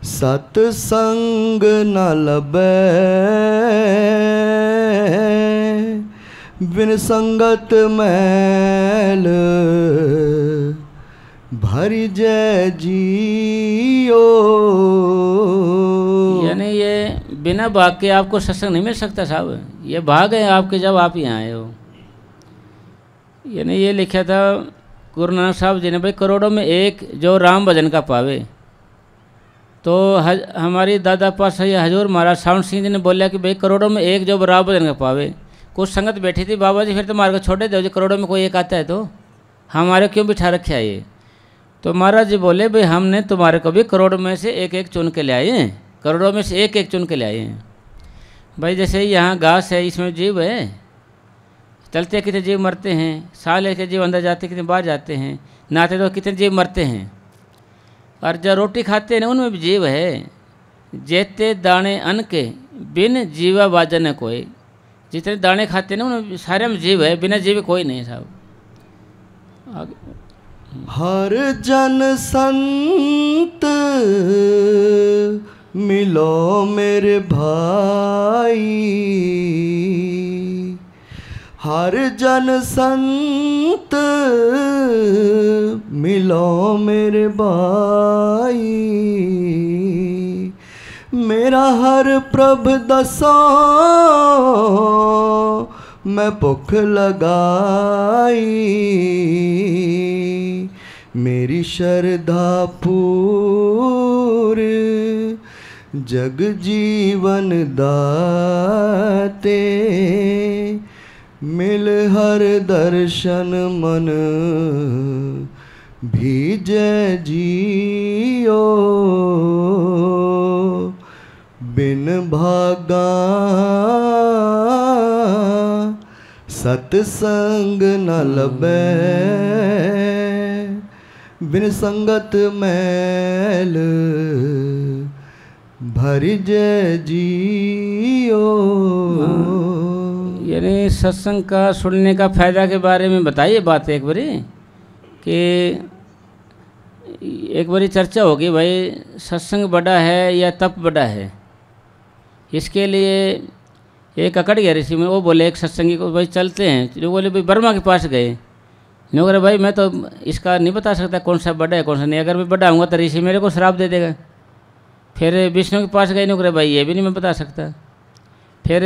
सतसंग न लबे, बिन संगत मैल भरि जय जियो। यानी ये बिना भाग के आपको सत्संग नहीं मिल सकता साहब, ये भाग है आपके जब आप यहाँ आए हो। यानी ये लिखा था गुरु नानक साहब जी ने, भाई करोड़ों में एक जो राम भजन का पावे। तो हमारी दादा पास हजूर महाराज सावंत सिंह जी ने बोला कि भाई करोड़ों में एक जो राम भजन का पावे। कुछ संगत बैठी थी, बाबा जी फिर तो मार को छोड़े दो, करोड़ों में कोई एक आता है तो हमारे क्यों बिठा रखे है ये? तो महाराज जी बोले भाई हमने तुम्हारे को भी करोड़ों में से एक एक चुन के ले आए हैं, करोड़ों में से एक एक चुन के ले आए हैं। भाई जैसे यहाँ घास है, इसमें जीव है, चलते कितने जीव मरते हैं, सांस लेके जीव अंदर जाते कितने बाहर जाते हैं, नहाते तो कितने जीव मरते हैं, और जब रोटी खाते हैं ना उनमें भी जीव है। जेते दाने अन्न के बिन जीवा वाजन है कोई, जितने दाने खाते हैं ना उनमें सारे में जीव है, बिना जीव कोई नहीं साहब। हर जन संत मिलो मेरे भाई, हर जन संत मिलो मेरे भाई, मेरा हर प्रभ दसो मैं भुख लगाई, मेरी श्रद्धा पूर जग जीवन दाते, मिल हर दर्शन मन भीजय जियो, बिन भागा सतसंग न लबे, बिन संगत मैल भर जय जियो। यानी सत्संग का सुनने का फायदा के बारे में बताइए बात एक बारी, कि एक बारी चर्चा होगी भाई सत्संग बड़ा है या तप बड़ा है। इसके लिए एक अकड़ गया ऋषि में, वो बोले एक सत्संगी को भाई चलते हैं, जो बोले भाई ब्रह्मा के पास गए, नहीं बोले भाई मैं तो इसका नहीं बता सकता कौन सा बड़ा है कौन सा नहीं, अगर मैं बड़ा हूँगा तो ऋषि मेरे को श्राप दे देगा। फिर विष्णु के पास गए, नहीं बोले भाई ये भी नहीं मैं बता सकता। फिर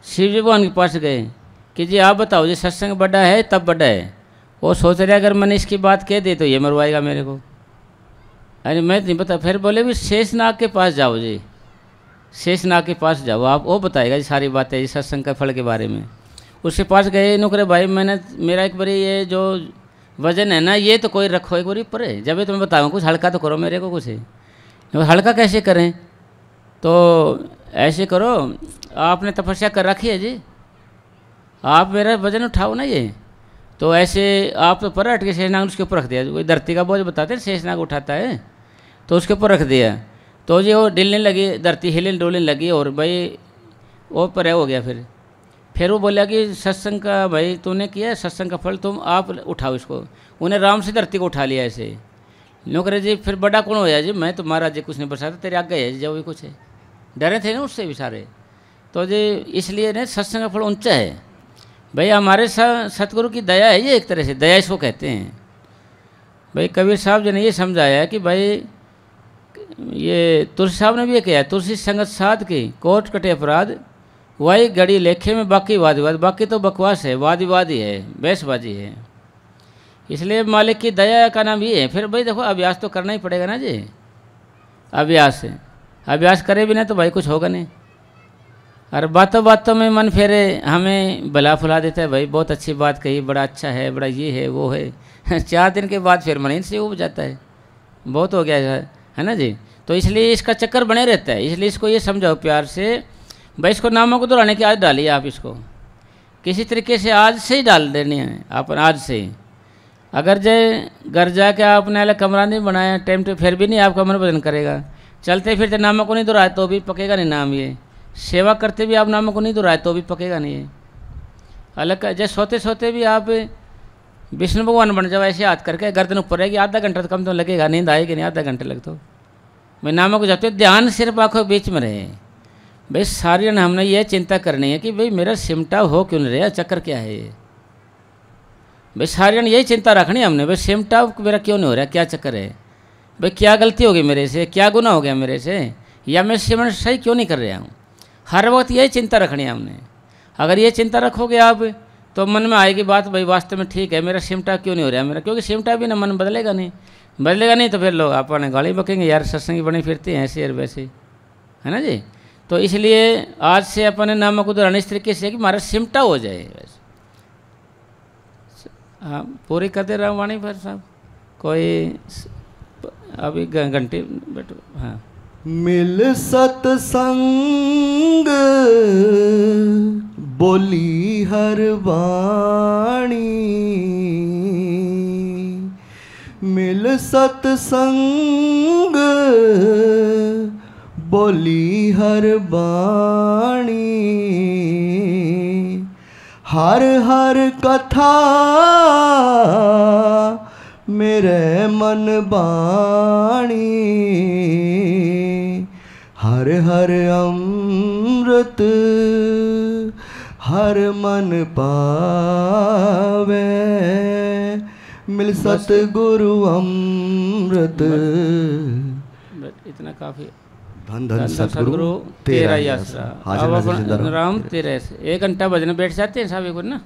शिव जी भगवान के पास गए कि जी आप बताओ जी सत्संग बड़ा है तब बड़ा है। वो सोच रहे अगर मैंने इसकी बात कह दी तो ये मरवाएगा मेरे को, अरे मैं नहीं बता। फिर बोले भी शेषनाग के पास जाओ जी, शेषनाग के पास जाओ, आप वो बताएगा जी सारी बातें इस सत्संग का फल के बारे में। उसके पास गए, नुकरे भाई मैंने मेरा एक बारी ये जो वजन है ना ये तो कोई रखो एक बारी ऊपर है, जब तुम्हें बताऊँ कुछ हल्का तो करो मेरे को कुछ। हल्का कैसे करें, तो ऐसे करो आपने तपस्या कर रखी है जी, आप मेरा वजन उठाओ ना ये, तो ऐसे आप तो पर हट के शेषनाग उसके ऊपर रख दिया। कोई धरती का बोझ बताते हैं शेषनाग उठाता है, तो उसके ऊपर रख दिया, तो जी वो डलने लगी, धरती हिले डोलने लगी और भाई वो पर हो गया। फिर वो बोला कि सत्संग का भाई तूने किया सत्संग का फल तुम आप उठाओ इसको। उन्हें राम से धरती को उठा लिया ऐसे। नौकरे जी फिर बड़ा कौन होया जी, मैं तो महाराज जी कुछ नहीं बरसाता, तेरे आगे है जी, जो भी कुछ है। डरे थे ना उससे भी सारे, तो जी इसलिए ना सत्संग का फल ऊंचा है भाई। हमारे सतगुरु की दया है ये, एक तरह से दया इसको कहते हैं भाई। कबीर साहब जी ने ये समझाया कि भाई ये तुलसी साहब ने भी ये किया, तुलसी संगत साध की कोट कटे अपराध, वही गड़ी लेखे में बाकी वाद विवाद, बाकी तो बकवास है, वाद विवाद ही है, बहसबाजी है। इसलिए मालिक की दया का नाम ये है। फिर भाई देखो अभ्यास तो करना ही पड़ेगा ना जी, अभ्यास करे भी ना तो भाई कुछ होगा नहीं। और बातों बातों में मन फेरे हमें भला फुला देता है भाई, बहुत अच्छी बात कही, बड़ा अच्छा है, बड़ा ये है वो है 4 दिन के बाद फिर मन से उब जाता है, बहुत हो गया है ना जी। तो इसलिए इसका चक्कर बने रहता है। इसलिए इसको ये समझाओ प्यार से भाई, इसको नामों को दोहराने की आदत डालिए आप, इसको किसी तरीके से आज से ही डाल देनी है आप, आज से ही। अगर जय घर जाके आपने अलग कमरा नहीं बनाया टाइम तो फिर भी नहीं आपका मन बदन करेगा। चलते फिरते नामों को नहीं दोहराए तो भी पकेगा नहीं नाम ये। सेवा करते भी आप नामों को नहीं दोहराए तो भी पकेगा नहीं ये। अलग जैसे सोते सोते भी आप विष्णु भगवान बन जाओ ऐसे हाथ करके, गर्दन ऊपर रहेगी, आधा घंटा तो कम तो लगेगा, नींद आएगी नहीं, आधा घंटे लग तो। मैं नामों को जाते ध्यान सिर्फ आँखों बीच में रहे भाई। सारी हमने ये चिंता करनी है कि भाई मेरा सिमटा हो क्यों नहीं रहा, चक्कर क्या है ये भाई। सारी यही चिंता रखनी है हमने भाई, सिमटा मेरा क्यों नहीं हो रहा, क्या चक्कर है भाई, क्या गलती होगी मेरे से, क्या गुनाह हो गया मेरे से, या मैं सिमट सही क्यों नहीं कर रहा हूँ। हर वक्त यही चिंता रखनी है हमने। अगर ये चिंता रखोगे आप तो मन में आएगी बात भाई वास्तव में ठीक है, मेरा सिमटा क्यों नहीं हो रहा मेरा, क्योंकि सिमटा भी ना मन बदलेगा नहीं तो फिर लोग अपने गाली बकेंगे, यार सत्संगी बने फिरते हैं ऐसे और वैसे, है ना जी। तो इसलिए आज से अपने नामों को दोहराने इस तरीके से कि हमारा सिमटा हो जाए बस। हाँ पूरी कर दे रहा हूँ वाणी भर साहब, कोई अभी घंटे बैठो। हाँ मिल सतसंग बोली हर वाणी, मिल सतसंग बोली हर वाणी, हर हर कथा मेरे मन बाणी, हर हर अमृत हर मन पावे, मिल सतगुरु अमृत। इतना काफी। धन धन सतगुरु तेरा ही आसरा। अब अपन राम तेरे से 1 घंटा भजन बैठ जाते हैं साहब एक बार ना।